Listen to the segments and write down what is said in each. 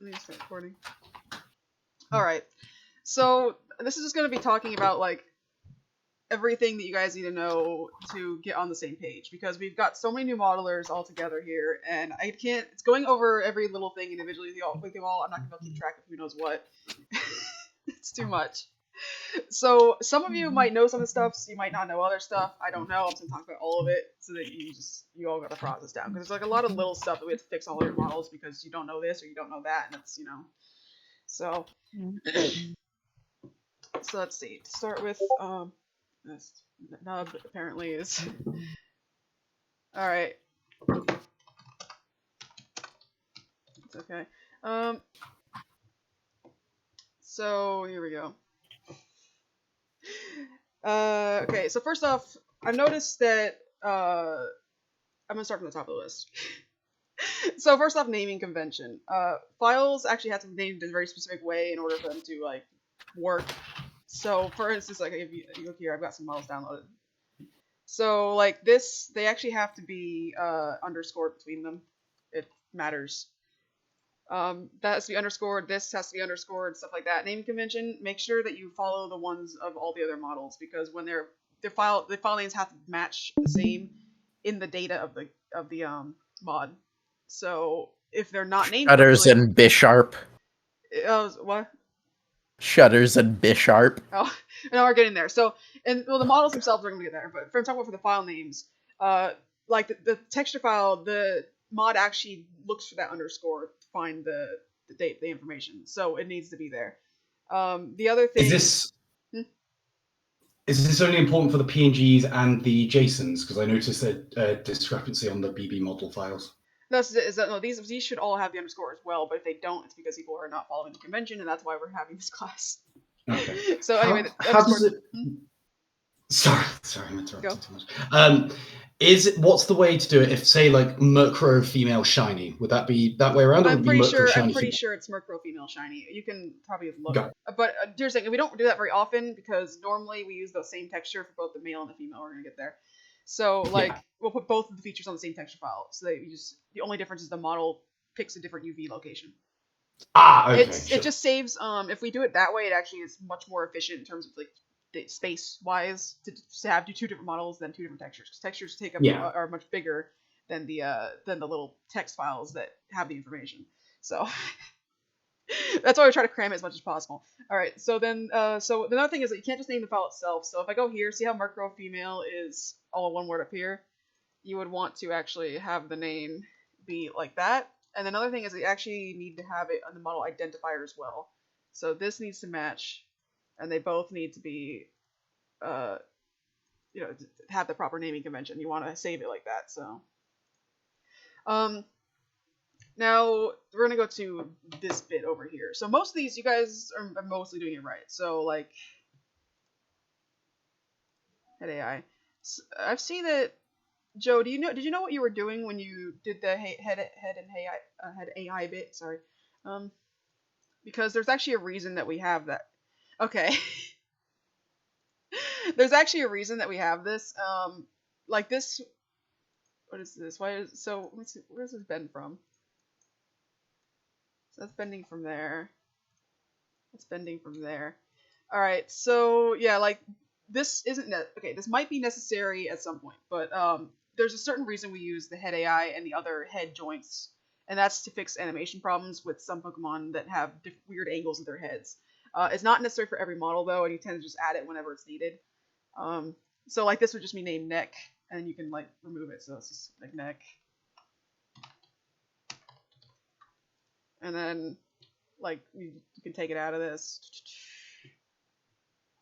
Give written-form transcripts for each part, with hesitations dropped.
Let me start recording. Alright. So, this is just going to be talking about, like, everything that you guys need to know to get on the same page, because we've got so many new modelers all together here, and I can't, it's going over every little thing individually with you all. I'm not going to be able to keep track of who knows what. It's too much. So, some of you might know some of the stuff, so you might not know other stuff. I don't know. I'm just going to talk about all of it, so that you all got to process down, because there's, like, a lot of little stuff that we have to fix all your models, because you don't know this, or you don't know that, and it's, so... So let's see. To start with, this nub apparently is. Alright. It's okay. So here we go. Okay, so first off, I've noticed that, I'm gonna start from the top of the list. So first off, naming convention. Files actually have to be named in a very specific way in order for them to, like, work. So, for instance, like, if you look here, I've got some models downloaded. So, like, this, they actually have to be, underscored between them. It matters. That has to be underscored, this has to be underscored, stuff like that. Naming convention, make sure that you follow the ones of all the other models, because when the file names have to match the same in the data of the mod. So, if they're not named Shutters and Bisharp. What? Shutters and Bisharp. Oh, now we're getting there. So, and well, the models themselves are going to get there, but I'm talking about for the file names. Like the texture file, the mod actually looks for that underscore to find the date, the information. So it needs to be there. The other thing is this only important for the PNGs and the JSONs? Because I noticed a discrepancy on the BB model files. No, these should all have the underscore as well, but if they don't, it's because people are not following the convention, and that's why we're having this class. Okay. So anyway, how does it? Sorry, I'm interrupting too much. What's the way to do it? If, say, like, Murkrow female shiny, would that be that way around? Or I'm pretty sure it's Murkrow female shiny. You can probably look. But here's the thing: we don't do that very often, because normally we use the same texture for both the male and the female. We're gonna get there. So, like, we'll put both of the features on the same texture file, so that the only difference is the model picks a different UV location. Okay. It just saves. If we do it that way, it actually is much more efficient in terms of, like, space wise to have two different models than two different textures, because textures take up are much bigger than the little text files that have the information. So that's why we try to cram it as much as possible. All right, so then so another thing is that you can't just name the file itself. So if I go here, see how Murkrow female is all one word up here? You would want to actually have the name be like that. And another thing is that you actually need to have it on the model identifier as well. So this needs to match, and they both need to be, have the proper naming convention. You want to save it like that. So, now we're gonna go to this bit over here. So most of these, you guys are mostly doing it right. So, like, head AI. So I've seen that. Joe, did you know what you were doing when you did the head AI bit? Sorry, because there's actually a reason that we have that. Okay. There's actually a reason that we have this. Like this. What is this? Let's see, where's this bend from? So that's bending from there. That's bending from there. All right. So yeah, like, this isn't okay. This might be necessary at some point, but there's a certain reason we use the head AI and the other head joints, and that's to fix animation problems with some Pokemon that have weird angles of their heads. It's not necessary for every model though, and you tend to just add it whenever it's needed. So, like, this would just be named neck, and you can, like, remove it. So it's just like neck, and then, like, you can take it out of this.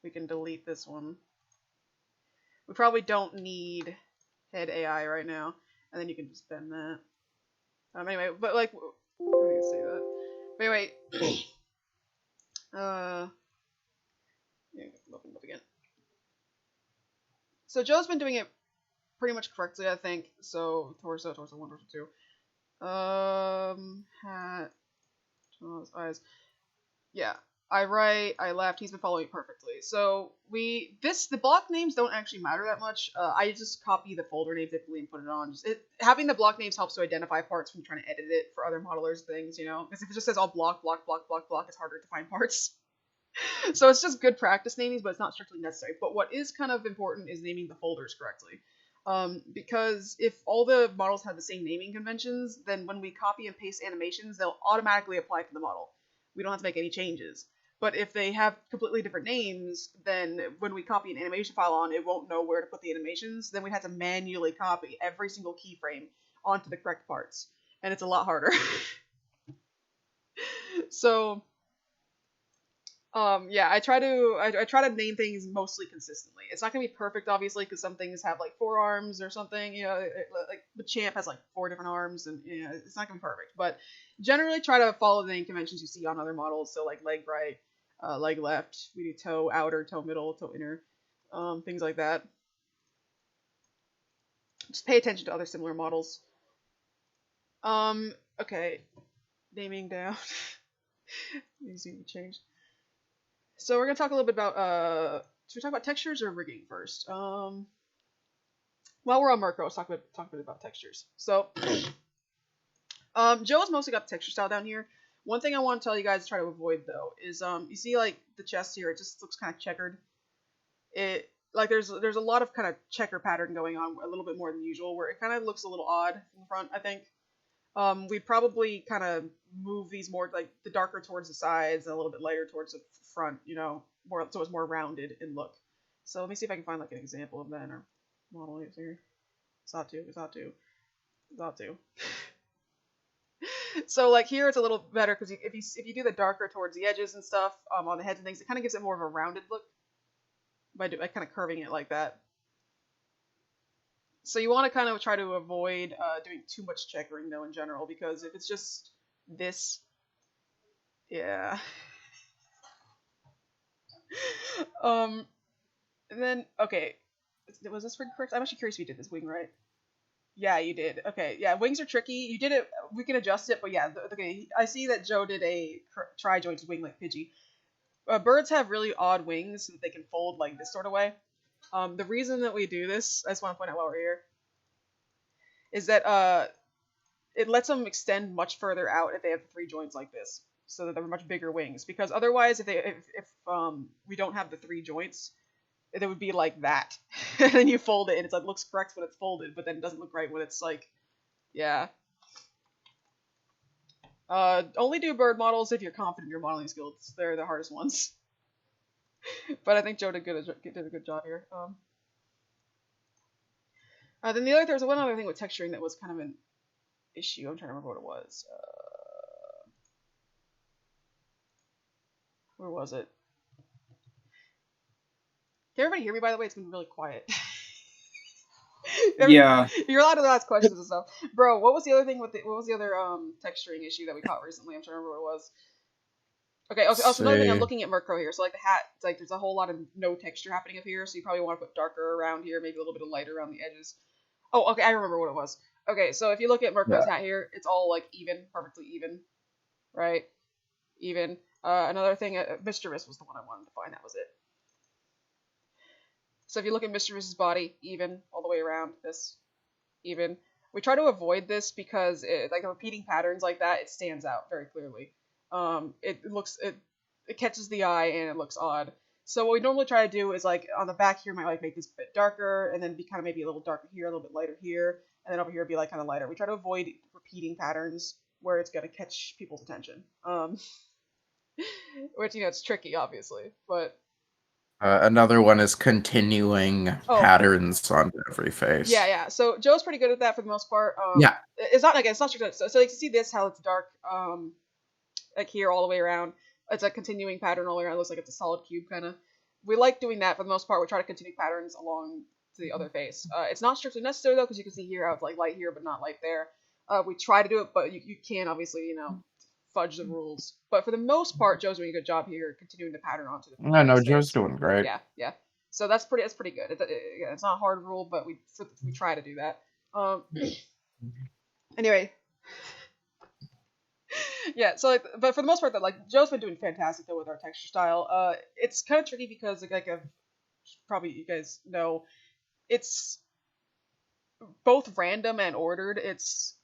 We can delete this one. We probably don't need head AI right now, and then you can just bend that. Anyway, but, like, I'm gonna say that. But anyway, yeah, open up again. So Joe's been doing it pretty much correctly, I think. So torso 1, torso 2. Hat, eyes. Yeah. I right, I left. He's been following perfectly. So the block names don't actually matter that much. I just copy the folder name typically and put it on. Having the block names helps to identify parts when trying to edit it for other modelers things, you know. Because if it just says all block, block, block, block, block, it's harder to find parts. So it's just good practice naming, but it's not strictly necessary. But what is kind of important is naming the folders correctly. Because if all the models have the same naming conventions, then when we copy and paste animations, they'll automatically apply to the model. We don't have to make any changes. But if they have completely different names, then when we copy an animation file on, it won't know where to put the animations. Then we have to manually copy every single keyframe onto the correct parts. And it's a lot harder. So, yeah, I try to name things mostly consistently. It's not gonna be perfect, obviously, because some things have like 4 arms or something. You know, like the champ has like 4 different arms, and you know, it's not gonna be perfect. But generally, try to follow the name conventions you see on other models. So like leg right, leg left. We do toe outer, toe middle, toe inner, things like that. Just pay attention to other similar models. Okay, naming down. Easy to change. So we're gonna talk a little bit about should we talk about textures or rigging first? While we're on Murkrow, let's talk a bit about textures. So Joe's mostly got the texture style down here. One thing I want to tell you guys to try to avoid though is you see like the chest here, it just looks kind of checkered. It like there's a lot of kind of checker pattern going on, a little bit more than usual, where it kind of looks a little odd in the front, I think. We probably kind of move these more like the darker towards the sides and a little bit lighter towards the front, you know, more so it's more rounded in look. So let me see if I can find like an example of that in our model here. Zatu. So like here it's a little better because if you do the darker towards the edges and stuff on the heads and things, it kind of gives it more of a rounded look by kind of curving it like that. So you want to kind of try to avoid doing too much checkering though in general, because if it's just this, yeah. And then okay, was this ring correct? I'm actually curious if you did this wing right. Yeah, you did. Okay, yeah, wings are tricky. You did it. We can adjust it, but yeah, okay. I see that Joe did a tri-jointed wing like Pidgey. Birds have really odd wings so that they can fold like this sort of way. The reason that we do this, I just want to point out while we're here, is that it lets them extend much further out if they have 3 joints like this, so that they're much bigger wings. Because otherwise, if we don't have the 3 joints, it would be like that. And then you fold it, and it looks correct when it's folded, but then it doesn't look right when it's like, yeah. Only do bird models if you're confident in your modeling skills. They're the hardest ones. But I think Joe did a good job here. Then there was one other thing with texturing that was kind of an issue. I'm trying to remember what it was. Where was it? Can everybody hear me, by the way? It's been really quiet. Yeah. You're allowed to ask questions and stuff. Bro, what was the other thing what was the other texturing issue that we caught recently? I'm trying to remember what it was. Okay, also another thing, I'm looking at Murkrow here. So like the hat, it's like there's a whole lot of no texture happening up here, so you probably want to put darker around here, maybe a little bit of lighter around the edges. Oh, okay, I remember what it was. Okay, so if you look at Murkrow's hat here, it's all like even, perfectly even, right? Even. Another thing, Mischievous was the one I wanted to find. That was it. So if you look at Mischievous's body, even all the way around, this, even. We try to avoid this because like repeating patterns like that, it stands out very clearly. It catches the eye and it looks odd. So what we normally try to do is like on the back here, might like make this a bit darker, and then be kind of maybe a little darker here, a little bit lighter here, and then over here be like kind of lighter. We try to avoid repeating patterns where it's gonna catch people's attention. Which, you know, it's tricky, obviously, but another one is continuing patterns on every face. Yeah. So Joe's pretty good at that for the most part. Yeah. It's not strict. So like, you see this, how it's dark, like here all the way around. It's a continuing pattern all the way around. It looks like it's a solid cube kind of. We like doing that for the most part. We try to continue patterns along to the other face. It's not strictly necessary though, because you can see here how it's like light here but not light there. We try to do it, but you can obviously, you know, fudge the rules. But for the most part, Joe's doing a good job here, continuing the pattern onto the. No, Joe's doing great. Yeah. So that's pretty good. It's not a hard rule, but we try to do that. Anyway, Yeah, so like, but for the most part, that like Joe's been doing fantastic though with our texture style. It's kind of tricky because like probably you guys know, it's both random and ordered. There's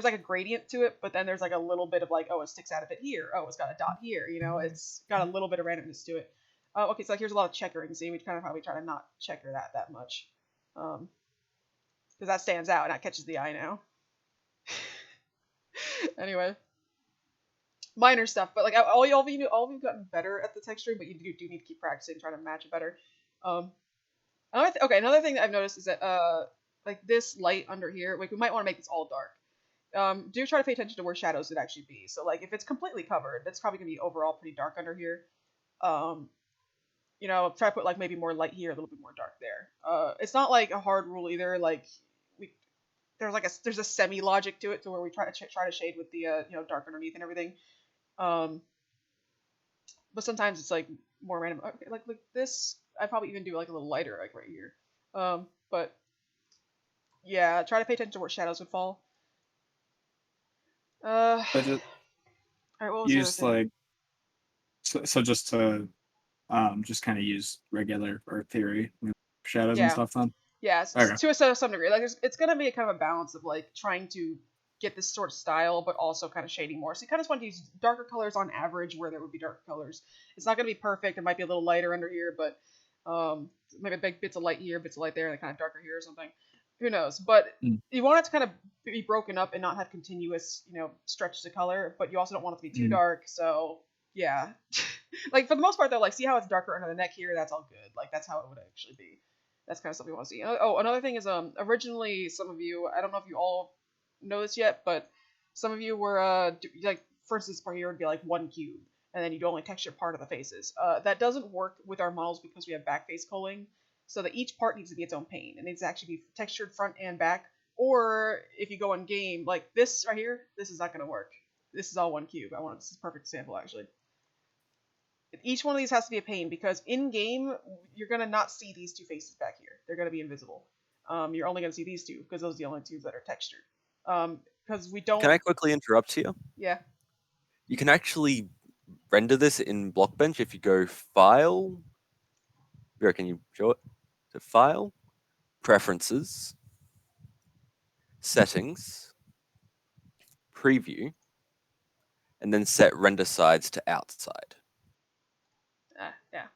like a gradient to it, but then there's like a little bit of like, oh, it sticks out of it here. Oh, it's got a dot here. You know, it's got a little bit of randomness to it. Okay, so like here's a lot of checkering. See, we kind of probably try to not checker that much, because that stands out and that catches the eye now. Anyway, minor stuff, but like all of you've gotten better at the texturing, but you do need to keep practicing, trying to match it better. Another thing that I've noticed is that like this light under here, like we might want to make this all dark. Do try to pay attention to where shadows would actually be. So like if it's completely covered, that's probably gonna be overall pretty dark under here. You know, try to put like maybe more light here, a little bit more dark there. It's not like a hard rule either. Like there's a semi logic to it, to where we try to shade with the you know, dark underneath and everything. But sometimes it's like more random. Okay, like this, I probably even do like a little lighter, like right here. But yeah, try to pay attention to where shadows would fall. But just, all right, what was use the other thing? like so just to just kind of use regular Earth theory shadows and Yeah. stuff then. Yeah, Okay. to some degree. Like it's gonna be a kind of a balance of like trying to get this sort of style, but also kind of shading more. So you kind of just want to use darker colors on average where there would be darker colors. It's not gonna be perfect. It might be a little lighter under here, but maybe big bits of light here, bits of light there, and kind of darker here or something. Who knows? But you want it to kind of be broken up and not have continuous, you know, stretches of color. But you also don't want it to be too dark. So yeah, like for the most part though, like see how it's darker under the neck here? That's all good. Like that's how it would actually be. That's kind of stuff we want to see. Oh, another thing is originally some of you, I don't know if you all know this yet, but some of you were like, for instance, part here would be like one cube, and then you'd only texture part of the faces. That doesn't work with our models because we have back face culling, so that each part needs to be its own pane. It needs to actually be textured front and back. Or if you go in game, like this right here, this is not going to work. This is all one cube. This is a perfect example actually. Each one of these has to be a pane because in game you're gonna not see these two faces back here. They're gonna be invisible. You're only gonna see these two because those are the only two that are textured. Because we don't. Can I quickly interrupt here? Yeah. You can actually render this in Blockbench if you go File. Where can you show it? So File, Preferences, Settings, Preview, and then set render sides to outside. Yeah.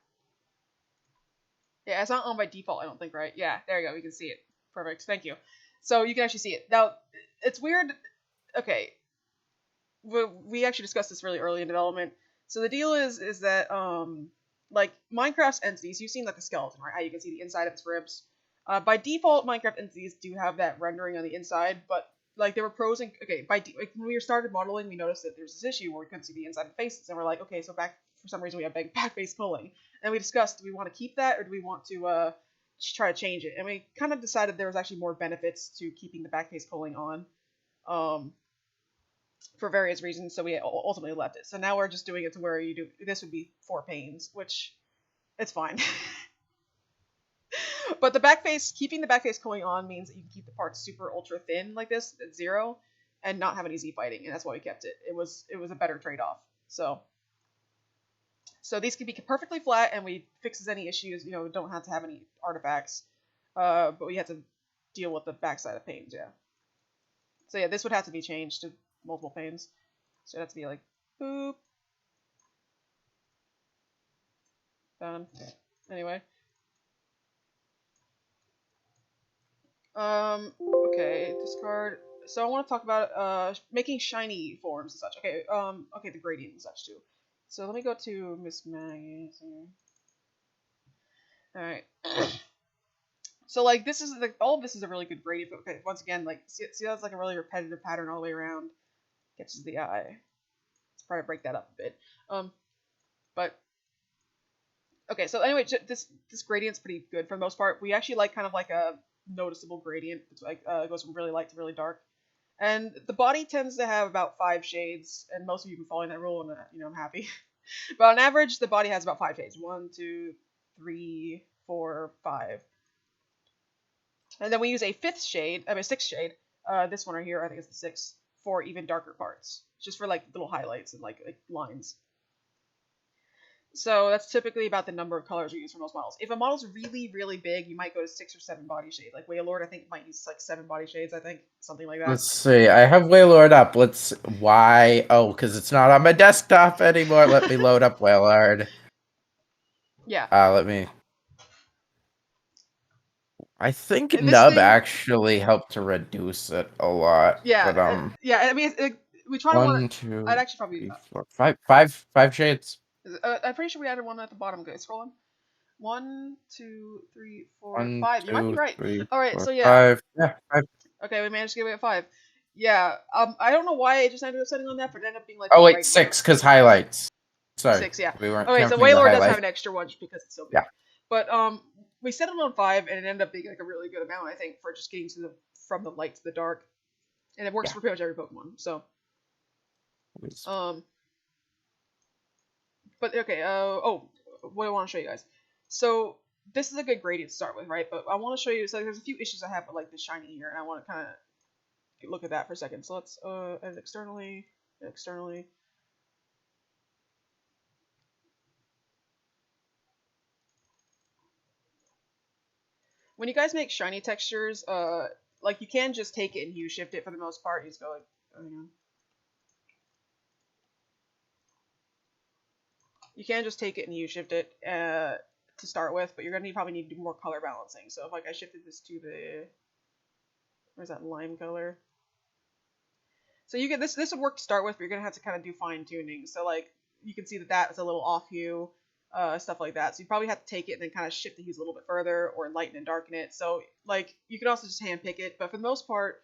Yeah, it's not on by default, I don't think, right? Yeah, there you go. We can see it. Perfect. Thank you. So you can actually see it. Now, it's weird. Okay. We actually discussed this really early in development. So the deal is that, like, Minecraft's entities, you've seen, like, the skeleton, right? How you can see the inside of its ribs. By default, Minecraft entities do have that rendering on the inside, but, like, there were pros and... Okay, like, when we started modeling, we noticed that there's this issue where we couldn't see the inside of faces, and we're like, okay, so for some reason we have back face culling. And we discussed, do we want to keep that, or do we want to try to change it? And we kind of decided there was actually more benefits to keeping the back face culling on, for various reasons, so we ultimately left it. So now we're just doing it to where you do, this would be 4 panes, which, it's fine. But keeping the back face culling on means that you can keep the parts super ultra thin like this at 0, and not have any Z fighting, and that's why we kept it. It was a better trade-off. So these can be perfectly flat, and we fixes any issues. You know, we don't have to have any artifacts, but we have to deal with the backside of panes. Yeah. So yeah, this would have to be changed to multiple panes. So it has to be like boop. Done. Anyway. Okay, discard. So I want to talk about making shiny forms and such. Okay, okay, the gradient and such too. So let me go to Miss Maggie's here. Alright. So like this is all of this is a really good gradient. But okay, once again, like see that's like a really repetitive pattern all the way around. Catches the eye. Let's try to break that up a bit. But okay, so anyway, this gradient's pretty good for the most part. We actually like kind of like a noticeable gradient. It's like it goes from really light to really dark. And the body tends to have about 5 shades, and most of you have been following that rule, and you know, I'm happy. But on average, the body has about 5 shades. 1, 2, 3, 4, 5. And then we use a 6th shade. This one right here, I think it's the 6th, for even darker parts, just for like little highlights and like lines. So that's typically about the number of colors we use for most models. If a model's really, really big, you might go to 6 or 7 body shades. Like Wailord, I think might use like 7 body shades. I think something like that. Let's see. I have Wailord up. Why? Oh, because it's not on my desktop anymore. Let me load up Wailord. Yeah. Let me. I think Nub actually helped to reduce it a lot. Yeah. But, yeah. I mean, we try to want. I'd actually probably 5 shades. I'm pretty sure we added one at the bottom. Okay, scroll on. 1, 2, 3, 4, 1, 5. You might be 2, right. 3, All right, 4, so yeah. 5. Yeah, 5. Okay, we managed to get away at 5. Yeah. I don't know why I just ended up setting on that, but it ended up being like. Oh wait, 6 because highlights. Sorry. 6, yeah. We weren't. Okay, so Wailord does have an extra one just because it's so big. Yeah. But we set it on 5, and it ended up being like a really good amount, I think, for just getting from the light to the dark, and it works for pretty much every Pokemon. So. But okay. What I want to show you guys. So this is a good gradient to start with, right? But I want to show you. So there's a few issues I have with like the shiny here, and I want to kind of look at that for a second. So let's edit externally. When you guys make shiny textures, like you can just take it and hue shift it for the most part. You just go like, you can just take it and hue shift it to start with, but you're gonna probably need to do more color balancing. So if like I shifted this to the, where's that lime color? So you get this would work to start with, but you're gonna have to kind of do fine tuning. So like you can see that that's a little off hue. Stuff like that. So you probably have to take it and then kind of shift the hues a little bit further or lighten and darken it. So like you can also just hand pick it, but for the most part,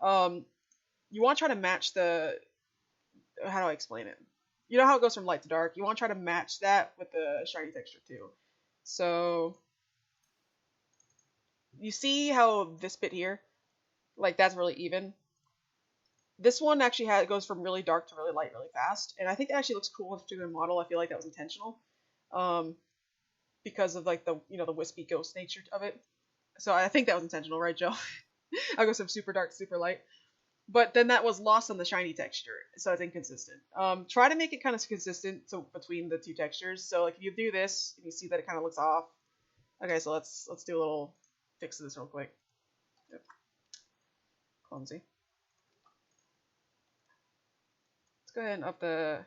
you want to try to match the, how do I explain it? You know how it goes from light to dark? You want to try to match that with the shiny texture too. So you see how this bit here, like that's really even. This one actually goes from really dark to really light really fast, and I think that actually looks cool in a particular model. I feel like that was intentional. Because of like the the wispy ghost nature of it. So I think that was intentional, right, Joe? I go from super dark to super light. But then that was lost on the shiny texture, so it's inconsistent. Try to make it kind of consistent between the two textures. So like if you do this and you see that it kind of looks off. Okay, so let's do a little fix of this real quick. Yep. Clumsy. Let's go ahead and up the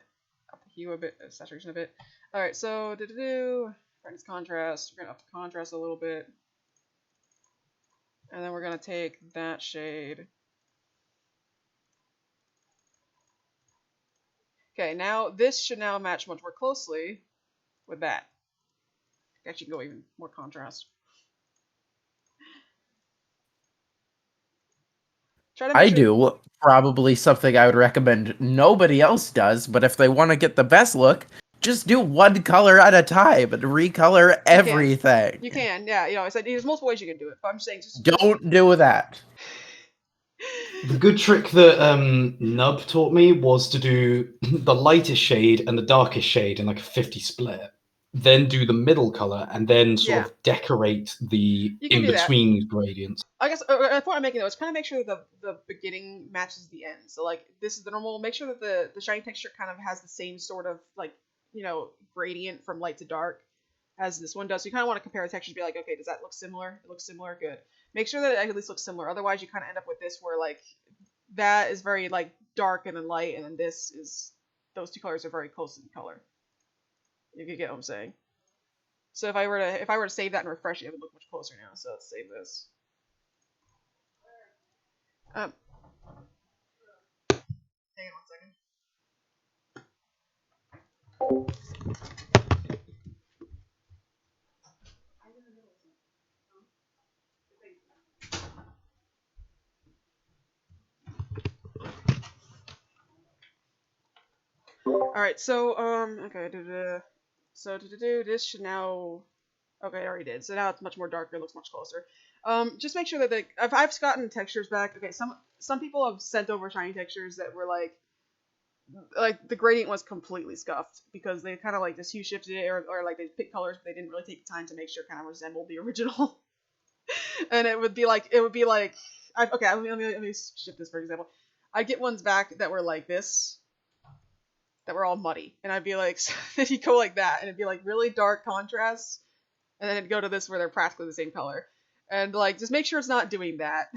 hue a bit, saturation a bit. All right, so brightness contrast. We're gonna up the contrast a little bit, and then we're gonna take that shade. Okay, now this should now match much more closely with that. Actually, can go even more contrast. I do. Probably something I would recommend nobody else does, but if they want to get the best look, just do one color at a time and recolor everything. You can, yeah. I said there's multiple ways you can do it, but I'm saying just don't do that. The good trick that Nub taught me was to do the lightest shade and the darkest shade in like a 50 split. Then do the middle color and then sort of decorate the in-between gradients. I guess the point I'm making though is kind of make sure that the beginning matches the end. So like this is the normal. Make sure that the shiny texture kind of has the same sort of like gradient from light to dark as this one does. So you kind of want to compare the textures, be like, okay, does that look similar? It looks similar, good. Make sure that it at least looks similar. Otherwise, you kind of end up with this where like that is very like dark and then light, and then this is, those two colors are very close in color. You can get what I'm saying. So if I were to save that and refresh it, it would look much closer now. So let's save this. Hang on 1 second. Alright, so, okay, so this should now, okay, I already did, so now it's much more darker, it looks much closer. Just make sure that I've gotten textures back, okay, some people have sent over shiny textures that were like the gradient was completely scuffed, because they kind of like just hue shifted it, or like they picked colors, but they didn't really take the time to make sure it kind of resembled the original. And it would be like, okay, let me shift this for example. I'd get ones back that were like this, that were all muddy, and I'd be like, then you go like that, and it'd be like really dark contrasts, and then it'd go to this where they're practically the same color, and like just make sure it's not doing that.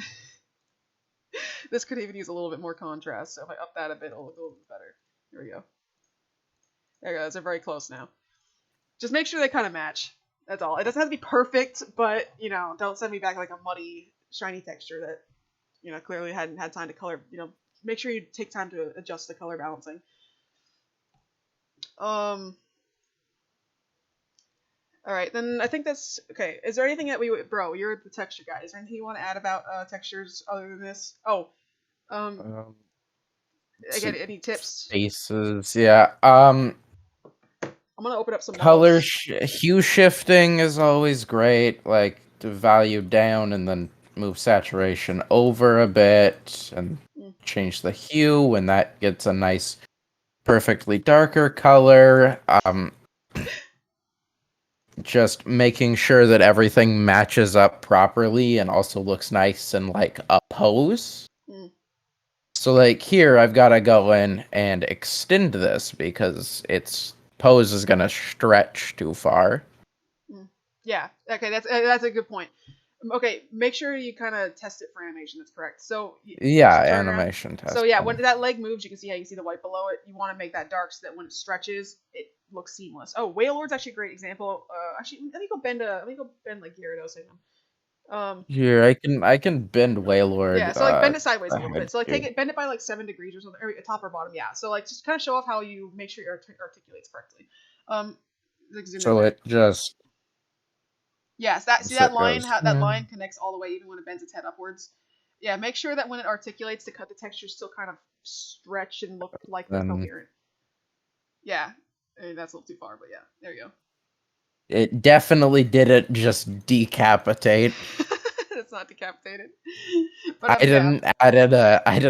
This could even use a little bit more contrast, so if I up that a bit, it'll look a little bit better. Here we go. There we go. They're very close now. Just make sure they kind of match. That's all. It doesn't have to be perfect, but you know, don't send me back like a muddy, shiny texture that you know clearly hadn't had time to color. You know, make sure you take time to adjust the color balancing. All right, then I think that's okay. Is there anything that bro? You're the texture guy. Is there anything you want to add about textures other than this? Oh, again, any tips? Spaces, yeah. I'm gonna open up some color hue shifting is always great. Like to value down and then move saturation over a bit and change the hue when that gets a nice, perfectly darker color. Just making sure that everything matches up properly and also looks nice and like a pose. So like here, I've got to go in and extend this because its pose is gonna stretch too far. Yeah. Okay, that's a good point. Okay, make sure you kind of test it for animation. That's correct. So yeah, animation test. So yeah, when that leg moves, you can see how you see the white below it. You want to make that dark so that when it stretches, it looks seamless. Oh, Wailord's actually a great example. Actually, let me go bend like Gyarados in them. Here, I can bend Wailord. Yeah, so like bend it sideways a little bit. So like bend it by like 7 degrees or something, or top or bottom. Yeah. So like just kind of show off how you make sure it articulates correctly. Like so it just. Yes, that line line connects all the way even when it bends its head upwards. Yeah, make sure that when it articulates, the textures still kind of stretch and look like they're coherent. Yeah, I mean, that's a little too far, but yeah, there you go. It definitely didn't just decapitate. It's not decapitated. But I didn't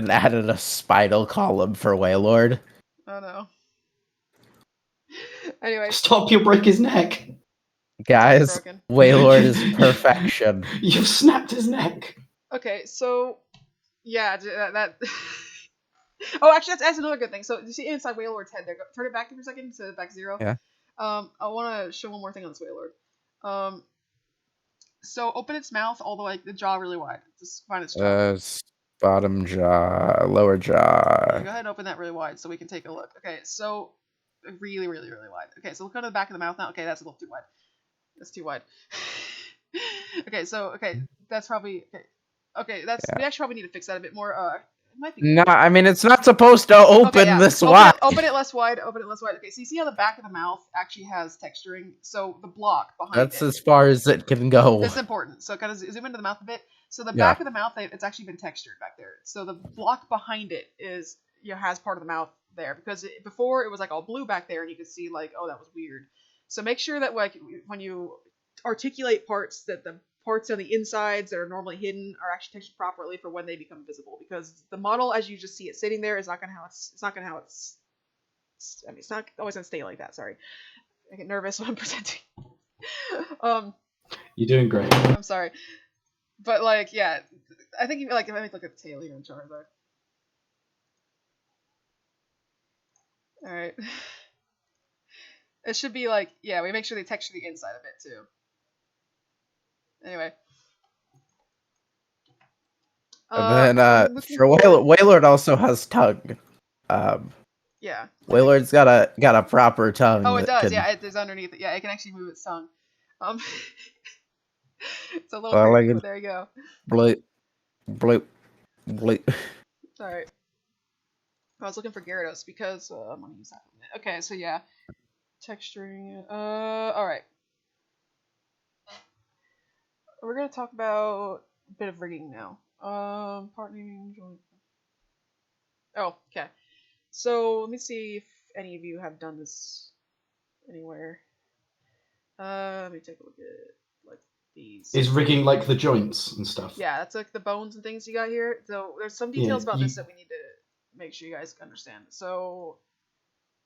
add a spinal column for Wailord. Oh no. Anyway, stop! You'll break his neck. Guys, Wailord is perfection. You've snapped his neck. Okay, so yeah, that. Oh, actually, that's another good thing. So you see inside Wailord's head there. Turn it back for a second to back 0. Yeah. I want to show one more thing on this Wailord. So open its mouth all the way, the jaw really wide. Just find its jaw. Bottom jaw, lower jaw. Okay, go ahead and open that really wide so we can take a look. Okay, so really, really, really wide. Okay, so look at the back of the mouth now. Okay, that's a little too wide. That's too wide. Okay, so that's probably okay. We actually probably need to fix that a bit more. It might be. No, I mean it's not supposed to open this wide. Open it less wide. Open it less wide. Okay, so you see how the back of the mouth actually has texturing. So the block behind That's as far as it can go. It's important. So kind of zoom into the mouth a bit. So the back of the mouth, it's actually been textured back there. So the block behind it is has part of the mouth there because before it was like all blue back there, and you could see like, oh, that was weird. So make sure that like when you articulate parts, that the parts on the insides that are normally hidden are actually textured properly for when they become visible. Because the model, as you just see it sitting there, is not gonna how it's not gonna how it's. I mean, it's not always gonna stay like that. Sorry, I get nervous when I'm presenting. You're doing great. I'm sorry, but like, yeah, I think like if I look at the tail here in Charizard. All right. It should be like, yeah, we make sure they texture the inside of it too. Anyway. And then for Wailord also has tongue. Yeah. Wailord's got a proper tongue. Oh, it does. Yeah, it is underneath it. Yeah, it can actually move its tongue. It's a little creepy, but there you go. Bloop, bloop, bloop. Alright. I was looking for Gyarados because I'm gonna use that. Okay, so yeah. Texturing. Alright. We're gonna talk about a bit of rigging now. Partnering. Oh, okay. So let me see if any of you have done this anywhere. Let me take a look at like these. Is rigging like the joints and stuff? Yeah, that's like the bones and things you got here. So there's some details about this that we need to make sure you guys understand. So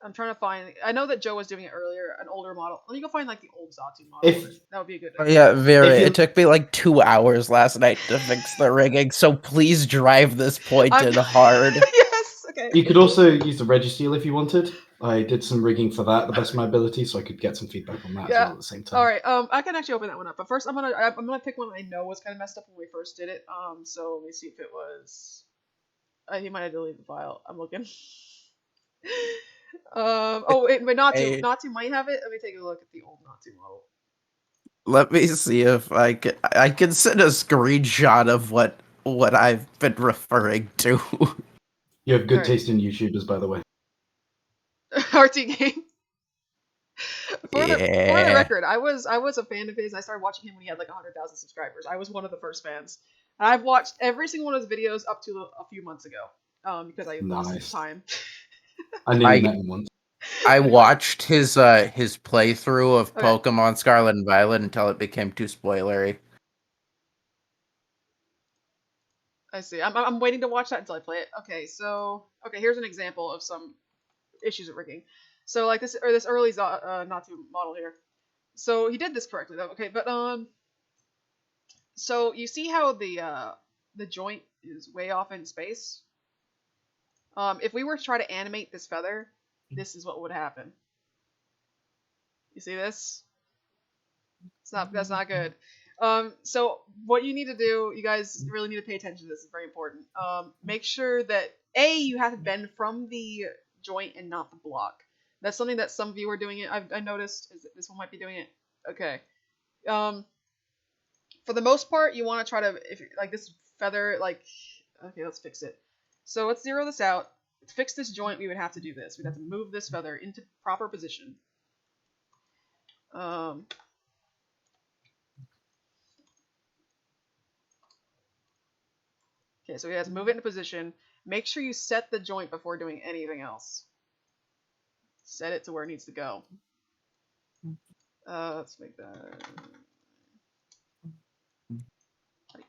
I'm trying to find. I know that Joe was doing it earlier, an older model. Let me go find like the old Zatu model. That would be a good. Yeah, very. It took me like 2 hours last night to fix the rigging, so please drive this point in hard. Yes. Okay. You could also use the Registeel if you wanted. I did some rigging for that, the best of my ability, so I could get some feedback on that as well at the same time. All right. I can actually open that one up, but first I'm gonna pick one I know was kind of messed up when we first did it. So let me see if it was. He might have deleted the file. I'm looking. Oh, wait, but Natu might have it. Let me take a look at the old Natu model. Let me see if I can send a screenshot of what I've been referring to. You have good taste in YouTubers, by the way. RT Game. For the record, I was a fan of his. I started watching him when he had like 100,000 subscribers. I was one of the first fans. And I've watched every single one of his videos up to a few months ago. Because I lost time. I nearly met him once. I watched his playthrough of Pokemon Scarlet and Violet until it became too spoilery. I see. I'm waiting to watch that until I play it. Okay, here's an example of some issues with rigging. So like this early Natu model here. So he did this correctly though. Okay, but so you see how the joint is way off in space? If we were to try to animate this feather, this is what would happen. You see this? That's not good. So what you need to do, you guys really need to pay attention to this. It's very important. Make sure that you have to bend from the joint and not the block. That's something that some of you are doing it. I noticed this one might be doing it. Okay. For the most part, you want to try to, if like this feather, like, okay, let's fix it. So let's zero this out. To fix this joint, we would have to do this. We'd have to move this feather into proper position. Okay, so we have to move it into position. Make sure you set the joint before doing anything else. Set it to where it needs to go. Let's make that. I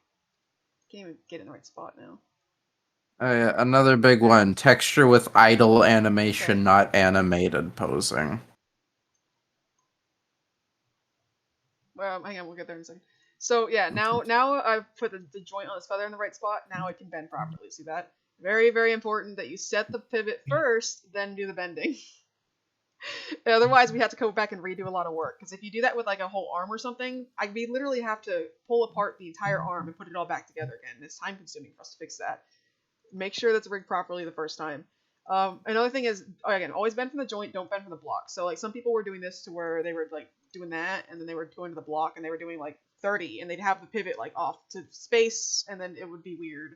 can't even get it in the right spot now. Oh yeah, another big one. Texture with idle animation, not animated posing. Well, hang on, we'll get there in a second. So yeah, now I've put the joint on this feather in the right spot. Now it can bend properly. See that? Very, very important that you set the pivot first, then do the bending. Otherwise, we have to go back and redo a lot of work. Because if you do that with like a whole arm or something, we literally have to pull apart the entire arm and put it all back together again. It's time consuming for us to fix that. Make sure that's rigged properly the first time. Another thing is, again, always bend from the joint, don't bend from the block. So like some people were doing this to where they were like doing that, and then they were going to the block and they were doing like 30, and they'd have the pivot like off to space, and then it would be weird.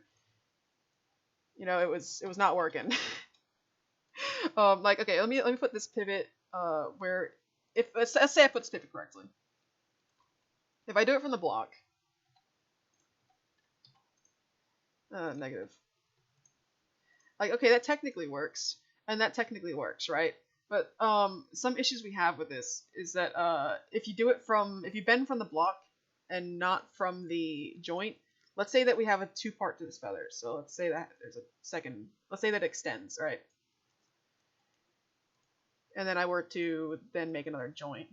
You know, it was not working. Like, okay, let me put this pivot where, if let's say I put this pivot correctly. If I do it from the block, negative. Like, okay, that technically works, and that technically works, right? But some issues we have with this is that if you bend from the block and not from the joint, let's say that we have a two-part to this feather. So let's say that there's a second, let's say that extends, right? And then I were to then make another joint.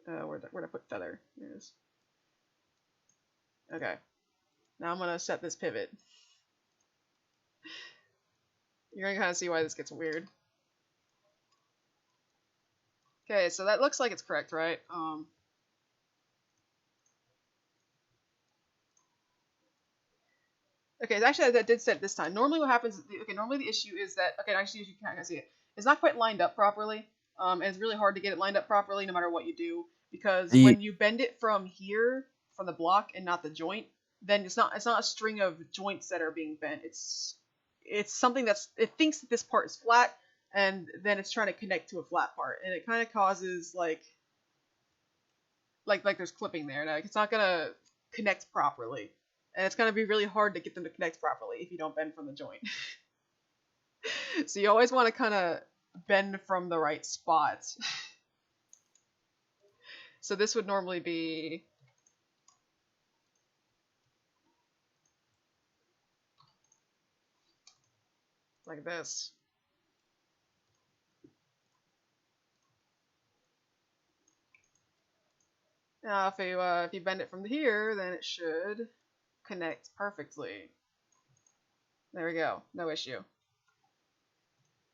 Where'd I put feather? There it is. Okay. Now I'm gonna set this pivot. You're gonna kind of see why this gets weird. Okay, so that looks like it's correct, right? Okay, actually that did set this time. Normally what happens, normally the issue is that, actually you can't see it. It's not quite lined up properly, and it's really hard to get it lined up properly no matter what you do, because when you bend it from here, from the block and not the joint, then it's not a string of joints that are being bent. It's something it thinks that this part is flat, and then it's trying to connect to a flat part, and it kind of causes like there's clipping there. Like it's not gonna connect properly. And it's going to be really hard to get them to connect properly if you don't bend from the joint. So you always want to kind of bend from the right spots. So this would normally be... like this. Now, if you bend it from here, then it should connect perfectly. There we go. No issue.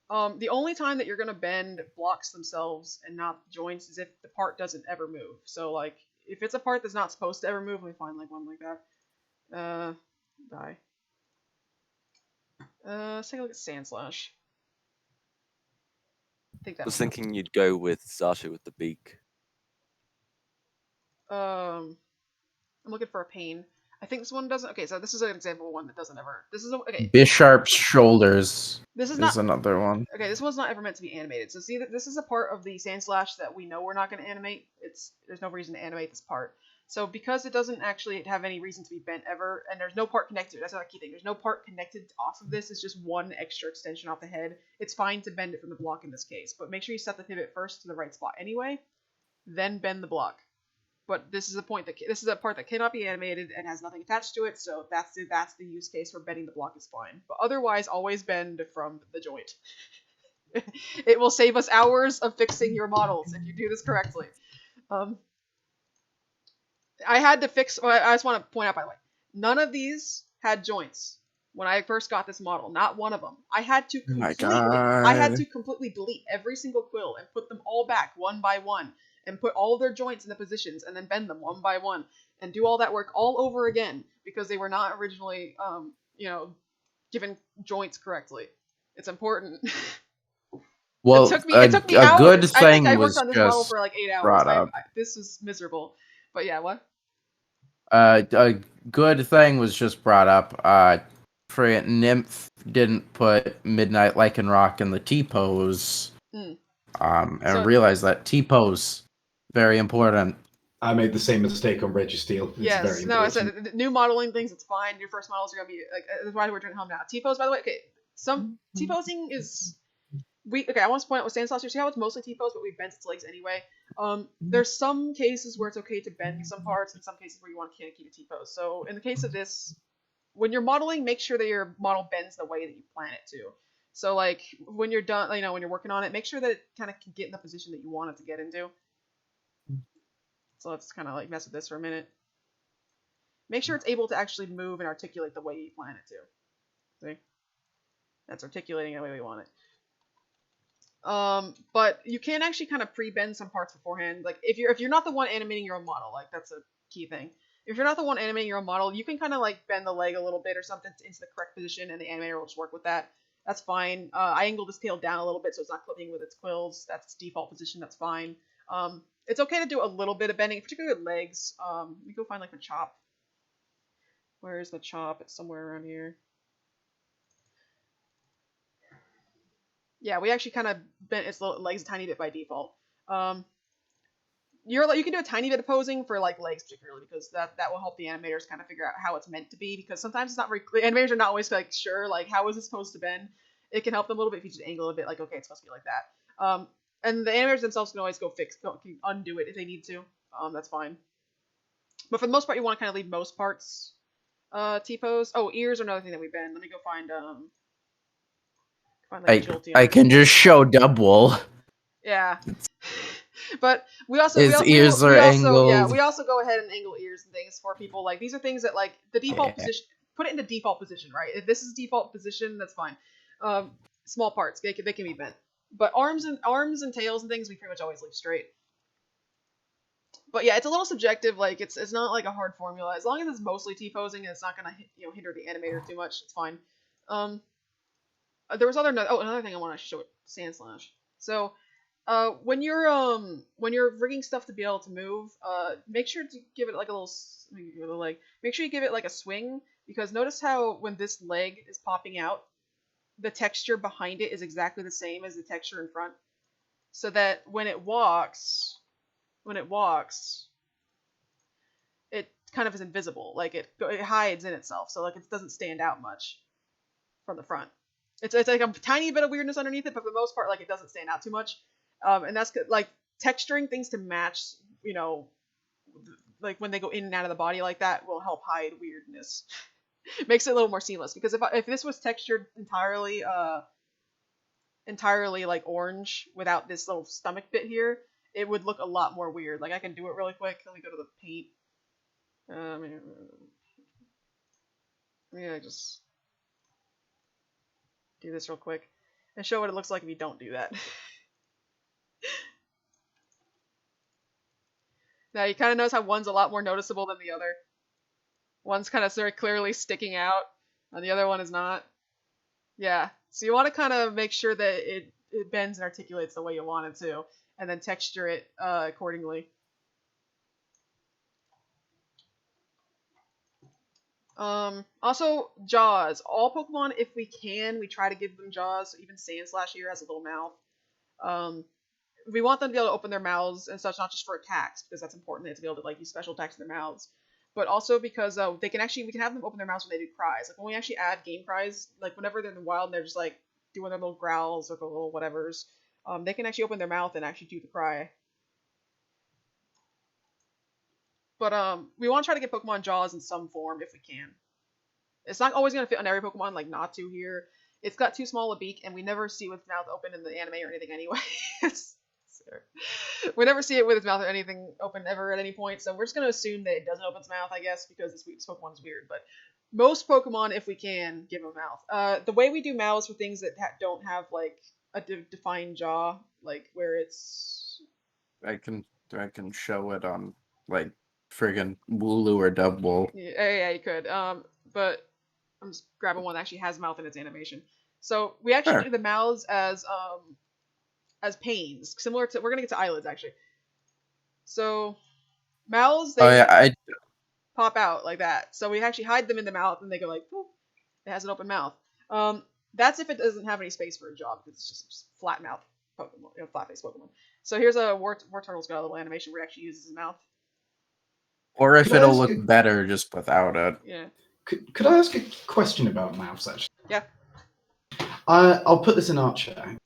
The only time that you're gonna bend blocks themselves and not the joints is if the part doesn't ever move. So like, if it's a part that's not supposed to ever move, let me find like one like that. Die. Let's take a look at Sand Slash. I think that I was thinking you'd go with Sasha with the beak. I'm looking for a pain. I think this one doesn't. Okay, so this is an example of one that doesn't ever. This is okay. Bisharp's shoulders. This is not another one. Okay, this one's not ever meant to be animated. So see, this is a part of the Sand Slash that we know we're not going to animate. There's no reason to animate this part. So because it doesn't actually have any reason to be bent ever, and there's no part connected, that's not a key thing. There's no part connected off of this. It's just one extra extension off the head. It's fine to bend it from the block in this case, but make sure you set the pivot first to the right spot anyway, then bend the block. But this is a part that cannot be animated and has nothing attached to it, so that's the use case for bending the block is fine. But otherwise, always bend from the joint. It will save us hours of fixing your models if you do this correctly. I had to fix. Well, I just want to point out, by the way, none of these had joints when I first got this model. Not one of them. I had to completely delete every single quill and put them all back one by one, and put all their joints in the positions, and then bend them one by one, and do all that work all over again because they were not originally, given joints correctly. It's important. Well, it took me hours. A good thing I was worked on this just model for like 8 hours. This was miserable. But yeah, what? A good thing was just brought up. Nymph didn't put Midnight Lycanroc in the T-pose. And realized that T-pose very important. I made the same mistake on Registeel. It's very important. I said new modeling things. It's fine. Your first models are gonna be like. That's why we're doing home now. T-pose, by the way. Okay, some T-posing is. I want to point out with Sand Slash, you see how it's mostly T-pose, but we bent its legs anyway. There's some cases where it's okay to bend some parts, and some cases where you want to keep a T-pose. So in the case of this, when you're modeling, make sure that your model bends the way that you plan it to. So like when you're done, when you're working on it, make sure that it kind of can get in the position that you want it to get into. So let's kind of like mess with this for a minute. Make sure it's able to actually move and articulate the way you plan it to. See? That's articulating the way we want it. But you can actually kind of pre-bend some parts beforehand. Like if you're not the one animating your own model, like that's a key thing. If you're not the one animating your own model, you can kind of like bend the leg a little bit or something into the correct position, and the animator will just work with that. That's fine. I angled this tail down a little bit so it's not clipping with its quills. That's its default position. That's fine. It's okay to do a little bit of bending, particularly with legs. Let me go find like the chop. Where is the chop? It's somewhere around here. Yeah, we actually kind of bent its legs a tiny bit by default. You can do a tiny bit of posing for like legs particularly because that will help the animators kind of figure out how it's meant to be, because sometimes it's not very clear. Animators are not always like sure like how is it supposed to bend. It can help them a little bit if you just angle a bit, like okay, it's supposed to be like that. And the animators themselves can always can undo it if they need to. That's fine. But for the most part, you want to kind of leave most parts T-pose. Oh, ears are another thing that we bend. Let me go find I can just show Dubwool. Yeah. But we also angled. Yeah, we also go ahead and angle ears and things for people. Like these are things that like the default position. Put it into default position, right? If this is default position, that's fine. Small parts they can be bent, but arms and tails and things we pretty much always leave straight. But yeah, it's a little subjective. Like it's not like a hard formula. As long as it's mostly T-posing and it's not gonna hinder the animator too much, it's fine. There was another thing I want to show it. Sand Slash. So. When you're rigging stuff to be able to move, make sure to give it like a little leg. Make sure you give it like a swing, because notice how when this leg is popping out, the texture behind it is exactly the same as the texture in front, so that when it walks, it kind of is invisible. Like it hides in itself, so like it doesn't stand out much from the front. It's like a tiny bit of weirdness underneath it, but for the most part, like it doesn't stand out too much. And that's like texturing things to match, like when they go in and out of the body like that will help hide weirdness. Makes it a little more seamless, because if this was textured entirely entirely like orange without this little stomach bit here, it would look a lot more weird. Like I can do it really quick. Let me go to the paint. Yeah, just do this real quick and show what it looks like if you don't do that. Now you kind of notice how one's a lot more noticeable than the other. One's kind of very clearly sticking out, and the other one is not. Yeah, so you want to kind of make sure that it bends and articulates the way you want it to, and then texture it accordingly. Also, jaws. All Pokemon, if we can, we try to give them jaws. So even Sandslash here has a little mouth. We want them to be able to open their mouths and such, not just for attacks, because that's important. They have to be able to like use special attacks in their mouths, but also because we can have them open their mouths when they do cries. Like when we actually add game cries, like whenever they're in the wild and they're just like doing their little growls or their little whatevers, they can actually open their mouth and actually do the cry. But we want to try to get Pokemon jaws in some form if we can. It's not always going to fit on every Pokemon, like Natu here. It's got too small a beak, and we never see with its mouth open in the anime or anything anyway. We never see it with its mouth or anything open ever at any point, so we're just going to assume that it doesn't open its mouth, I guess, because this Pokemon is weird. But most Pokemon, if we can, give them a mouth. The way we do mouths for things that don't have, like, a defined jaw, like, where it's... I can show it on, like, friggin' Wooloo or Dubwool. Yeah, you could. But I'm just grabbing one that actually has mouth in its animation. So we actually do the mouths as panes, similar to, we're gonna get to eyelids actually. So mouths, they pop out like that. So we actually hide them in the mouth, and they go like, poof, it has an open mouth. That's if it doesn't have any space for a jaw, because it's just flat mouth Pokemon, flat face Pokemon. So here's a Wartortle's got a little animation where it actually uses his mouth. Or if it'll look better just without it. Yeah. Could I ask a question about mouths, actually? Yeah. I'll put this in Archer.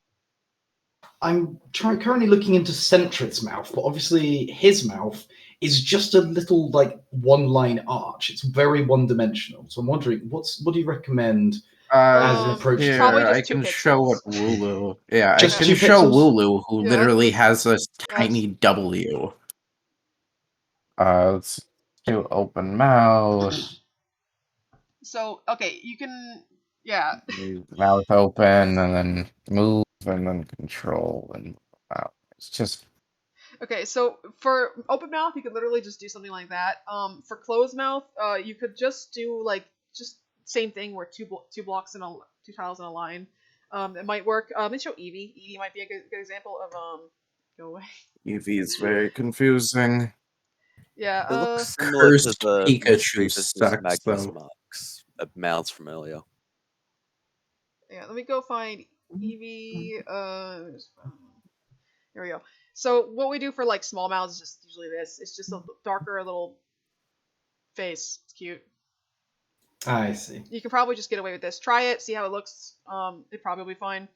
I'm currently looking into Sentry's mouth, but obviously his mouth is just a little, like, one-line arch. It's very one-dimensional. So I'm wondering, what do you recommend as an approach? Here, I can show it Wooloo. Yeah, I just can show Wooloo, who literally has this tiny W. Let's do open mouth. So, okay, you can, yeah. Mouth open, and then move, and then control, and wow. It's just... Okay, so for open mouth, you could literally just do something like that. For closed mouth, you could just do, like, just same thing where two blocks in two tiles in a line. It might work. Let me show Eevee. Eevee might be a good example of, go away. Eevee is very confusing. Yeah, it looks similar to the Pikachu sucks, though. Mouths from earlier. Yeah, let me go find Eevee. Here we go. So what we do for like small mouths is just usually this. It's just a darker little face. It's cute. I see. You can probably just get away with this. Try it, see how it looks. It'd probably be fine.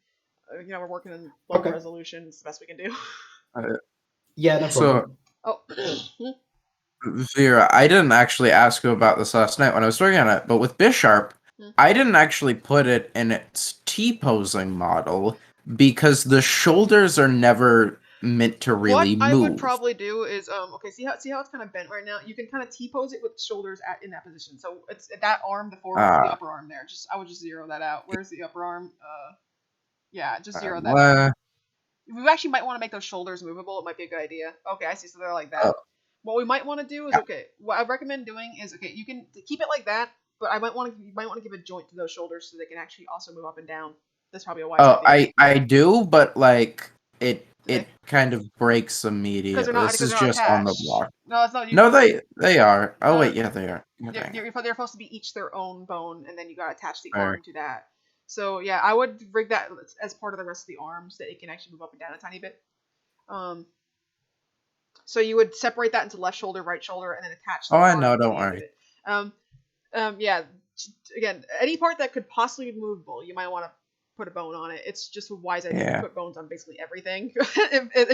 We're working in low resolution. It's the best we can do. Yeah, no problem. Oh. Vera, I didn't actually ask you about this last night when I was working on it, but with Bisharp, I didn't actually put it in its T-posing model because the shoulders are never meant to really move. What I would probably do is, okay, see how it's kind of bent right now? You can kind of T-pose it with shoulders in that position. So it's that arm, the forearm, the upper arm there. I would just zero that out. Where's the upper arm? Yeah, just zero that out. We actually might want to make those shoulders movable. It might be a good idea. Okay, I see. So they're like that. Oh. What we might want to do is, what I recommend doing is, you can keep it like that, but you might want to give a joint to those shoulders so they can actually also move up and down. That's probably a wise idea. I do, but like it kind of breaks immediately. This is just attached on the block. No, it's not. No, they are. Oh wait, yeah, they are. They're supposed to be each their own bone, and then you gotta attach the arm to that. So yeah, I would rig that as part of the rest of the arm so that it can actually move up and down a tiny bit. So you would separate that into left shoulder, right shoulder, and then attach the arm. I know, don't worry. Yeah, again, any part that could possibly be movable, you might want to put a bone on it. It's just a wise idea to put bones on basically everything.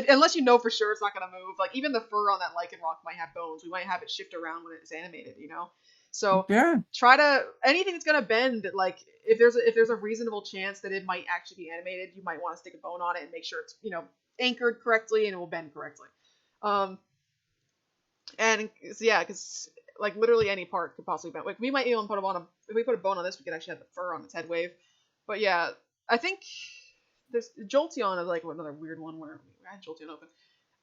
Unless you know for sure it's not going to move. Like, even the fur on that lichen rock might have bones. We might have it shift around when it's animated, So try to anything that's gonna bend, like if there's a reasonable chance that it might actually be animated, you might want to stick a bone on it and make sure it's anchored correctly and it will bend correctly. And yeah, because like literally any part could possibly bend. Like we might even put if we put a bone on this, we could actually have the fur on its head wave. But yeah, I think there's Jolteon is like another weird one where I had Jolteon open.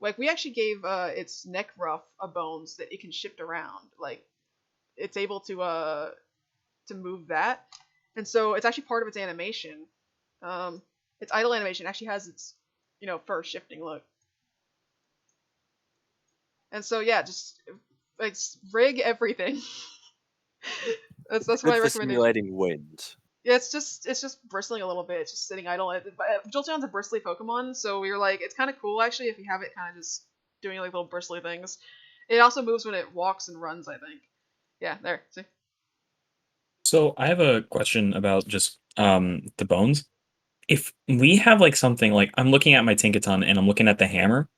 Like we actually gave its neck ruff a bone so that it can shift around. Like it's able to move that, and so it's actually part of its animation. Its idle animation actually has its fur shifting look. And so yeah, just like rig everything. that's Good what I for recommend. Simulating wind. Yeah, it's just bristling a little bit. It's just sitting idle. But Jolteon's a bristly Pokemon, so we were like, it's kind of cool actually if you have it kind of just doing like little bristly things. It also moves when it walks and runs, I think. Yeah, there. See. So I have a question about just the bones. If we have like something like I'm looking at my Tinkaton and I'm looking at the hammer,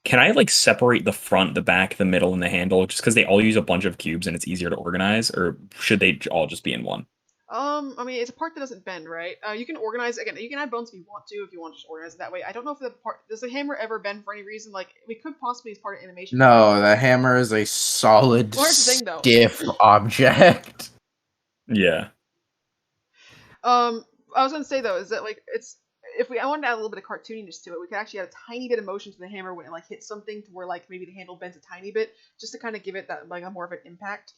can I like separate the front, the back, the middle, and the handle just because they all use a bunch of cubes and it's easier to organize, or should they all just be in one? I mean, it's a part that doesn't bend, right? You can organize again. You can add bones if you want to just organize it that way. I don't know if the part does the hammer ever bend for any reason. Like we could possibly as part of animation. No, the hammer is a solid, stiff object. Yeah. I was gonna say though is that like I wanted to add a little bit of cartooniness to it, we could actually add a tiny bit of motion to the hammer when it like hits something to where like maybe the handle bends a tiny bit, just to kind of give it that like a more of an impact.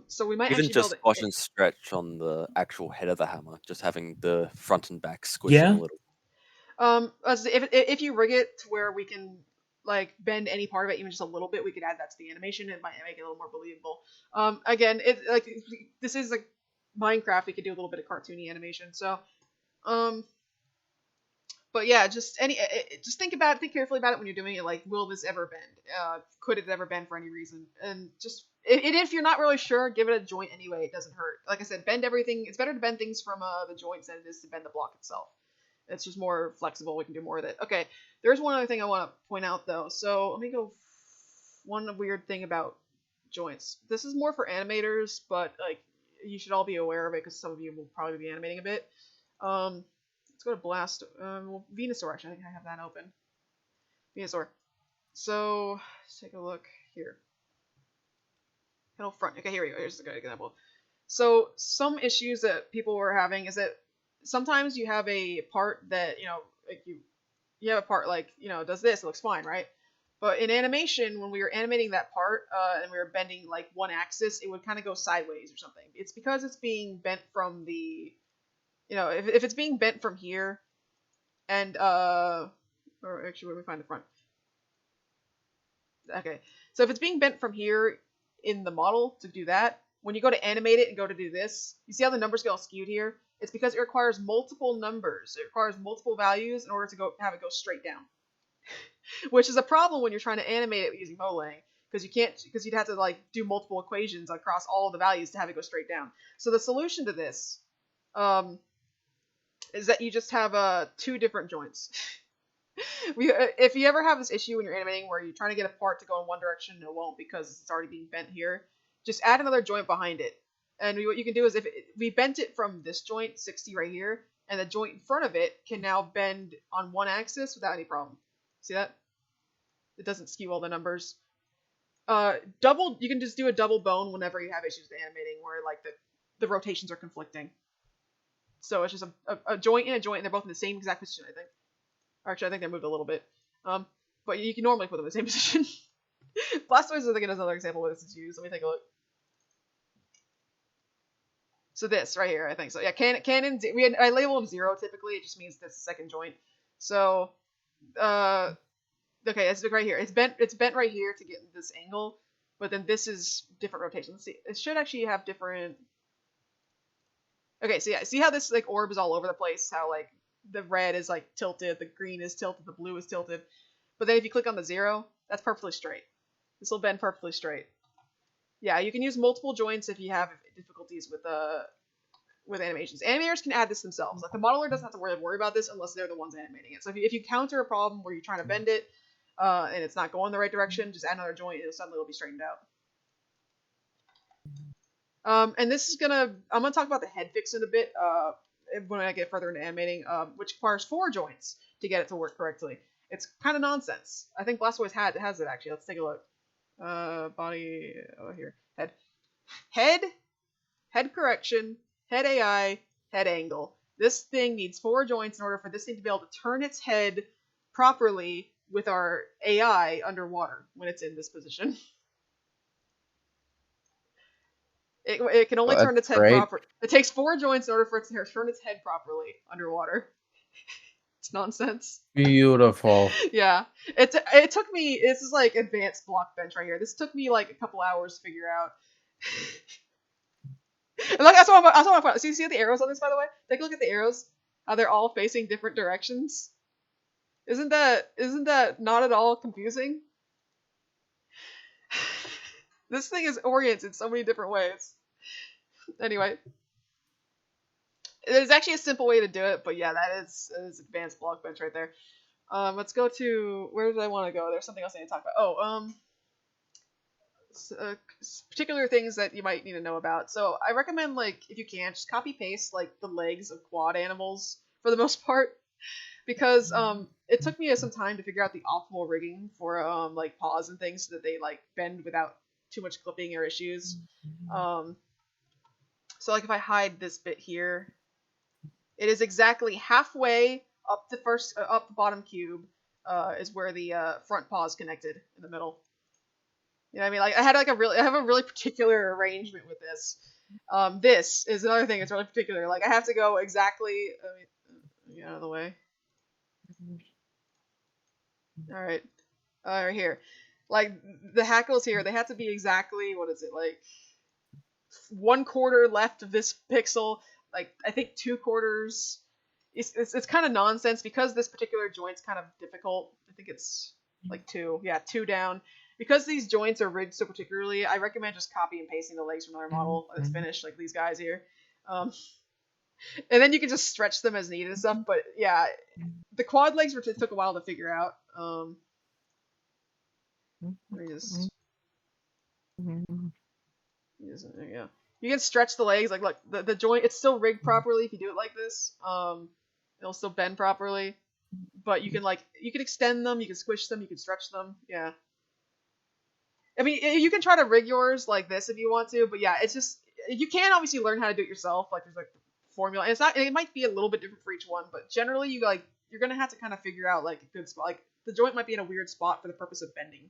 So we might even actually just wash and stretch on the actual head of the hammer, just having the front and back squish a little. If you rig it to where we can like bend any part of it even just a little bit, we could add that to the animation. It might make it a little more believable. Again, it like this is like Minecraft, we could do a little bit of cartoony animation. So, but yeah, just think carefully about it when you're doing it. Like, will this ever bend? Could it ever bend for any reason? And just if you're not really sure, give it a joint anyway. It doesn't hurt. Like I said, bend everything. It's better to bend things from the joints than it is to bend the block itself. It's just more flexible. We can do more with it. Okay, there's one other thing I want to point out though. So let me go. One weird thing about joints. This is more for animators, but like you should all be aware of it because some of you will probably be animating a bit. Let's go to Blast. Venusaur, actually, I think I have that open. Venusaur. So let's take a look here. Petal front. Okay, here we go. Here's a good example. So some issues that people were having is that sometimes you have a part that like you have a part like does this, it looks fine, right? But in animation, when we were animating that part and we were bending like one axis, it would kind of go sideways or something. It's because it's being bent from the, if it's being bent from here, and or actually, where do we find the front? Okay, so if it's being bent from here in the model to do that, when you go to animate it and go to do this, you see how the numbers get all skewed here? It's because it requires multiple numbers. It requires multiple values in order to have it go straight down. Which is a problem when you're trying to animate it using Molang, because you'd have to like do multiple equations across all the values to have it go straight down. So the solution to this is that you just have two different joints. If you ever have this issue when you're animating where you're trying to get a part to go in one direction and it won't because it's already being bent here, just add another joint behind it. And what you can do is if we bent it from this joint, 60 right here, and the joint in front of it can now bend on one axis without any problem. See that? It doesn't skew all the numbers. You can just do a double bone whenever you have issues with animating where like the rotations are conflicting. So it's just a joint and a joint, and they're both in the same exact position, I think. Actually, I think they moved a little bit. But you can normally put them in the same position. Blastoise, I think, is another example where this is used. Let me take a look. So this right here, I think. So yeah, Canon. I label them 0 typically. It just means this second joint. So, okay, it's right here. It's bent right here to get this angle, but then this is different rotation. Let's see. It should actually have different. Okay, so yeah, see how this like orb is all over the place? How like the red is like tilted, the green is tilted, the blue is tilted. But then if you click on the 0, that's perfectly straight. This will bend perfectly straight. Yeah, you can use multiple joints if you have difficulties with animations. Animators can add this themselves. Like the modeler doesn't have to worry about this unless they're the ones animating it. So if you counter a problem where you're trying to bend it and it's not going the right direction, just add another joint and suddenly it'll be straightened out. And this is I'm gonna talk about the head fix in a bit, when I get further into animating, which requires 4 joints to get it to work correctly. It's kind of nonsense. I think Blastoise has it actually. Let's take a look. Body, here. Head correction, head AI, head angle. This thing needs 4 joints in order for this thing to be able to turn its head properly with our AI underwater when it's in this position. It can only turn its head proper. It takes 4 joints in order for it to turn its head properly underwater. It's nonsense. Beautiful. Yeah. It took me. This is like advanced block bench right here. This took me like a couple hours to figure out. And look, that's what I'm about. See the arrows on this, by the way? Take a look at the arrows. How they're all facing different directions. Isn't that not at all confusing? This thing is oriented so many different ways. Anyway, there's actually a simple way to do it, but yeah, that is advanced block bench right there. Let's go to, where did I want to go? There's something else I need to talk about. Particular things that you might need to know about. So I recommend, like, if you can, just copy paste like the legs of quad animals for the most part, because it took me some time to figure out the optimal rigging for like paws and things so that they like bend without too much clipping or issues. So like if I hide this bit here, it is exactly halfway up the bottom cube is where the front paw is connected in the middle. You know what I mean? Like I have a really particular arrangement with this. This is another thing that's really particular. Like I have to go exactly. Get out of the way. All right, right here. Like the hackles here, they have to be exactly, what is it, like 1/4 left of this pixel. Like I think 2/4. It's kind of nonsense because this particular joint's kind of difficult. I think it's like 2. Yeah, 2 down. Because these joints are rigged so particularly, I recommend just copy and pasting the legs from another model that's finished, like these guys here. And then you can just stretch them as needed and stuff. But yeah, the quad legs took a while to figure out. Let me just. There you go. You can stretch the legs, like look, the joint, it's still rigged properly if you do it like this. It'll still bend properly, but you can extend them, you can squish them, you can stretch them. Yeah. I mean, you can try to rig yours like this if you want to, but yeah, it's just, you can obviously learn how to do it yourself. Like there's like formula, and it might be a little bit different for each one, but generally you're gonna have to kind of figure out like a good spot. Like the joint might be in a weird spot for the purpose of bending.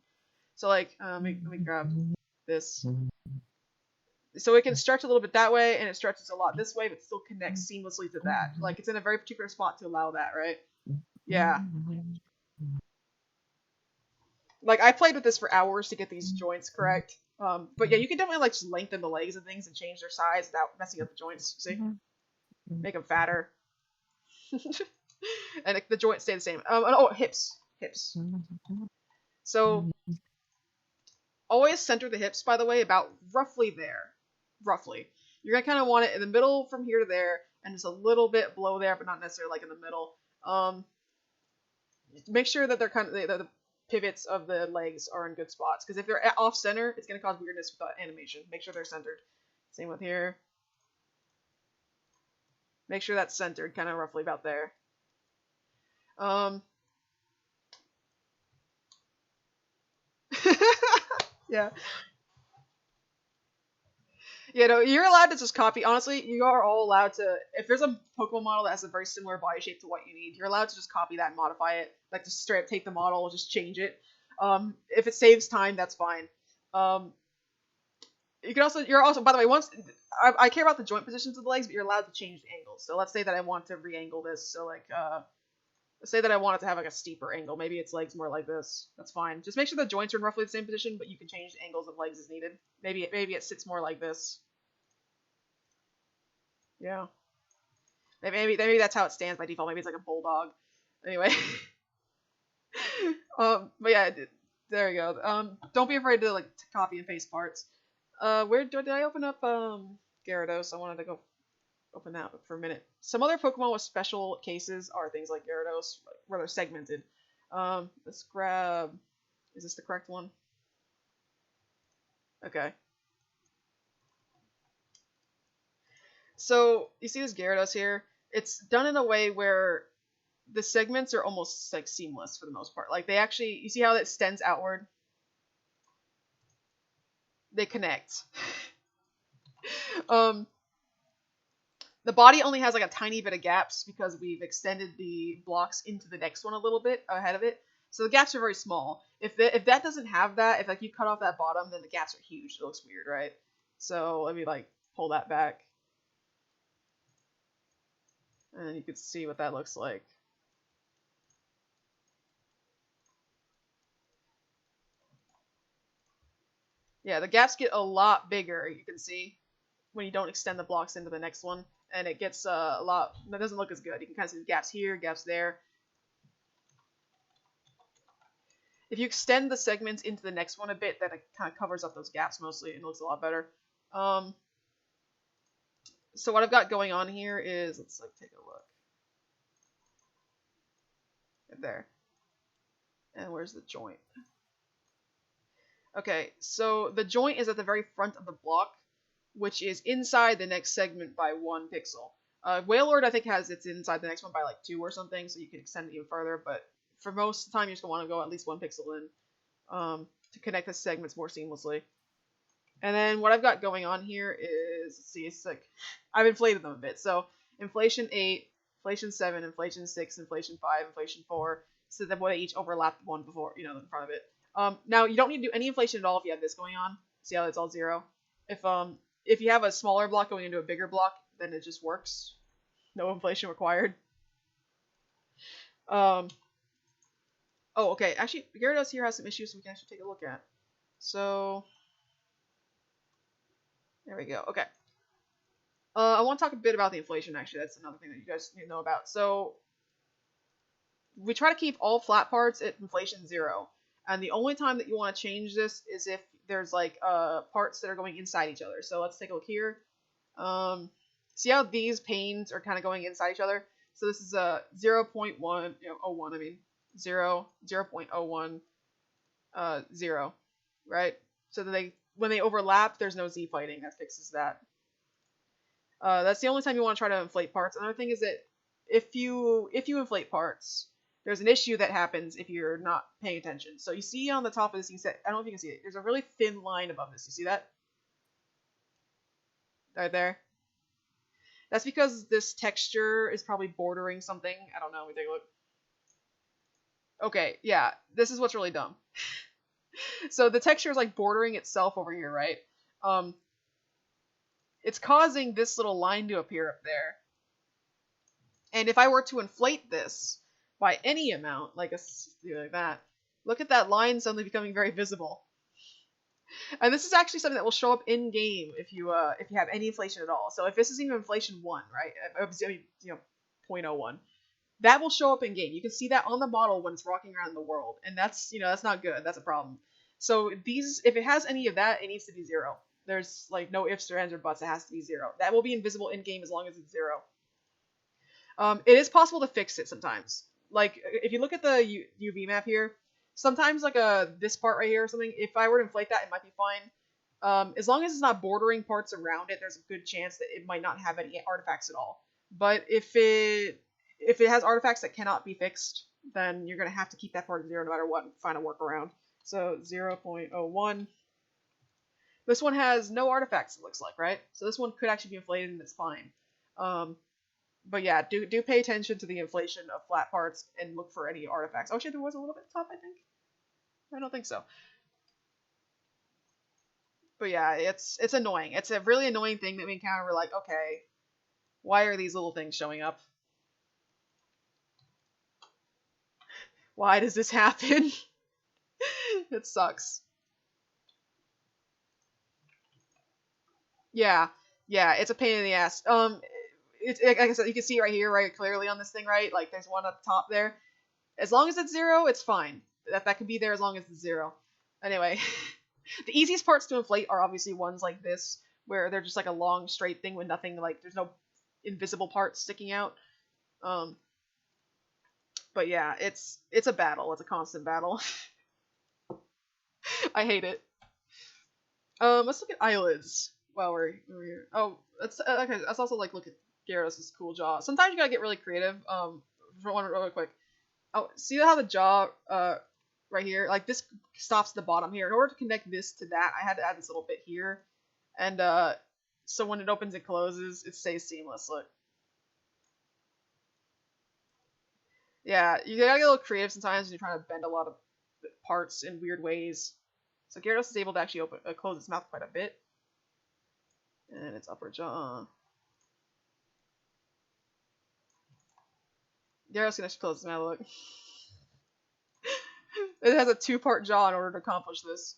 So like, let me grab this. So it can stretch a little bit that way, and it stretches a lot this way, but still connects seamlessly to that. Like it's in a very particular spot to allow that, right? Yeah. Like I played with this for hours to get these joints correct. But yeah, you can definitely like just lengthen the legs and things and change their size without messing up the joints. See, make them fatter, and the joints stay the same. Hips. So always center the hips, by the way, about roughly there. Roughly, you're gonna kind of want it in the middle from here to there, and just a little bit below there, but not necessarily like in the middle. Make sure that they're the pivots of the legs are in good spots, because if they're off center, it's going to cause weirdness with the animation. Make sure they're centered. Same with here. Make sure that's centered, kind of roughly about there. Yeah. You know, you're allowed to just copy. Honestly, you are all allowed to. If there's a Pokemon model that has a very similar body shape to what you need, you're allowed to just copy that and modify it. Like just straight up take the model, just change it. If it saves time, that's fine. You're also, by the way, I care about the joint positions of the legs, but you're allowed to change the angles. So let's say that I want to re-angle this. So like, let's say that I want it to have like a steeper angle. Maybe its legs more like this. That's fine. Just make sure the joints are in roughly the same position, but you can change the angles of legs as needed. Maybe it sits more like this. Yeah. Maybe that's how it stands by default. Maybe it's like a bulldog. Anyway. But yeah, there you go. Don't be afraid to copy and paste parts. Where did I open up Gyarados? I wanted to go open that up for a minute. Some other Pokemon with special cases are things like Gyarados, where they're segmented. Let's grab. Is this the correct one? Okay. So you see this Gyarados here? It's done in a way where the segments are almost like seamless for the most part. Like they actually, you see how it extends outward? They connect. The body only has like a tiny bit of gaps because we've extended the blocks into the next one a little bit ahead of it. So the gaps are very small. If that doesn't have that, if like you cut off that bottom, then the gaps are huge. It looks weird, right? So let me like pull that back. And you can see what that looks like. Yeah, the gaps get a lot bigger, you can see, when you don't extend the blocks into the next one. And it gets a lot, that doesn't look as good. You can kind of see the gaps here, gaps there. If you extend the segments into the next one a bit, then it kind of covers up those gaps mostly, and it looks a lot better. So what I've got going on here is, let's like take a look. Right there. And where's the joint? Okay, so the joint is at the very front of the block, which is inside the next segment by 1 pixel. Wailord, I think, has it's inside the next one by like 2 or something, so you can extend it even further, but for most of the time, you're just going to want to go at least 1 pixel in to connect the segments more seamlessly. And then what I've got going on here is, let's see, it's like, I've inflated them a bit. So inflation 8, inflation 7, inflation 6, inflation 5, inflation 4, so that way they each overlap one before, in front of it. Now, you don't need to do any inflation at all if you have this going on. See how it's all 0? If you have a smaller block going into a bigger block, then it just works. No inflation required. Oh, okay. Actually, Gyarados here has some issues we can actually take a look at. So, there we go. Okay. I want to talk a bit about the inflation, actually. That's another thing that you guys need to know about. So, we try to keep all flat parts at inflation 0. And the only time that you want to change this is if there's like parts that are going inside each other. So let's take a look here. See how these panes are kind of going inside each other? So this is a 0.1, 01, I mean 0, 0.01, 0, right? So that when they overlap, there's no Z fighting. That fixes that. That's the only time you want to try to inflate parts. Another thing is that if you inflate parts, there's an issue that happens if you're not paying attention. So you see on the top of this, I don't know if you can see it. There's a really thin line above this. You see that? Right there. That's because this texture is probably bordering something. I don't know. Let me take a look. Okay, yeah. This is what's really dumb. So the texture is like bordering itself over here, right? It's causing this little line to appear up there. And if I were to inflate this by any amount, like that, look at that line suddenly becoming very visible. And this is actually something that will show up in game if you have any inflation at all. So if this is even inflation 1, right? I mean, 0.01, that will show up in game. You can see that on the model when it's rocking around in the world, and that's that's not good. That's a problem. So if it has any of that, it needs to be 0. There's like no ifs or ands or buts. It has to be 0. That will be invisible in game as long as it's 0. It is possible to fix it sometimes. Like if you look at the UV map here, sometimes like this part right here or something, if I were to inflate that, it might be fine. As long as it's not bordering parts around it, there's a good chance that it might not have any artifacts at all. But if it has artifacts that cannot be fixed, then you're going to have to keep that part at 0 no matter what and find a workaround. So 0.01. This one has no artifacts, it looks like, right? So this one could actually be inflated and it's fine. But yeah, do pay attention to the inflation of flat parts and look for any artifacts. Oh, actually, there was a little bit top, I think. I don't think so. But yeah, it's annoying. It's a really annoying thing that we encounter. We're like, okay, why are these little things showing up? Why does this happen? It sucks. Yeah, it's a pain in the ass. It's like I said, you can see it right here, right clearly on this thing, right? Like there's one at the top there. As long as it's 0, it's fine. That can be there as long as it's 0. Anyway, the easiest parts to inflate are obviously ones like this, where they're just like a long straight thing with nothing, like there's no invisible parts sticking out. But yeah, it's a battle. It's a constant battle. I hate it. Let's look at eyelids. while we're here. Oh, let's okay. Let's also like look at Gyarados' cool jaw. Sometimes you gotta get really creative. For one really quick. Oh, see how the jaw right here, like this stops at the bottom here. In order to connect this to that, I had to add this little bit here, and so when it opens and closes, it stays seamless. Look. Yeah, you gotta get a little creative sometimes when you're trying to bend a lot of parts in weird ways. So Gyarados is able to actually close its mouth quite a bit. And its upper jaw. Gyarados gonna close its mouth, look. It has a 2-part jaw in order to accomplish this.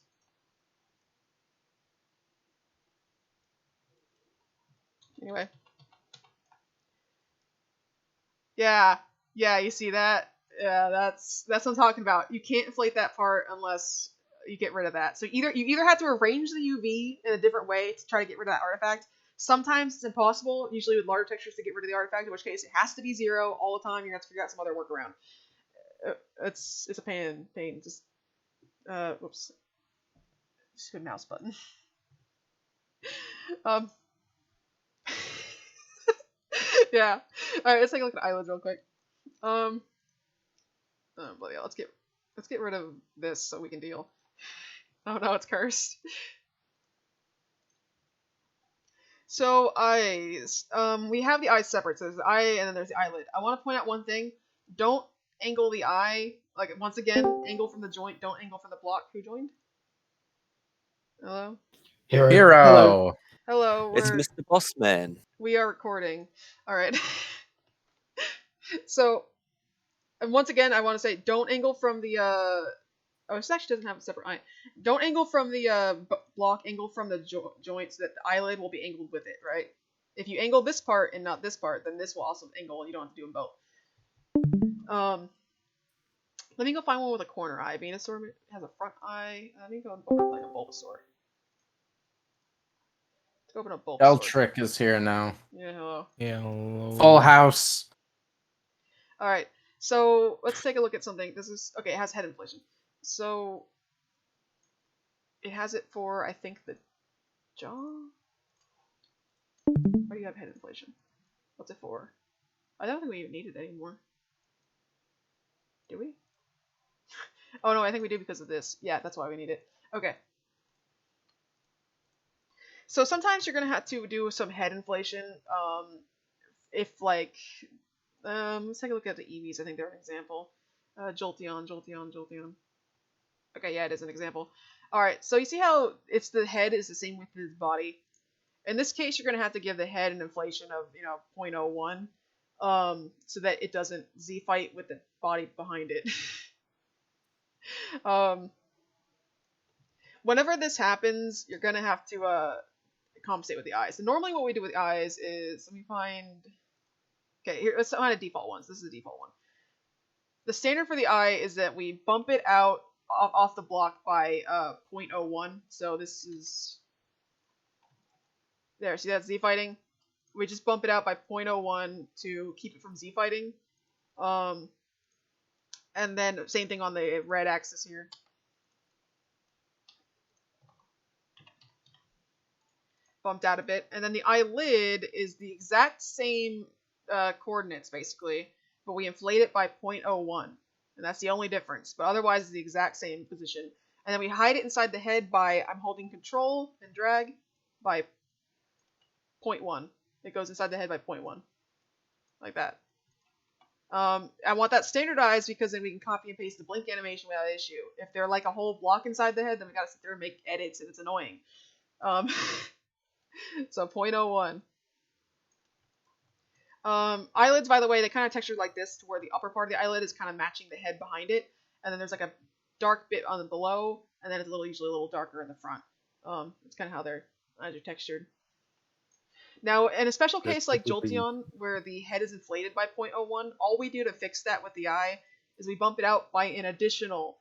Anyway. Yeah, you see that? Yeah, that's what I'm talking about. You can't inflate that part unless you get rid of that. So you either have to arrange the UV in a different way to try to get rid of that artifact. Sometimes it's impossible, usually with larger textures, to get rid of the artifact, in which case it has to be 0 all the time. You're gonna have to figure out some other workaround. It's a pain. Just whoops. Just hit mouse button. Yeah. All right, let's take a look at eyelids real quick. Oh bloody hell, let's get rid of this so we can deal. Oh no, it's cursed. So eyes. We have the eyes separate. So there's the eye and then there's the eyelid. I want to point out one thing. Don't angle the eye. Like once again, angle from the joint. Don't angle from the block. Who joined? Hello. Hero. Hello. It's Mr. Bossman. We are recording. All right. So, and once again, I want to say, don't angle from the. Oh, this actually doesn't have a separate eye. Don't angle from the block. Angle from the joint so that the eyelid will be angled with it. Right. If you angle this part and not this part, then this will also angle. You don't have to do them both. Let me go find one with a corner eye. Venusaur has a front eye. Let me go and open like a Bulbasaur. Let's open up Bulbasaur. Eltrick is here now. Yeah, hello. Yeah, hello. Full house. Alright, so let's take a look at something. This is, okay, it has head inflation. So, it has it for, I think, the jaw? Why do you have head inflation? What's it for? I don't think we even need it anymore. Do we? Oh no, I think we do because of this. Yeah, that's why we need it. Okay. So sometimes you're gonna have to do some head inflation. If like, let's take a look at the Eevees. I think they're an example. Jolteon. Okay, yeah, it is an example. All right, so you see how it's the head is the same with his body. In this case, you're gonna have to give the head an inflation of 0.01, so that it doesn't Z-fight with the body behind it. Whenever this happens, you're gonna have to compensate with the eyes. So normally what we do with the eyes is, let me find, okay, here, let's find a default one. So this is the default one. The standard for the eye is that we bump it out off the block by 0.01. So this is, there, see that Z-fighting? We just bump it out by 0.01 to keep it from Z-fighting. And then same thing on the red axis here. Bumped out a bit. And then the eyelid is the exact same coordinates, basically, but we inflate it by 0.01. And that's the only difference. But otherwise, it's the exact same position. And then we hide it inside the head by, I'm holding control and drag by 0.1. It goes inside the head by 0.1. Like that. I want that standardized because then we can copy and paste the blink animation without issue. If they're like a whole block inside the head, then we gotta sit there and make edits, and it's annoying. So 0.01. Eyelids, by the way, they kind of textured like this, to where the upper part of the eyelid is kind of matching the head behind it, and then there's like a dark bit on the below, and then it's usually a little darker in the front. It's kind of how they're textured. Now, in a special case like Jolteon, where the head is inflated by 0.01, all we do to fix that with the eye is we bump it out by an additional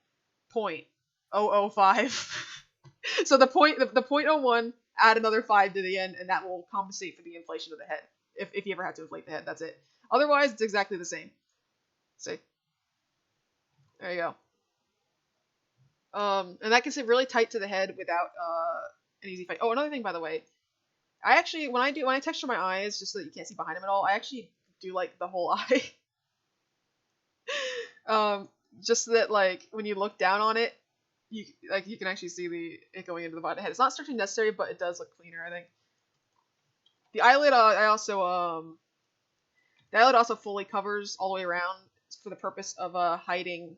0.005. So the 0.01, add another 5 to the end, and that will compensate for the inflation of the head. If you ever have to inflate the head, that's it. Otherwise, it's exactly the same. See? There you go. And that gets it really tight to the head without an easy fight. Oh, another thing, by the way. I actually, when I texture my eyes, just so that you can't see behind them at all, I actually do like the whole eye. Just so that like when you look down on it, you can actually see it going into the bottom of the head. It's not strictly necessary, but it does look cleaner, I think. The eyelid, the eyelid also fully covers all the way around for the purpose of hiding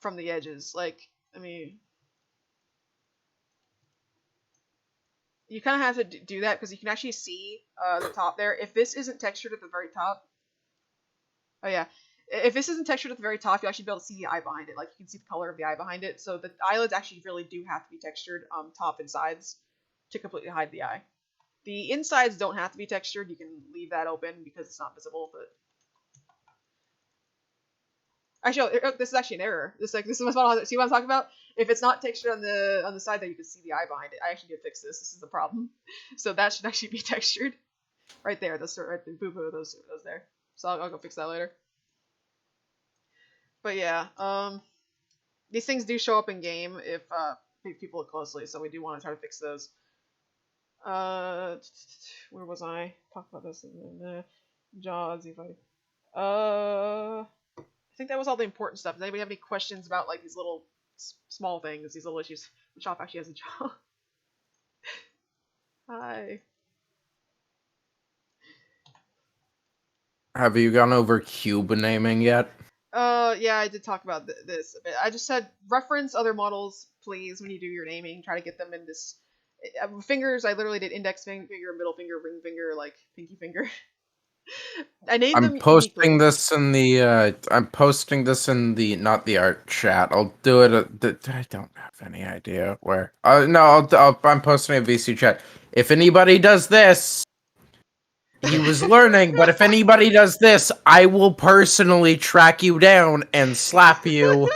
from the edges. Like, I mean, you kind of have to do that because you can actually see the top there. If this isn't textured at the very top, oh yeah, if this isn't textured at the very top, you'll actually be able to see the eye behind it. Like, you can see the color of the eye behind it. So the eyelids actually really do have to be textured, top and sides, to completely hide the eye. The insides don't have to be textured. You can leave that open because it's not visible. But actually, this is actually an error. This is my model. See what I'm talking about? If it's not textured on the side, there you can see the eye behind it. I actually did fix this. This is the problem. So that should actually be textured right there. Those right there. Boo boo. Those there. So I'll go fix that later. But yeah, these things do show up in game if people look closely. So we do want to try to fix those. Where was I? Talk about this in Jaws. I think that was all the important stuff. Does anybody have any questions about like these little small things, these little issues? The shop actually has a jaw. Hi. Have you gone over cube naming yet? Yeah, I did talk about this a bit. I just said reference other models, please, when you do your naming. Try to get them in this. Fingers, I literally did index finger, middle finger, ring finger, like pinky finger. I named them. I'm posting uniquely. this in the. I'm posting this in the not the art chat. I'll do it. I don't have any idea where. No, I'm posting a VC chat. If anybody does this, he was learning. But if anybody does this, I will personally track you down and slap you.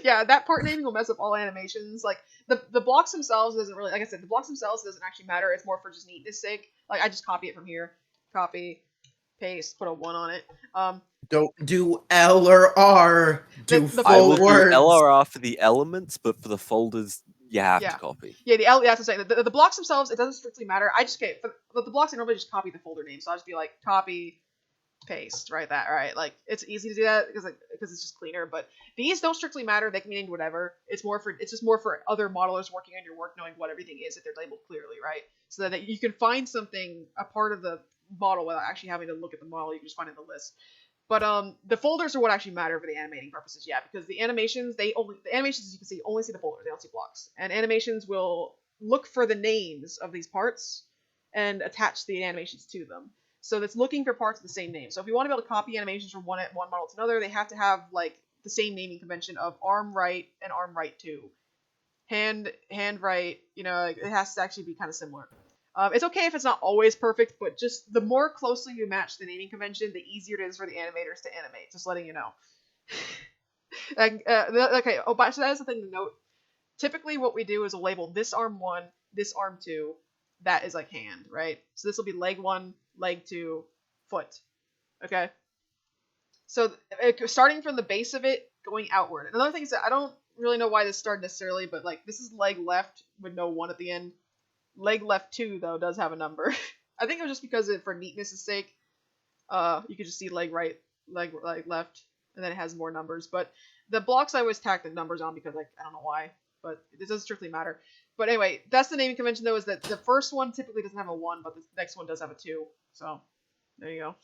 Yeah, that part naming will mess up all animations. Like the blocks themselves doesn't really, like I said, the blocks themselves doesn't actually matter. It's more for just neatness sake. Like I just copy it from here, copy, paste, put a 1 on it. Don't do L or R. Do full I will words. do L or R for the elements, but for the folders, you have to copy. Yeah, that's what I'm saying. The blocks themselves, it doesn't strictly matter. I just for the blocks, I normally just copy the folder name. So I'll just be like copy, paste, right? Like it's easy to do that because it's just cleaner. But these don't strictly matter. They can be named whatever. It's just more for other modelers working on your work knowing what everything is if they're labeled clearly, right? So that you can find something, a part of the model, without actually having to look at the model. You can just find it in the list. But the folders are what actually matter for the animating purposes, yeah, because the animations, as you can see, only see the folders, they don't see blocks. And animations will look for the names of these parts and attach the animations to them. So it's looking for parts of the same name. So if you want to be able to copy animations from one model to another, they have to have like the same naming convention of arm right and arm right 2. Hand right, like, it has to actually be kind of similar. It's okay if it's not always perfect, but just the more closely you match the naming convention, the easier it is for the animators to animate. Just letting you know. Okay. Oh, but so that is the thing to note. Typically, what we do is we'll label this arm 1, this arm 2. That is like hand, right? So this will be leg 1, leg 2, foot. Okay. So starting from the base of it, going outward. Another thing is that I don't really know why this started necessarily, but like this is leg left with no 1 at the end. Leg left 2 though does have a number. I think it was just because for neatness' sake, you could just see leg right, leg left, and then it has more numbers. But the blocks I always tack the numbers on because I don't know why, but it doesn't strictly matter. But anyway, that's the naming convention though, is that the first one typically doesn't have a 1, but the next one does have a 2. So there you go.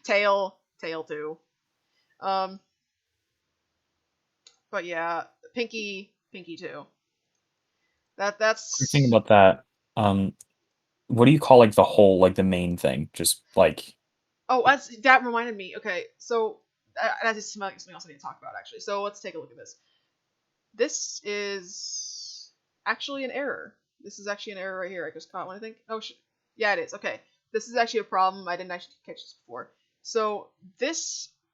Tail 2. But yeah, pinky 2. That's. Think about that. What do you call like the whole, like the main thing? Just like. Oh, that reminded me. Okay, so that is something else I need to talk about actually. So let's take a look at this. This is actually an error. This is actually an error right here. I just caught one, I think. Oh, yeah, it is. Okay, this is actually a problem. I didn't actually catch this before. So the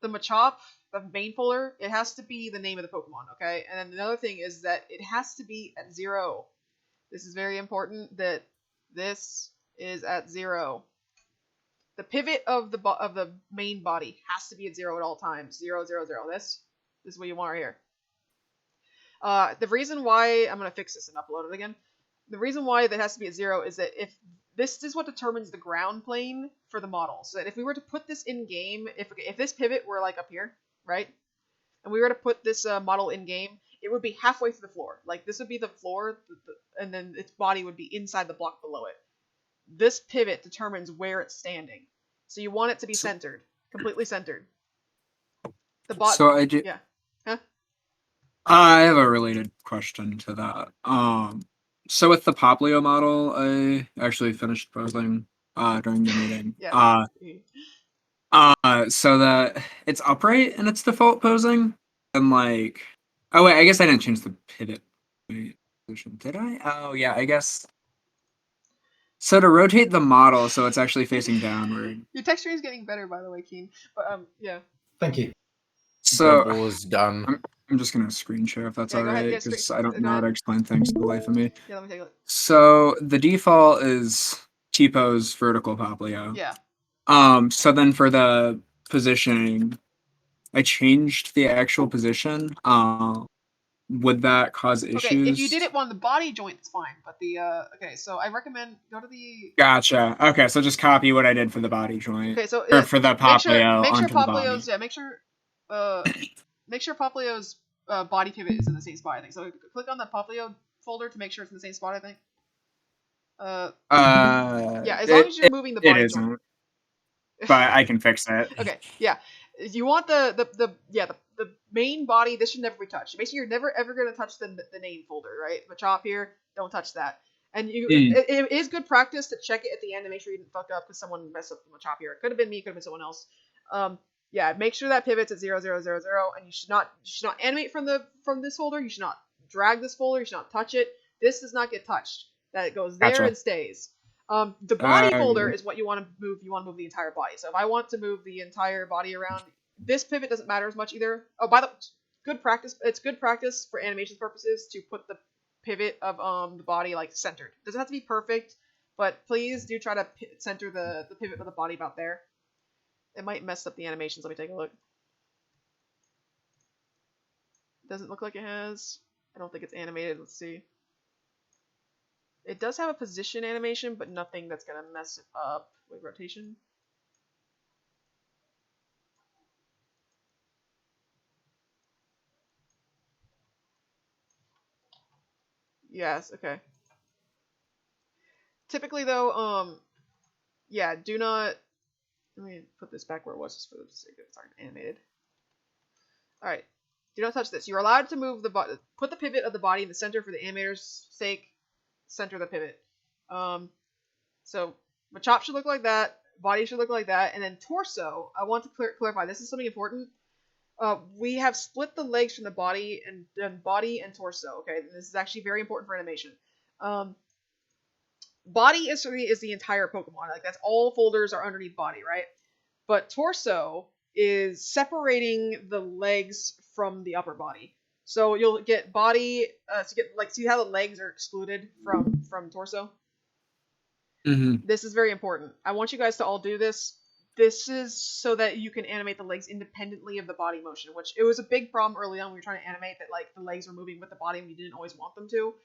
Machop, the main folder, it has to be the name of the Pokemon. Okay, and then another thing is that it has to be at 0. This is very important that this is at 0. The pivot of the main body has to be at 0 at all times. 0, 0, 0. This is what you want right here. The reason why I'm gonna fix this and upload it again. The reason why that has to be at 0 is that if this is what determines the ground plane for the model. So that if we were to put this in game, if this pivot were like up here, right, and we were to put this model in game, it would be halfway through the floor. Like this would be the floor, and then its body would be inside the block below it. This pivot determines where it's standing. So you want it to be centered, completely centered. The bot. So I do. Yeah. Huh? I have a related question to that. So with the Poplio model, I actually finished posing during the meeting. Yeah. So that it's upright in its default posing, and like, oh wait, I guess I didn't change the pivot position, did I? Oh yeah, I guess. So to rotate the model so it's actually facing downward. Your texturing is getting better, by the way, Keen. But yeah. Thank you. So Dribble is done. I'm just gonna screen share if that's Yeah, go ahead, alright, yeah, because I don't know how ahead. to explain things to the life of me. Yeah, let me take a look. So the default is T-pose vertical Poplio. Yeah. So then for the positioning, I changed the actual position. Would that cause issues? Okay, if you did it on the body joint, it's fine. But the okay, so I recommend go to the. Gotcha. Okay, so just copy what I did for the body joint. Okay, so or for the Poplio make sure onto the body. Poplio's make sure Poplio's body pivot is in the same spot. I think so. Click on the Poplio folder to make sure it's in the same spot. I think. Yeah, as long as you're moving the body it joint. isn't. But I can fix it. Okay, yeah. You want the main body. This should never be touched. Make sure you're never ever going to touch the name folder, right? The chop here, don't touch that. And it is good practice to check it at the end and make sure you didn't fuck up because someone messed up the chop here. It could have been me, could have been someone else. Yeah, make sure that pivots at 0, 0, 0, 0, and you should not animate from this folder. You should not drag this folder. You should not touch it. This does not get touched. That it goes there Gotcha. And stays. The body folder is what you want to move. You want to move the entire body. So if I want to move the entire body around, this pivot doesn't matter as much either. Oh, by the good practice. It's good practice for animation purposes to put the pivot of the body like centered. It doesn't have to be perfect, but please do try to center the pivot of the body about there. It might mess up the animations. Let me take a look. Doesn't look like it has. I don't think it's animated. Let's see. It does have a position animation, but nothing that's gonna mess it up. Wait, rotation. Yes, okay. Typically though, yeah, do not. Let me put this back where it was just for the sake of it's already animated. Alright. Do not touch this. You're allowed to move put the pivot of the body in the center for the animator's sake. Center the pivot. So my chop should look like that, body should look like that, and then torso. I want to clarify. This is something important. We have split the legs from the body and body and torso. Okay, this is actually very important for animation. Body is the entire Pokemon. Like that's all folders are underneath body, right? But torso is separating the legs from the upper body. So you'll get body. See how the legs are excluded from torso. Mm-hmm. This is very important. I want you guys to all do this. This is so that you can animate the legs independently of the body motion, which it was a big problem early on when we were trying to animate that like the legs were moving with the body and we didn't always want them to.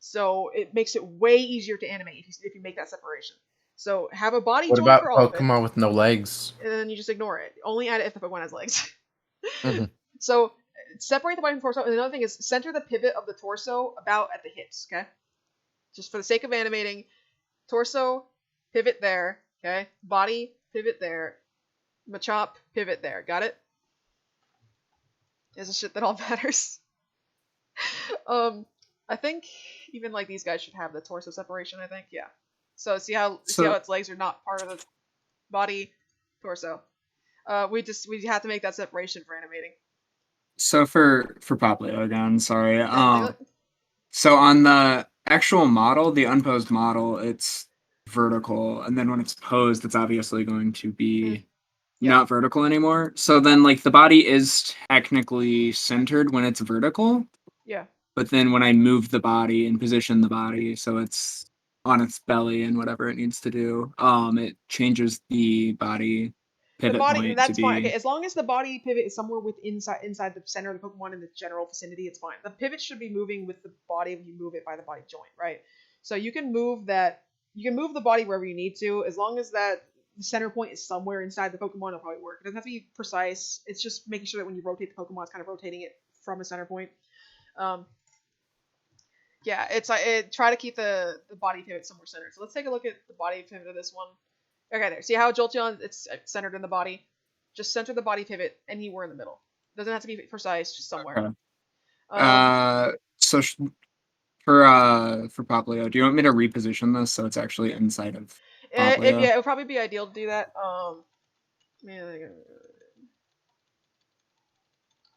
So it makes it way easier to animate if you make that separation. So have a body joint for all of it. Pokemon with no legs? And then you just ignore it. Only add it if the Pokemon has legs. Mm-hmm. So separate the body from torso. And another thing is center the pivot of the torso about at the hips, okay? Just for the sake of animating. Torso, pivot there, okay? Body, pivot there. Machop, pivot there. Got it? Is the shit that all matters. I think even like these guys should have the torso separation, I think. Yeah. So see how its legs are not part of the body, torso. We have to make that separation for animating. So for Poplio again, sorry. So on the actual model, the unposed model, it's vertical, and then when it's posed, it's obviously going to be not vertical anymore. So then like the body is technically centered when it's vertical. Yeah. But then when I move the body and position the body so it's on its belly and whatever it needs to do, it changes the body pivot point that's to be... fine. Okay, as long as the body pivot is somewhere inside the center of the Pokemon in the general vicinity, it's fine. The pivot should be moving with the body if you move it by the body joint, right? So you can move that. You can move the body wherever you need to, as long as that center point is somewhere inside the Pokemon. It'll probably work. It doesn't have to be precise. It's just making sure that when you rotate the Pokemon, it's kind of rotating it from a center point. Yeah, it's like try to keep the body pivot somewhere centered. So let's take a look at the body pivot of this one. Okay, there. See how Jolteon, it's centered in the body? Just center the body pivot anywhere in the middle. Doesn't have to be precise, just somewhere. Okay. So for Poplio, do you want me to reposition this so it's actually inside of Poplio? Yeah, it would probably be ideal to do that.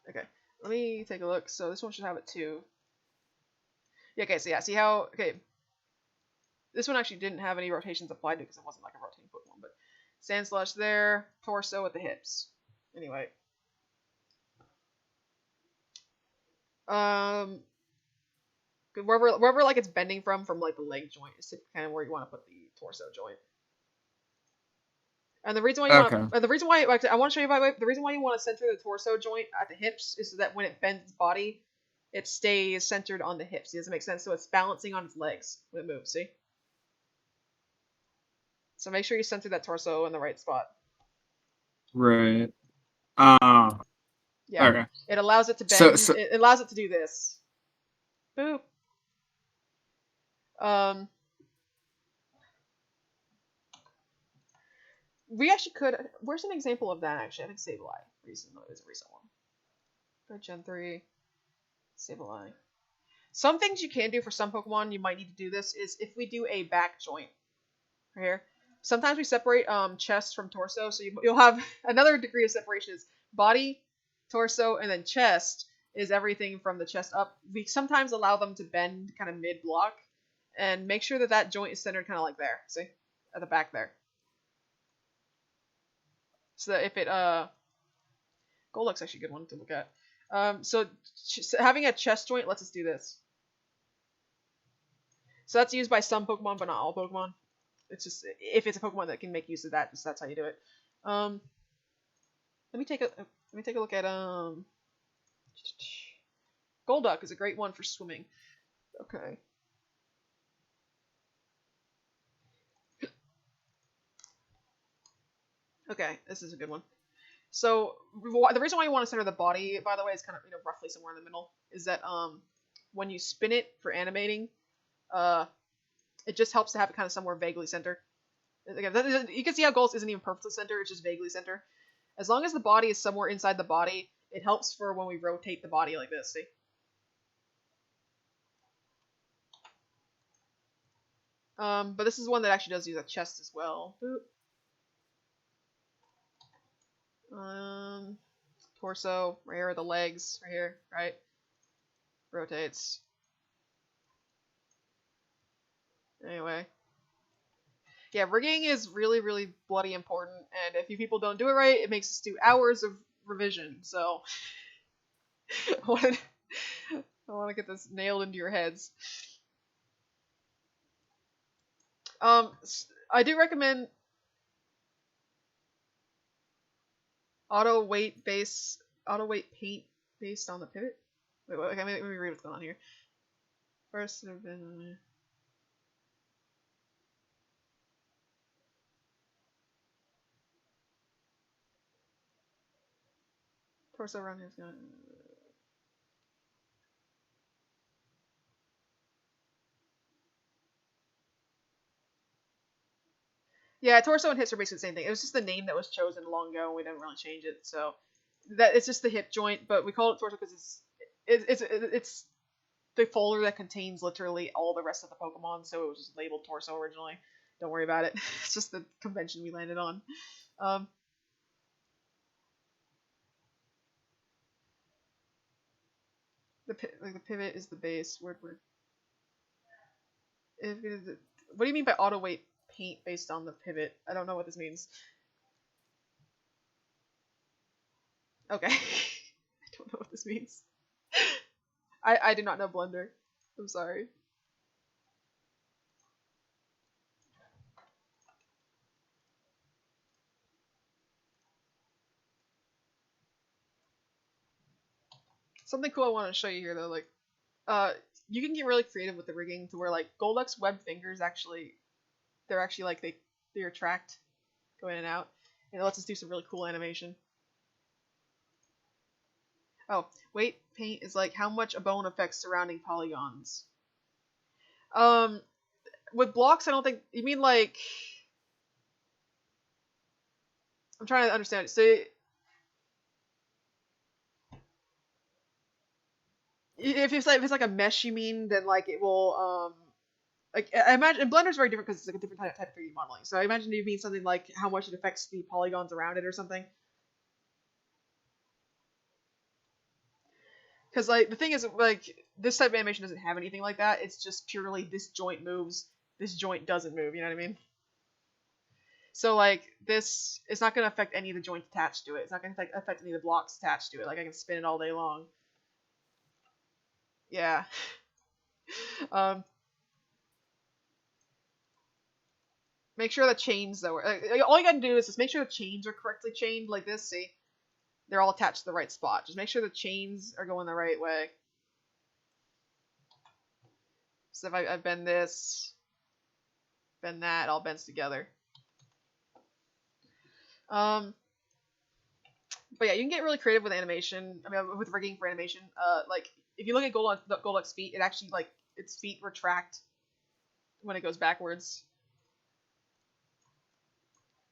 Okay, let me take a look. So this one should have it too. Yeah, okay, so yeah, see how, okay, this one actually didn't have any rotations applied to it because it wasn't like a rotating Pokemon, but Sandslash there, torso at the hips. Anyway. Wherever like it's bending from like the leg joint is kind of where you want to put the torso joint. And the reason why you want, the reason why I want to show you by the way, the reason why you want to center the torso joint at the hips is so that when it bends its body, it stays centered on the hips. Does it make sense? So it's balancing on its legs when it moves. See? So make sure you center that torso in the right spot. Right. Yeah. Okay. It allows it to bend. It allows it to do this. Boop. We actually could. Where's an example of that? Actually, I think Sableye is a recent one. For Gen 3, Sableye. Some things you can do for some Pokemon, you might need to do this, is if we do a back joint. Right here. Sometimes we separate chest from torso, so you'll have another degree of separation is body, torso, and then chest is everything from the chest up. We sometimes allow them to bend kind of mid-block, and make sure that that joint is centered kind of like there. See? At the back there. So that if it, Golduck's actually a good one to look at. So having a chest joint lets us do this. So that's used by some Pokemon, but not all Pokemon. It's just, if it's a Pokemon that can make use of that, just that's how you do it. Let me take a look at, Golduck is a great one for swimming. Okay. Okay, this is a good one. So the reason why you want to center the body, by the way, is kind of roughly somewhere in the middle. Is that when you spin it for animating, it just helps to have it kind of somewhere vaguely centered. Again, you can see how Golduck isn't even perfectly centered; it's just vaguely centered. As long as the body is somewhere inside the body, it helps for when we rotate the body like this. See. But this is one that actually does use a chest as well. Boop. Torso, right here are the legs, right here, right? Rotates. Anyway. Yeah, rigging is really, really bloody important, and if you people don't do it right, it makes us do hours of revision, so I want to get this nailed into your heads. I do recommend auto weight paint based on the pivot. Wait, okay, let me read what's going on here. First, torso around here is going. Yeah, torso and hips are basically the same thing. It was just the name that was chosen long ago, and we didn't really change it. So that it's just the hip joint, but we call it torso because it's the folder that contains literally all the rest of the Pokemon. So it was just labeled torso originally. Don't worry about it. It's just the convention we landed on. The pivot is the base. Word. What do you mean by auto weight paint based on the pivot? I don't know what this means. Okay. I don't know what this means. I do not know Blender. I'm sorry. Something cool I want to show you here though, like you can get really creative with the rigging to where like Golduck's webbed fingers they're actually like they retract, go in and out, and it lets us do some really cool animation. Oh, weight paint is like how much a bone affects surrounding polygons. With blocks, I don't think you mean like. I'm trying to understand it. So, if it's like a mesh, you mean, then like it will like I imagine Blender's very different because it's like a different type of 3D modeling. So I imagine you mean something like how much it affects the polygons around it or something. Because like the thing is like this type of animation doesn't have anything like that. It's just purely this joint moves, this joint doesn't move. You know what I mean? So like this, it's not going to affect any of the joints attached to it. It's not going to affect any of the blocks attached to it. Like I can spin it all day long. Yeah. Make sure the chains though. All you gotta do is just make sure the chains are correctly chained like this. See, they're all attached to the right spot. Just make sure the chains are going the right way. So if I bend this, bend that, it all bends together. But yeah, you can get really creative with animation. I mean, with rigging for animation. Like if you look at Golduck's feet, it actually like its feet retract when it goes backwards.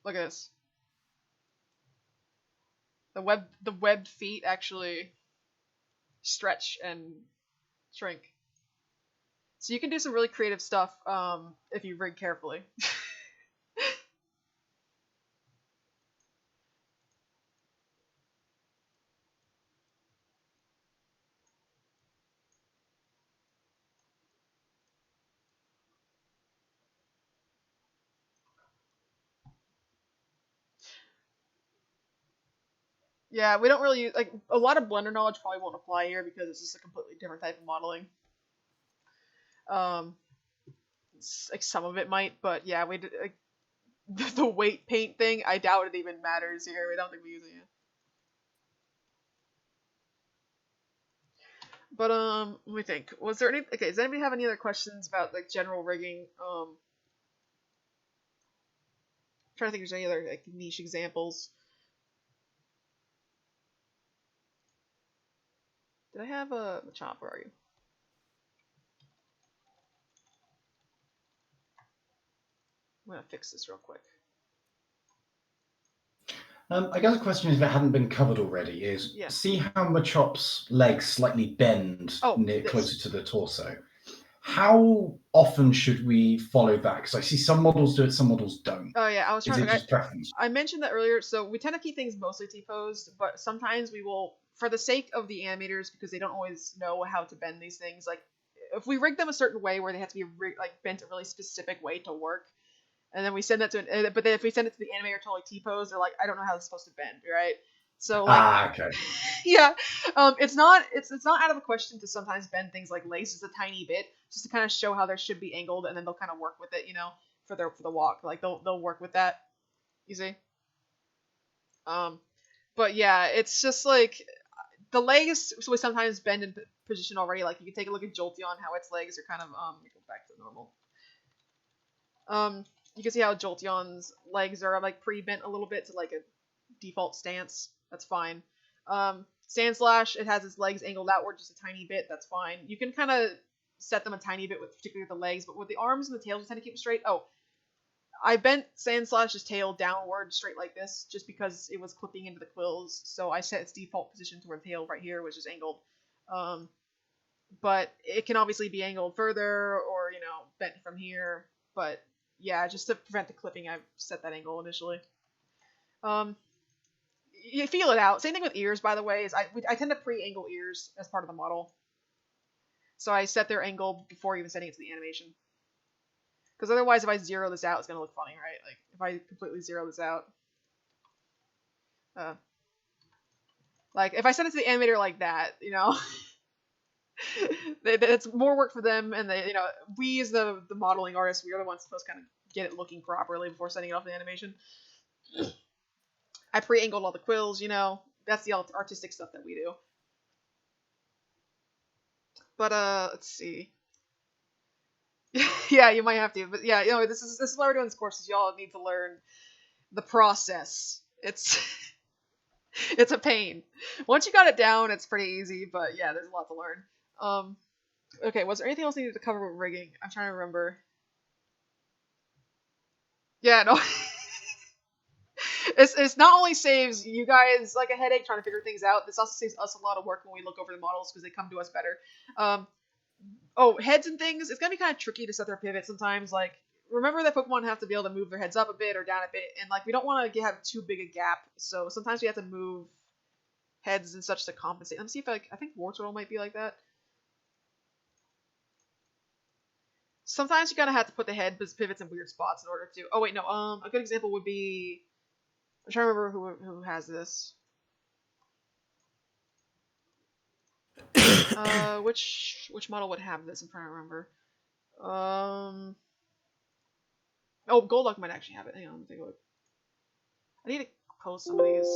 Look at this. The webbed feet actually stretch and shrink. So you can do some really creative stuff if you rig carefully. Yeah, we don't really use, like, a lot of Blender knowledge probably won't apply here because it's just a completely different type of modeling. Like some of it might, but yeah, we did, like, the weight paint thing, I doubt it even matters here. We don't think we're using it. But let me think. Was there any? Okay, does anybody have any other questions about like general rigging? I'm trying to think if there's any other like niche examples. Did I have a Machop? Where are you? I'm gonna fix this real quick. I guess the question is, if it hadn't been covered already, is see how Machop's legs slightly bend closer to the torso. How often should we follow that? Because I see some models do it, some models don't. Oh yeah, I was trying to. Is it just preference? I mentioned that earlier. So we tend to keep things mostly T-posed, but sometimes we will, for the sake of the animators, because they don't always know how to bend these things. Like if we rig them a certain way where they have to be like bent a really specific way to work, and then we send that to but then if we send it to the animator totally T-posed, they're like, I don't know how this is supposed to bend, right? So like, okay. Yeah, it's not out of the question to sometimes bend things like legs just a tiny bit, just to kind of show how they should be angled, and then they'll kind of work with it, you know, for the walk. Like they'll work with that, you see. But yeah, it's just like the legs. So we sometimes bend in position already. Like you can take a look at Jolteon, how its legs are kind of let me go back to normal. You can see how Jolteon's legs are like pre-bent a little bit to like a default stance. That's fine. Sandslash, it has its legs angled outward just a tiny bit. That's fine. You can kind of set them a tiny bit, particularly with the legs, but with the arms and the tails, you tend to keep them straight. Oh, I bent Sandslash's tail downward straight like this just because it was clipping into the quills. So I set its default position to where the tail right here was just angled. But it can obviously be angled further or, you know, bent from here. But yeah, just to prevent the clipping, I set that angle initially. You feel it out. Same thing with ears, by the way. Is I tend to pre-angle ears as part of the model, so I set their angle before even setting it to the animation. Because otherwise, if I zero this out, it's gonna look funny, right? Like if I completely zero this out, like if I set it to the animator like that, you know, it's more work for them, and they, you know, we as the modeling artists, we are the ones supposed to kind of get it looking properly before sending it off the animation. I pre-angled all the quills, you know. That's the artistic stuff that we do. But let's see. Yeah, you might have to. But yeah, this is why we're doing this course. Is y'all need to learn the process. It's it's a pain. Once you got it down, it's pretty easy. But yeah, there's a lot to learn. Okay, was there anything else I needed to cover with rigging? I'm trying to remember. Yeah, no. It's not only saves you guys like a headache trying to figure things out. This also saves us a lot of work when we look over the models because they come to us better. Heads and things. It's gonna be kind of tricky to set their pivot sometimes. Like, remember that Pokemon have to be able to move their heads up a bit or down a bit, and like we don't want to have too big a gap. So sometimes we have to move heads and such to compensate. Let me see if I think Wartortle might be like that. Sometimes you kind of have to put the head pivots in weird spots in order to. Oh wait, no. A good example would be. I'm trying to remember who has this. Which model would have this? I'm trying to remember. Oh, Golduck might actually have it. Hang on, let me take a look. I need to post some of these.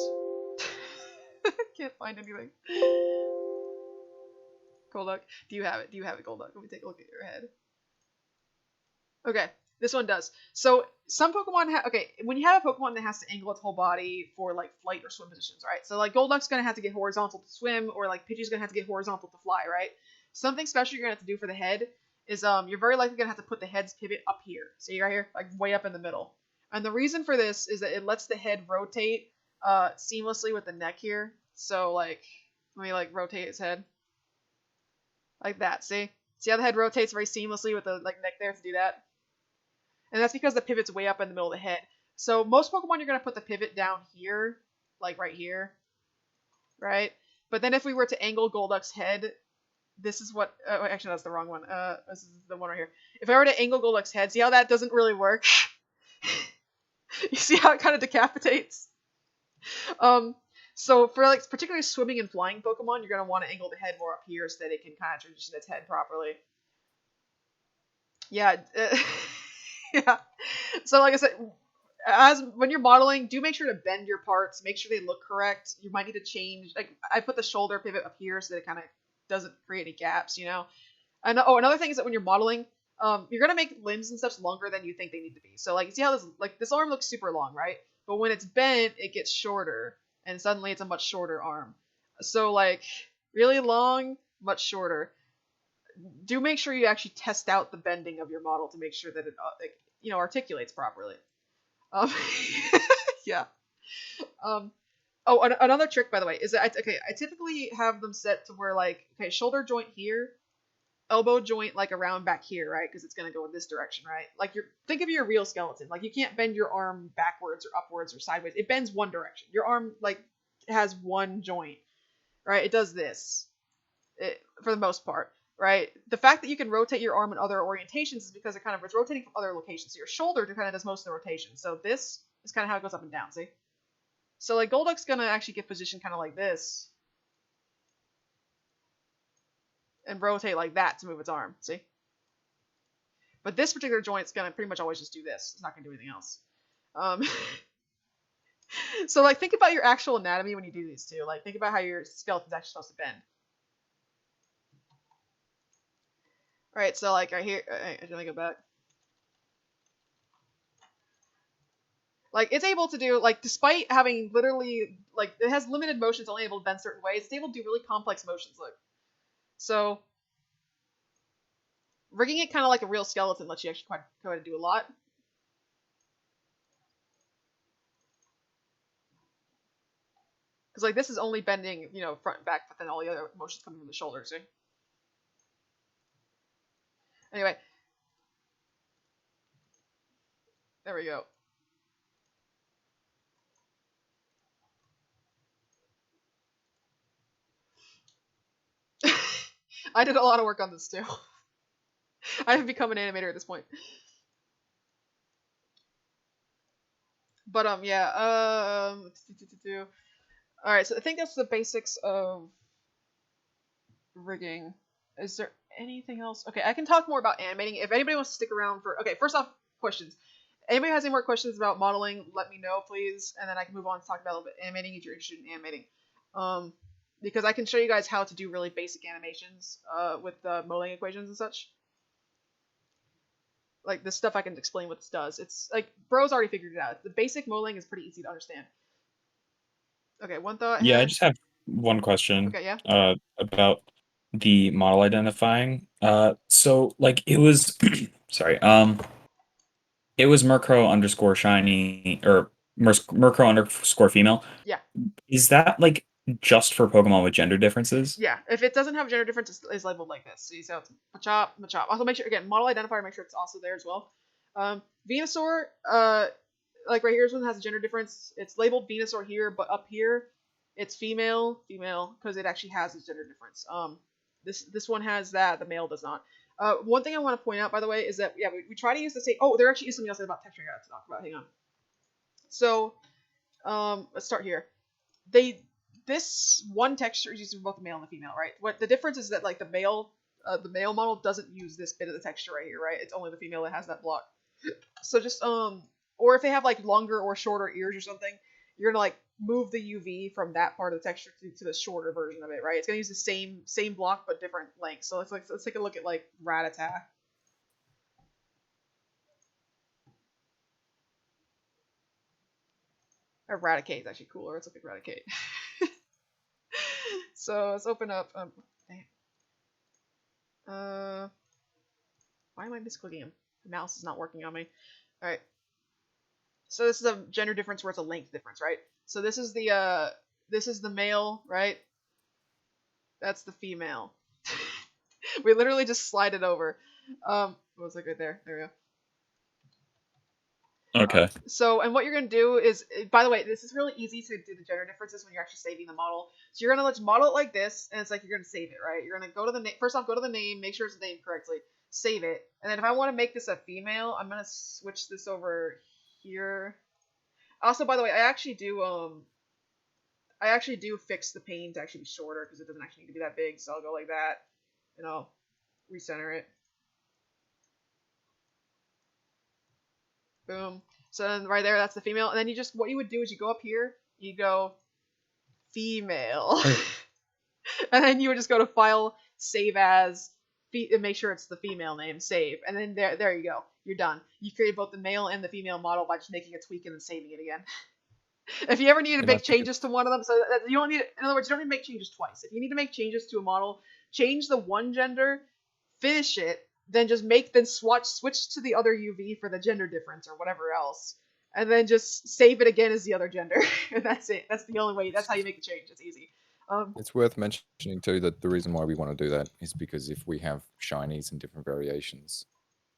Can't find anything. Golduck, do you have it? Do you have it, Golduck? Let me take a look at your head. Okay, this one does. So some Pokemon when you have a Pokemon that has to angle its whole body for like flight or swim positions, right? So like Golduck's gonna have to get horizontal to swim, or like Pidgey's gonna have to get horizontal to fly, right? Something special you're gonna have to do for the head is you're very likely gonna have to put the head's pivot up here. So you're right here, like way up in the middle. And the reason for this is that it lets the head rotate seamlessly with the neck here. So like let me like rotate its head. Like that, see? See how the head rotates very seamlessly with the like neck there to do that? And that's because the pivot's way up in the middle of the head. So most Pokemon, you're going to put the pivot down here, like right here, right? But then if we were to angle Golduck's head, this is what... actually, that's the wrong one. This is the one right here. If I were to angle Golduck's head, see how that doesn't really work? You see how it kind of decapitates? So for like particularly swimming and flying Pokemon, you're going to want to angle the head more up here so that it can kind of transition its head properly. Yeah. Yeah. So like I said, when you're modeling, do make sure to bend your parts, make sure they look correct. You might need to change, like I put the shoulder pivot up here so that it kind of doesn't create any gaps, And another thing is that when you're modeling, you're gonna make limbs and such longer than you think they need to be. So like, see how this arm looks super long, right? But when it's bent, it gets shorter, and suddenly it's a much shorter arm. So like really long, much shorter. Do make sure you actually test out the bending of your model to make sure that it articulates properly. Yeah. Another trick, by the way, is that I typically have them set to where like shoulder joint here, elbow joint like around back here, right? Because it's gonna go in this direction, right? Like think of your real skeleton. Like you can't bend your arm backwards or upwards or sideways. It bends one direction. Your arm like has one joint, right? It does this, for the most part. Right? The fact that you can rotate your arm in other orientations is because it's rotating from other locations. So your shoulder kind of does most of the rotation. So this is kind of how it goes up and down, see? So like Golduck's going to actually get positioned kind of like this. And rotate like that to move its arm, see? But this particular joint's going to pretty much always just do this. It's not going to do anything else. So like think about your actual anatomy when you do these too. Like think about how your skeleton's actually supposed to bend. Alright, so like right here, let me go back. Like it's able to do, like despite having literally, like it has limited motions, only able to bend certain ways, it's able to do really complex motions, look. So, rigging it kind of like a real skeleton lets you actually quite do a lot. Because like this is only bending, front and back, but then all the other motions coming from the shoulder, see? Anyway. There we go. I did a lot of work on this too. I have become an animator at this point. But yeah, alright, so I think that's the basics of rigging. Is there anything else? Okay, I can talk more about animating. If anybody wants to stick around for... Okay, first off, questions. Anybody has any more questions about modeling, let me know, please. And then I can move on to talk about a little bit animating if you're interested in animating. because I can show you guys how to do really basic animations with the modeling equations and such. Like this stuff I can explain what this does. It's like Bro's already figured it out. The basic modeling is pretty easy to understand. Okay, one thought. Yeah, I just have one question. Okay, yeah. About the model identifying. So like it was, sorry. It was Murkrow underscore shiny or Murkrow underscore female. Yeah. Is that like just for Pokemon with gender differences? Yeah. If it doesn't have gender difference, it's labeled like this. So you say it's Machop, Machop. Also make sure again model identifier. Make sure it's also there as well. Venusaur, like right here, this one has a gender difference. It's labeled Venusaur here, but up here, it's female, because it actually has a gender difference. This one has that. The male does not. One thing I want to point out, by the way, is that we try to use the same. Oh, there actually is something else about texture I got to talk about. Hang on. So, let's start here. This one texture is used for both the male and the female, right? What the difference is that like the male model doesn't use this bit of the texture right here, right? It's only the female that has that block. So just or if they have like longer or shorter ears or something, you're gonna like move the UV from that part of the texture to the shorter version of it, right? It's gonna use the same block but different lengths. So let's take a look at like Rattata. Eradicate is actually cooler. Let's look at Eradicate. So let's open up. Why am I misclicking him? The mouse is not working on me. All right. So this is a gender difference where it's a length difference, right? So this is the male, right? That's the female. We literally just slide it over. What was it right there? There we go. Okay. So, and what you're going to do is, by the way, this is really easy to do the gender differences when you're actually saving the model. So you're going to let's model it like this, and it's like you're going to save it, right? You're going to go to the name. First off, go to the name, make sure it's named correctly, save it, and then if I want to make this a female, I'm going to switch this over here. Also, by the way, I actually do fix the pane to actually be shorter because it doesn't actually need to be that big. So I'll go like that, and I'll recenter it. Boom. So then right there, that's the female. And then you just, what you would do is you go up here, you go female. And then you would just go to file, save as, and make sure it's the female name, save. And then there you go. You're done. You create both the male and the female model by just making a tweak and then saving it again. If you ever need to make changes to one of them, so that you don't need, in other words, you don't need to make changes twice. If you need to make changes to a model, change the one gender, finish it, then just switch to the other UV for the gender difference or whatever else, and then just save it again as the other gender. And that's it. That's the only way. That's how you make a change. It's easy. It's worth mentioning too that the reason why we want to do that is because if we have shinies and different variations,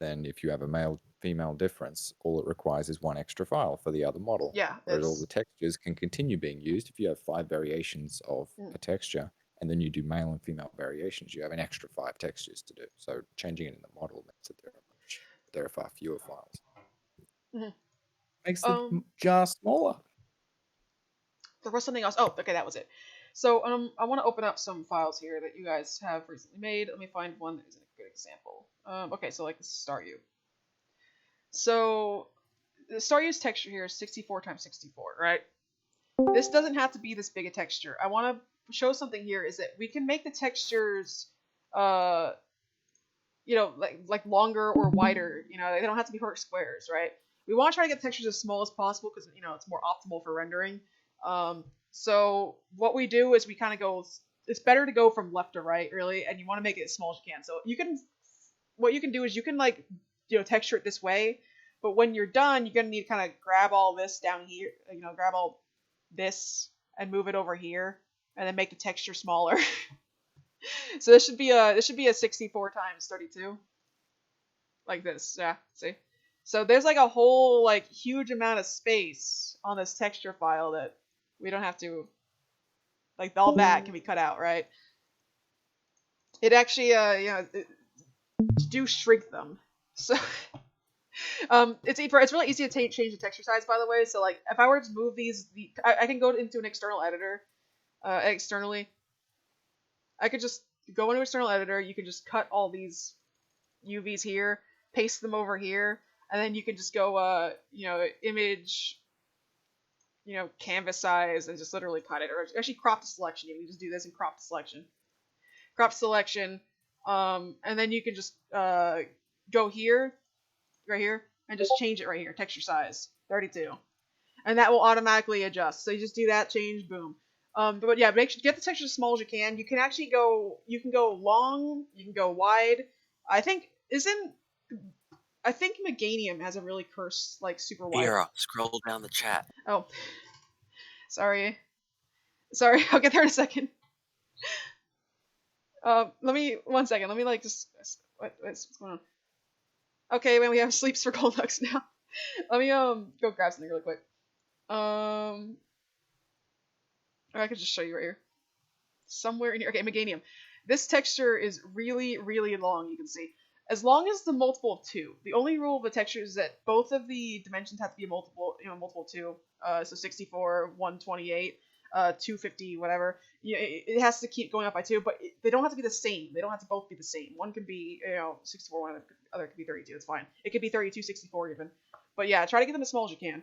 then if you have a male-female difference, all it requires is one extra file for the other model. Yeah. Whereas all the textures can continue being used. If you have 5 variations of a texture, and then you do male and female variations, you have an extra 5 textures to do. So changing it in the model means that there are far fewer files. Makes the jar smaller. There was something else. Oh, okay, that was it. So I want to open up some files here that you guys have recently made. Let me find one that is a good example. Okay, so like the Staryu. So the Staryu's texture here is 64 times 64, right? This doesn't have to be this big a texture. I want to show something here is that we can make the textures, like longer or wider. You know, they don't have to be perfect squares, right? We want to try to get the textures as small as possible because it's more optimal for rendering. So what we do is we kind of go. It's better to go from left to right, really, and you want to make it as small as you can. So what you can do is you can texture it this way, but when you're done, you're gonna need to kind of grab all this down here. Grab all this and move it over here, and then make the texture smaller. So this should be a 64 times 32, like this. Yeah, see. So there's like a whole huge amount of space on this texture file that we don't have to, all that can be cut out, right? It actually do shrink them. So it's really easy to change the texture size, by the way. So if I were to move these, I can go into an external editor. Externally, I could just go into external editor. You can just cut all these UVs here, paste them over here, and then you can just go image canvas size and just literally cut it, or actually crop the selection. You can just do this and crop the selection. Crop selection, and then you can just go here, right here, and just change it right here. Texture size 32, and that will automatically adjust. So you just do that, change, boom. But yeah, get the texture as small as you can. You can actually go. You can go long. You can go wide. I think Meganium has a really cursed super wide. Vera, scroll down the chat. Oh, sorry. I'll get there in a second. One second. Let me just what's going on? Okay, man, we have sleeps for Golducks now. Let me go grab something really quick. Or I could just show you right here. Somewhere in here. Okay, Meganium. This texture is really, really long, you can see. As long as the multiple of 2. The only rule of the texture is that both of the dimensions have to be a multiple of 2. So 64, 128, 250, whatever. It has to keep going up by 2, but they don't have to be the same. They don't have to both be the same. One could be, 64, one other could be 32. It's fine. It could be 32, 64 even. But yeah, try to get them as small as you can.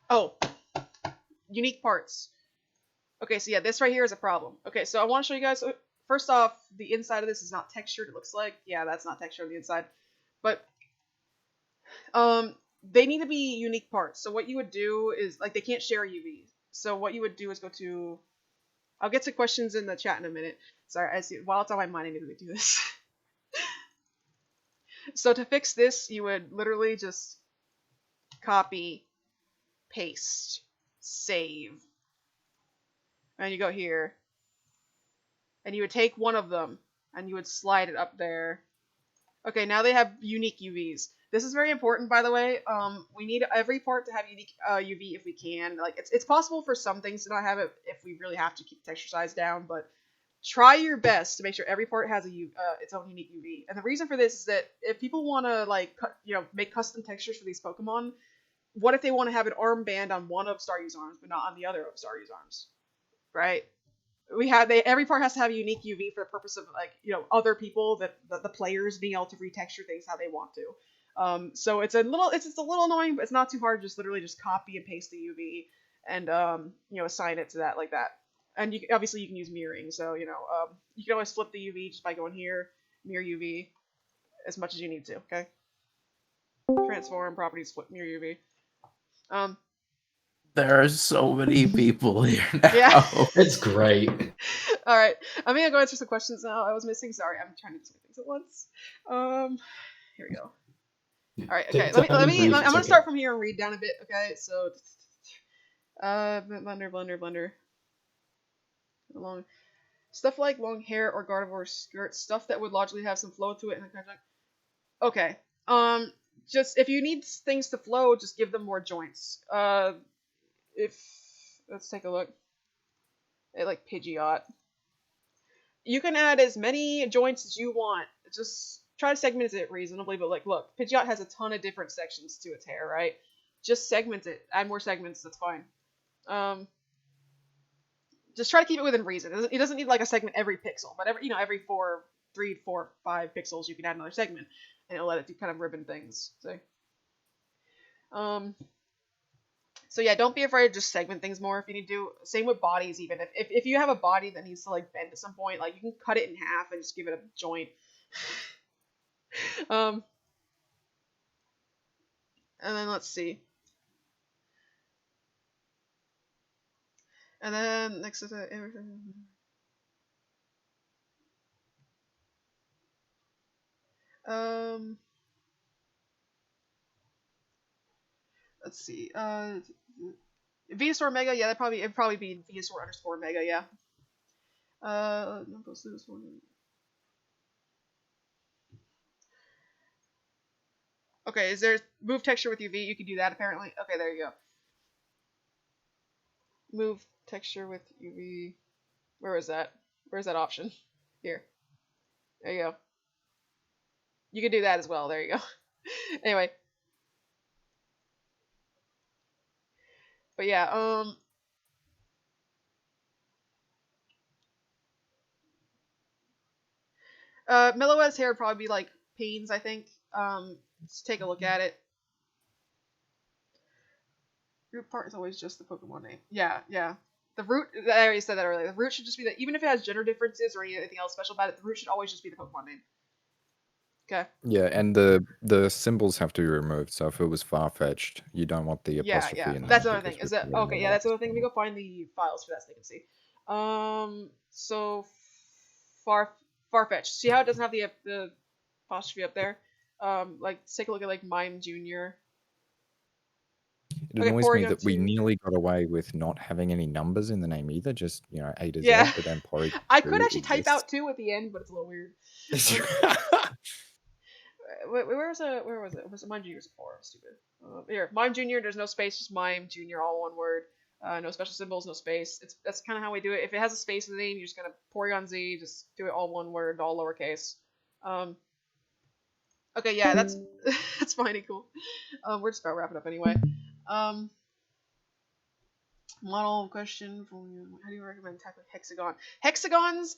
Oh, unique parts. Okay, so yeah, this right here is a problem. Okay, so I want to show you guys. First off, the inside of this is not textured. It looks like, yeah, that's not textured on the inside. But they need to be unique parts. So what you would do is, they can't share UV. So what you would do is go to, I'll get to questions in the chat in a minute. Sorry, I see, while it's on my mind, I need to do this. So to fix this, you would literally just copy, paste, save. And you go here. And you would take one of them, and you would slide it up there. Okay, now they have unique UVs. This is very important, by the way. We need every part to have unique UV if we can. It's possible for some things to not have it if we really have to keep the texture size down, but try your best to make sure every part has its own unique UV. And the reason for this is that if people want to make custom textures for these Pokemon, what if they want to have an armband on one of Staryu's arms, but not on the other of Staryu's arms, right? Every part has to have a unique UV for the purpose of other people, that the players being able to retexture things how they want to. So it's just a little annoying, but it's not too hard. Just literally just copy and paste the UV and assign it to that like that. And obviously you can use mirroring. So you can always flip the UV just by going here, mirror UV, as much as you need to. Okay. Transform properties, flip mirror UV. There are so many people here now. Yeah. It's great. All right, I'm gonna go answer some questions now. I was missing. Sorry, I'm trying to do so many things at once. Here we go. All right, okay. I'm gonna start from here and read down a bit. Okay, so blender. Long stuff like long hair or gardevoir skirts, stuff that would logically have some flow to it. Okay. Just if you need things to flow, just give them more joints. Let's take a look at Pidgeot. You can add as many joints as you want. Just try to segment it reasonably, but look, Pidgeot has a ton of different sections to its hair, right? Just segment it. Add more segments, that's fine. Just try to keep it within reason. It doesn't need a segment every pixel, but every 3, 4, 5 pixels you can add another segment, and it'll let it do kind of ribbon things. So yeah, don't be afraid to just segment things more if you need to. Same with bodies, even. If you have a body that needs to bend at some point, you can cut it in half and just give it a joint. And then let's see. And then next is everything. Let's see. Venusaur Mega, yeah, it'd probably be Venusaur _ Mega, yeah. Okay, is there move texture with UV? You can do that apparently. Okay, there you go. Move texture with UV. Where is that? Where's that option? Here. There you go. You can do that as well. There you go. Anyway. But yeah, Meloet's hair would probably be Pains, I think. Let's take a look at it. Root part is always just the Pokemon name. Yeah. The root, I already said that earlier. The root should just be that, even if it has gender differences or anything else special about it, the root should always just be the Pokemon name. Okay. Yeah, and the symbols have to be removed. So if it was Farfetch'd, you don't want the apostrophe in there. That's another thing. Is that okay? Yeah, that's another thing. Let me go find the files for that so they can see. So Farfetch. See how it doesn't have the apostrophe up there? Like take a look at like Mime Junior. It annoys me that we nearly got away with not having any numbers in the name either, just, A to Z, but then Porygon. I could actually type out 2 at the end, but it's a little weird. Where was it? Was it Mime Junior? Before? Stupid. Here, Mime Junior. There's no space, just Mime Junior, all one word. No special symbols, no space. That's kind of how we do it. If it has a space in the name, you're just gonna Porygon Z, just do it all one word, all lowercase. Okay, yeah, that's fine and cool. We're just about wrapping up anyway. Model question for you. How do you recommend tackling hexagon? Hexagons,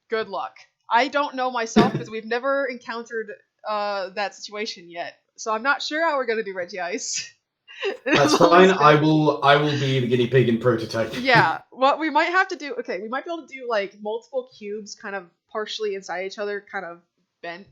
good luck. I don't know myself because we've never encountered that situation yet. So I'm not sure how we're gonna do Regice. That's fine. I will be the guinea pig in prototype. Yeah. What we might have to do, we might be able to do like multiple cubes kind of partially inside each other, kind of bent,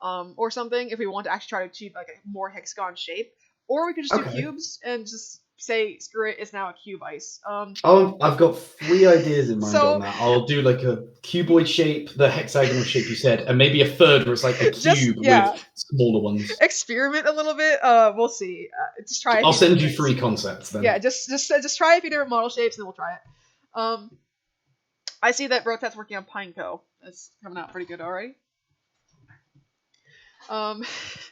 or something, if we want to actually try to achieve like a more hexagon shape. Or we could just do cubes and just say, screw it, it's now a cube ice. I've got 3 ideas in mind on that. I'll do like a cuboid shape, the hexagonal shape you said, and maybe a third where it's like a cube with smaller ones. Experiment a little bit. We'll see. Just try. I'll send you 3 concepts then. Yeah, just try a few different model shapes and then we'll try it. I see that Brotat's working on Pineco. That's coming out pretty good already. Oh,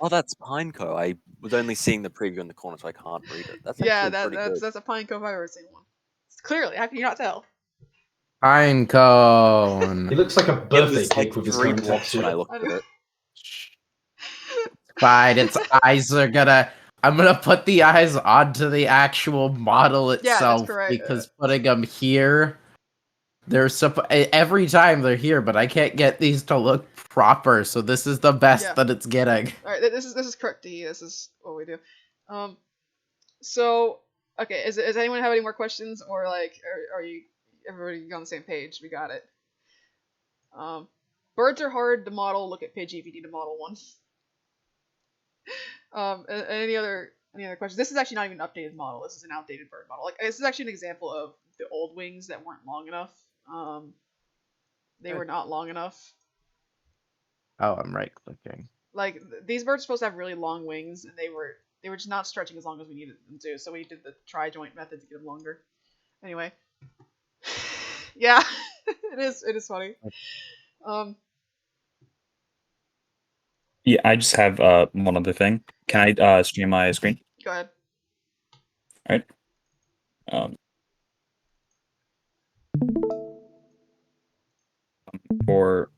that's Pineco. I was only seeing the preview in the corner, so I can't read it. That's that's a Pineco if I've ever seen one. Clearly, how can you not tell? Pinecone. He looks like a birthday cake with his current texture. When I looked at it. Fine, its eyes are gonna. I'm gonna put the eyes onto the actual model itself because putting them here. They're every time they're here, but I can't get these to look proper. So this is the best that it's getting. All right, this is correct. This is what we do. So okay, does anyone have any more questions, or like, are you everybody on the same page? We got it. Birds are hard to model. Look at Pidgey if you need to model one. Any other questions? This is actually not even an updated model. This is an outdated bird model. Like, this is actually an example of the old wings that weren't long enough. They were not long enough. Oh, I'm right clicking. Like, these birds are supposed to have really long wings, and they were just not stretching as long as we needed them to. So we did the tri-joint method to get them longer. Anyway, yeah, it is funny. Yeah, I just have one other thing. Can I stream my screen? Go ahead. All right. For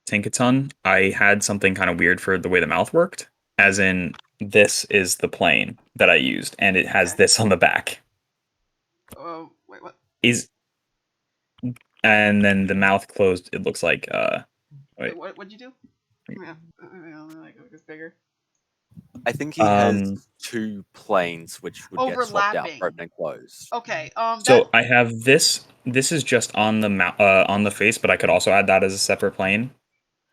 Tinkaton, I had something kind of weird for the way the mouth worked. As in, this is the plane that I used, and it has this on the back. Wait, what? And then the mouth closed. It looks like wait, what'd you do? Yeah, like it's bigger. I think he has 2 planes which would get swapped out, open and closed. Okay. So I have this. This is just on the face, but I could also add that as a separate plane.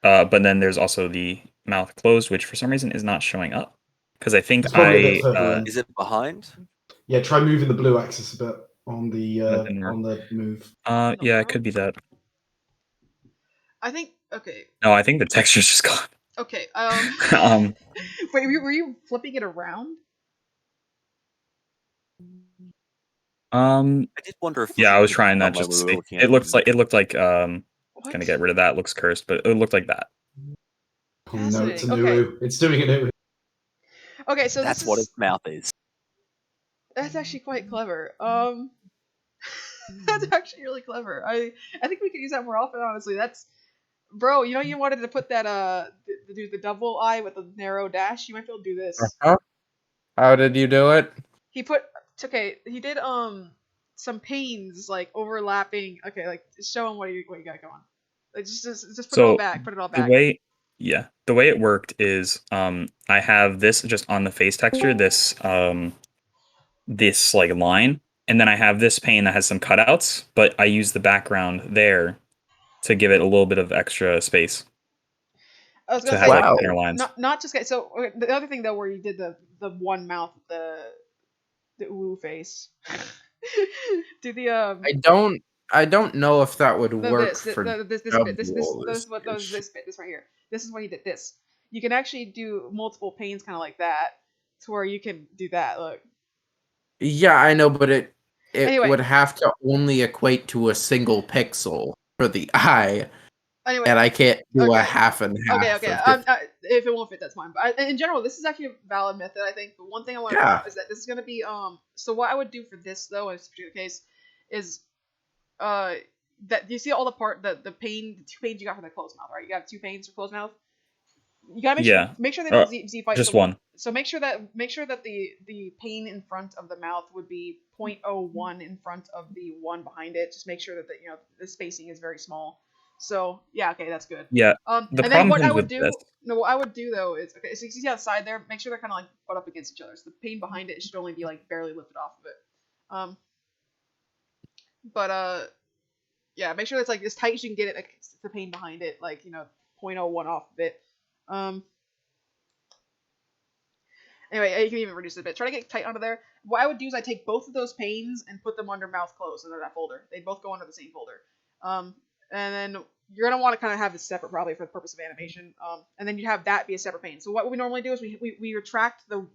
But then there's also the mouth closed, which for some reason is not showing up. Because I think is it behind? Yeah, try moving the blue axis a bit on the move. Yeah, it could be that. I think No, I think the texture's just gone. Okay. Wait, were you flipping it around? I did wonder if. Yeah, I was trying that just to see. It looked like gonna get rid of that. It looks cursed, but it looked like that. Oh, no, it's a new. It's doing a new. Okay, so that's what its mouth is. That's actually quite clever. That's actually really clever. I think we could use that more often. Honestly, that's. Bro, you wanted to put that to do the double eye with the narrow dash. You might be able to do this. How did you do it? He did some panes like overlapping. Okay, like show him what you got going. Like just put it all back. Put it all back. Yeah, the way it worked is I have this just on the face texture, this like line, and then I have this pane that has some cutouts, but I use the background there to give it a little bit of extra space. I was to gonna have say, like thinner lines. not just so the other thing though, where you did the one mouth, the woo face. Do the I don't know if that would work this for this bit, this what those this bit, this right here. This is when you did this. You can actually do multiple panes kind of like that, to where you can do that. Look. Yeah, I know, but it Anyway. would have to only equate to a single pixel for the eye. Anyway, and I can't do a half and half. Okay. If it won't fit, that's fine. But in general, this is actually a valid method, I think. But one thing I want to point out is that this is going to be So what I would do for this though, in this particular case, is that you see all the the two panes you got for the closed mouth, right? You got 2 panes for closed mouth. You gotta make sure they don't Z fight. Just one. So make sure that the pane in front of the mouth would be 0.01 in front of the one behind it. Just make sure that the spacing is very small. So yeah, okay, that's good. Yeah. And then what I would do, what I would do though is, okay, so you see on the side there, make sure they're kind of like butt up against each other. So the pane behind it should only be like barely lifted off of it. Yeah, make sure it's like as tight as you can get it against the pane behind it, like 0.01 off of it. Anyway, you can even reduce it a bit. Try to get tight under there. What I would do is I take both of those panes and put them under mouth closed under that folder. They both go under the same folder. And then you're gonna want to kind of have this separate, probably for the purpose of animation. And then you have that be a separate pane. So what we normally do is we retract the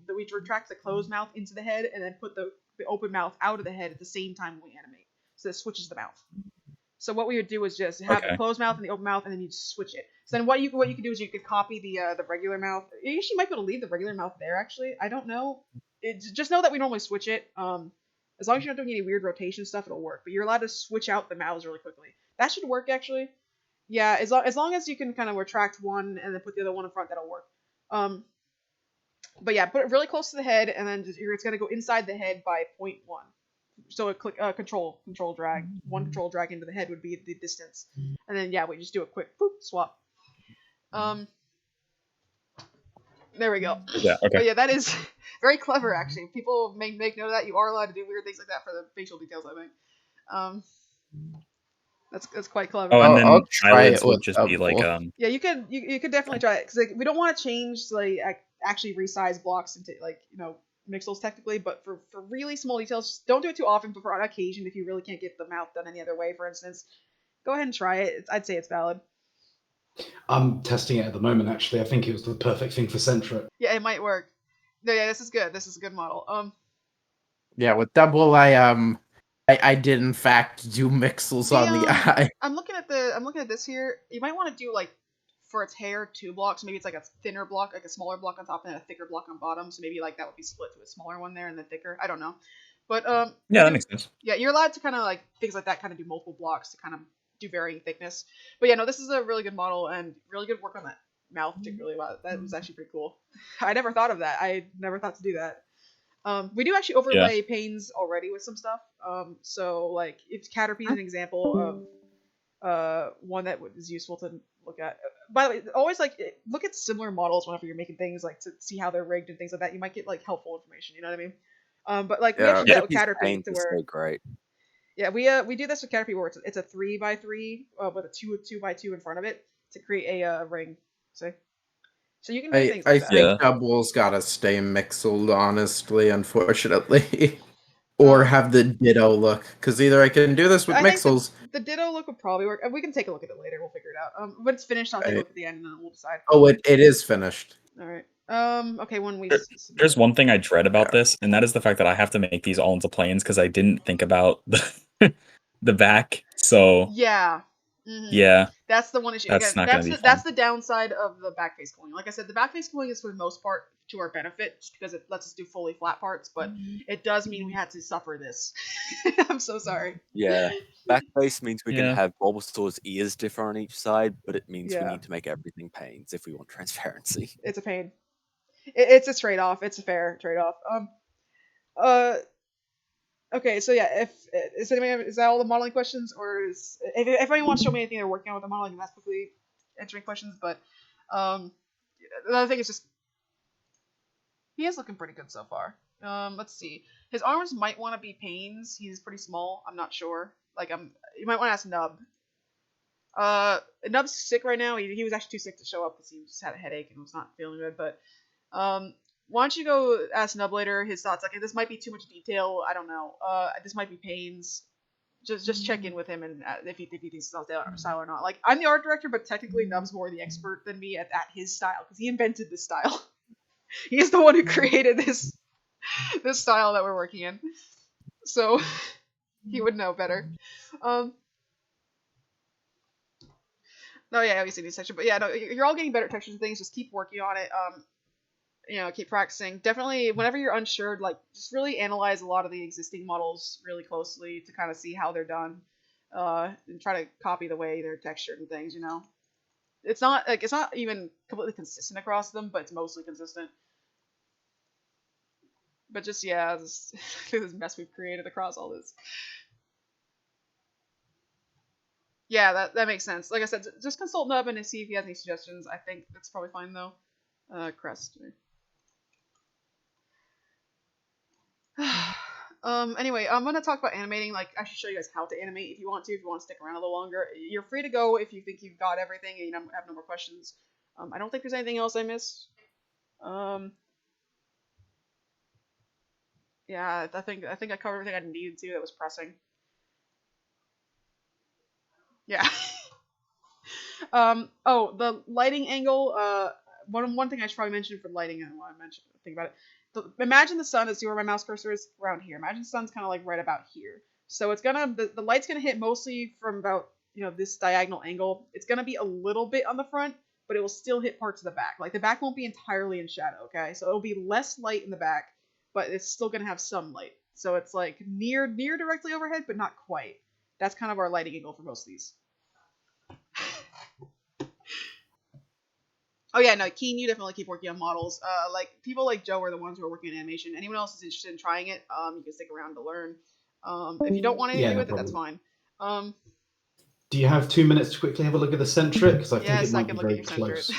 closed mouth into the head, and then put the open mouth out of the head at the same time we animate. So it switches the mouth. So what we would do is just have the closed mouth and the open mouth, and then you switch it. So then what you can do is you could copy the regular mouth. You actually might be able to leave the regular mouth there. Actually, I don't know. Just know that we normally switch it. As long as you're not doing any weird rotation stuff, it'll work. But you're allowed to switch out the mouths really quickly. That should work actually. Yeah, as long as you can kind of retract one and then put the other one in front, that'll work. But yeah, put it really close to the head, and then it's gonna go inside the head by 0.1. So a click control drag. One control drag into the head would be the distance, and then we just do a quick swap. There we go. Yeah. Okay. But yeah, that is very clever actually. People make note of that. You are allowed to do weird things like that for the facial details, I think. That's quite clever. Oh, and then I'll try it would just be like Yeah, you could definitely try it, because we don't want to change actually resize blocks into mixels technically, but for really small details, don't do it too often. But for on occasion, if you really can't get the mouth done any other way, for instance, go ahead and try it. I'd say it's valid. I'm testing it at the moment. Actually, I think it was the perfect thing for Centric. Yeah, it might work. No, yeah, this is good. This is a good model. Yeah, with double, I did in fact do mixels on the eye. I'm looking at this here. You might want to do for its hair 2 blocks. Maybe it's like a thinner block, like a smaller block on top and a thicker block on bottom. So maybe that would be split to a smaller one there and then thicker. I don't know. But yeah, that makes sense. Yeah, you're allowed to kind of things like that, kind of do multiple blocks to kind of do varying thickness. But yeah, no, this is a really good model and really good work on that mouth, particularly. Wow, that was actually pretty cool. I never thought of that. I never thought to do that. We do actually overlay panes already with some stuff. So if Caterpie is an example of one that is useful to look at. By the way, always look at similar models whenever you're making things to see how they're rigged and things like that. You might get helpful information. You know what I mean? But we actually do that with Caterpie to where so great. Yeah, we do this with Caterpie where it's a 3x3 with a 2x2 in front of it to create a ring. See? So you can do things like that. I think Double's gotta stay mixeled, honestly, unfortunately. Or have the Ditto look, because either I can do this with mixels. The Ditto look would probably work. We can take a look at it later. We'll figure it out. When it's finished, I'll take a look at the end and then we'll decide. Oh, it is finished. All right. Okay. There's one thing I dread about this, and that is the fact that I have to make these all into planes because I didn't think about the back. So yeah. Mm-hmm. Yeah. That's the one issue. That's the downside of the back face cooling. Like I said, the back face cooling is for the most part to our benefit, just because it lets us do fully flat parts, but it does mean we had to suffer this. I'm so sorry. Yeah. Back face means we can have Bulbasaur's ears differ on each side, but it means we need to make everything panes if we want transparency. It's a pain. It's a trade-off. It's a fair trade-off. Okay, so yeah, is that all the modeling questions, or if anyone wants to show me anything they're working on with the modeling, that's quickly answering questions. But Another thing is just he is looking pretty good so far. Let's see. His arms might want to be pains. He's pretty small. I'm not sure. Like you might want to ask Nub. Nub's sick right now. He was actually too sick to show up because he just had a headache and was not feeling good. But why don't you go ask Nub later his thoughts? Like, this might be too much detail. I don't know. This might be pains. Just check in with him and if he thinks it's style or not. Like, I'm the art director, but technically Nub's more the expert than me at his style because he invented this style. He is the one who created this style that we're working in, so he would know better. No, yeah, obviously these textures, but yeah, no, you're all getting better at textures and things. Just keep working on it. Keep practicing. Definitely, whenever you're unsure, like, just really analyze a lot of the existing models really closely to kind of see how they're done, and try to copy the way they're textured and things. It's not even completely consistent across them, but it's mostly consistent. But just this mess we've created across all this. Yeah, that makes sense. Like I said, just consult Nub and see if he has any suggestions. I think that's probably fine though. Crest. Anyway, I'm gonna talk about animating. Like, I should show you guys how to animate if you want to stick around a little longer. You're free to go if you think you've got everything and you have no more questions. I don't think there's anything else I missed. Yeah, I think I covered everything I needed to that was pressing. Yeah. Oh, the lighting angle. One thing I should probably mention for lighting, and why I think about it. Imagine the sun. See where my mouse cursor is? Around here. Imagine the sun's kind of like right about here. So it's the light's gonna hit mostly from about this diagonal angle. It's gonna be a little bit on the front, but it will still hit parts of the back. Like, the back won't be entirely in shadow. Okay, so it'll be less light in the back, but it's still gonna have some light. So it's like near directly overhead, but not quite. That's kind of our lighting angle for most of these. Oh yeah, no, Keen, you definitely keep working on models. Like, people like Joe are the ones who are working on animation. Anyone else is interested in trying it, you can stick around to learn. If you don't want anything to do with it, that's fine. Do you have 2 minutes to quickly have a look at the centric? Because I think it might be very close.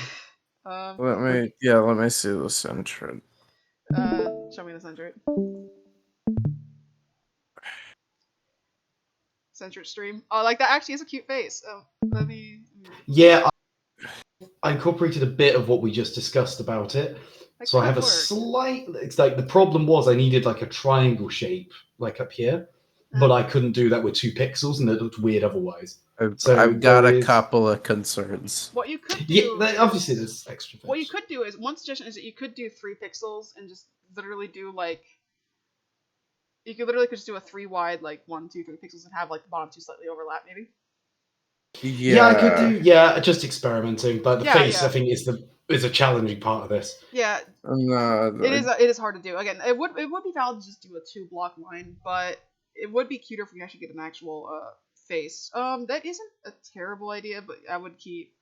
Let me see the centric. Show me the centric. Centric stream. Oh, like, that actually is a cute face. Let me. Yeah, I incorporated a bit of what we just discussed about it. So I have a slight. It's like, the problem was I needed like a triangle shape, like up here, but I couldn't do that with 2 pixels, and it looked weird otherwise. So I've got a couple of concerns. What you could do, obviously there's extra things. What you could do is, one suggestion is that you could do 3 pixels and just literally do like. You could literally just do a 3 wide, like 1, 2, 3 pixels, and have like the bottom 2 slightly overlap, maybe. Yeah, I could do. Yeah, just experimenting, but the face, I think, is a challenging part of this. Yeah, it is hard to do. Again, it would be valid to just do a 2-block line, but it would be cuter if we actually get an actual face. That isn't a terrible idea, but I would keep.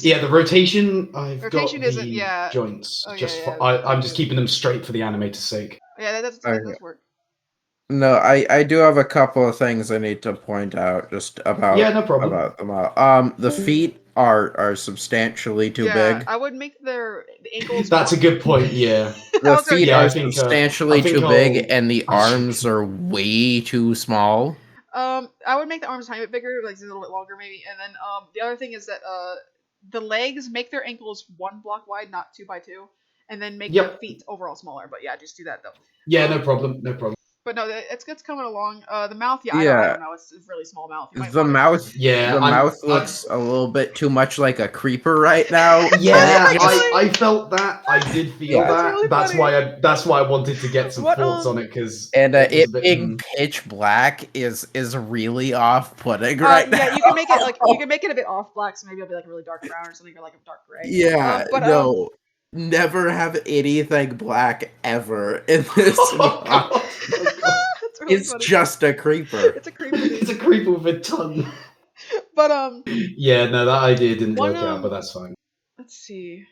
Yeah, the rotation. Rotation got isn't. the Yeah. joints. I'm just keeping them straight for the animator's sake. Yeah, that does work. No, I do have a couple of things I need to point out just about. Yeah, no problem. About them. The feet are substantially too big. I would make the ankles. That's a good point. Yeah. The feet are substantially too big, and the arms are way too small. I would make the arms a tiny bit bigger, like a little bit longer maybe, and then the other thing is that the legs, make their ankles 1 block wide, not 2 by 2, and then make their feet overall smaller. But yeah, just do that though. Yeah, no problem. But no, it's coming along. The mouth, I don't know. It's a really small mouth. The mouth looks a little bit too much like a creeper right now. Yeah, I felt that. I did feel that. Really that's why I wanted to get some thoughts on it, because it being pitch black is really off-putting right now. Yeah, you can make it a bit off black, so maybe it'll be like a really dark brown or something, or like a dark gray. Yeah, no. Never have anything black ever in this mod. Really it's funny. Just a creeper. It's a creeper. It's a creeper with a tongue. But yeah, no, that idea didn't work out, but that's fine. Let's see.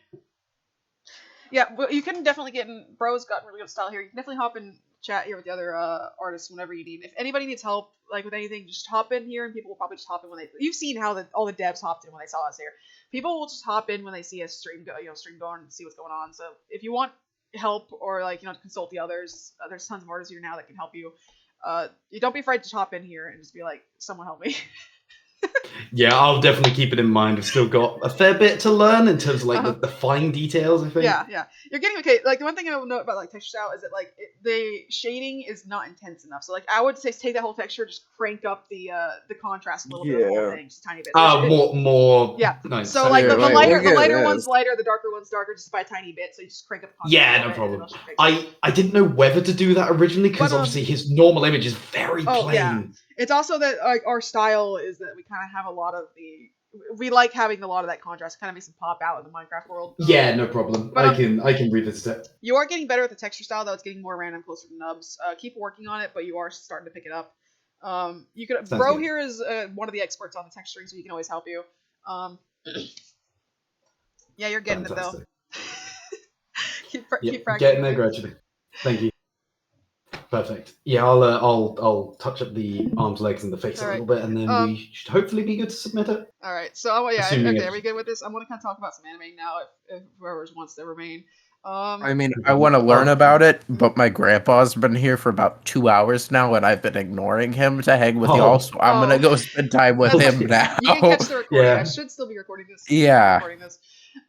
Yeah, but you can definitely get in. Bro's got really good style here. You can definitely hop in chat here with the other artists whenever you need. If anybody needs help, like with anything, just hop in here, and people will probably just hop in when they. You've seen how all the devs hopped in when they saw us here. People will just hop in when they see a stream going and see what's going on. So if you want help or like to consult the others, there's tons of artists here now that can help you. You don't be afraid to hop in here and just be like, someone help me. Yeah, I'll definitely keep it in mind. I've still got a fair bit to learn in terms of like the fine details, I think. Yeah. You're getting okay. Like the one thing I will note about like texture style is that like the shading is not intense enough. So like I would say take that whole texture, just crank up the contrast a little bit of the whole thing, just a tiny bit. More. Yeah. Nice. So like the lighter one's lighter, the darker one's darker, just by a tiny bit. So you just crank up the contrast. Yeah, no problem. I didn't know whether to do that originally because obviously his normal image is very plain. Yeah. It's also that like our style is that we kind of have a lot of we like having a lot of that contrast. It kind of makes it pop out in the Minecraft world. Yeah, no problem. But, I can revisit it. You are getting better at the texture style, though. It's getting more random, closer to nubs. Keep working on it, but you are starting to pick it up. You could Bro here is one of the experts on the texturing, so he can always help you. Yeah, you're getting it though. keep practicing. Getting there gradually. Thank you. Perfect. Yeah, I'll touch up the arms, legs, and the face a little bit, and then we should hopefully be good to submit it. All right. So okay, are we good with this? I'm gonna kind of talk about some animating now, if whoever wants to remain. I mean, I want to learn about it, but my grandpa's been here for about 2 hours now, and I've been ignoring him to hang with y'all, so I'm gonna go spend time with him now. You can catch the recording. I should still be recording this. Yeah.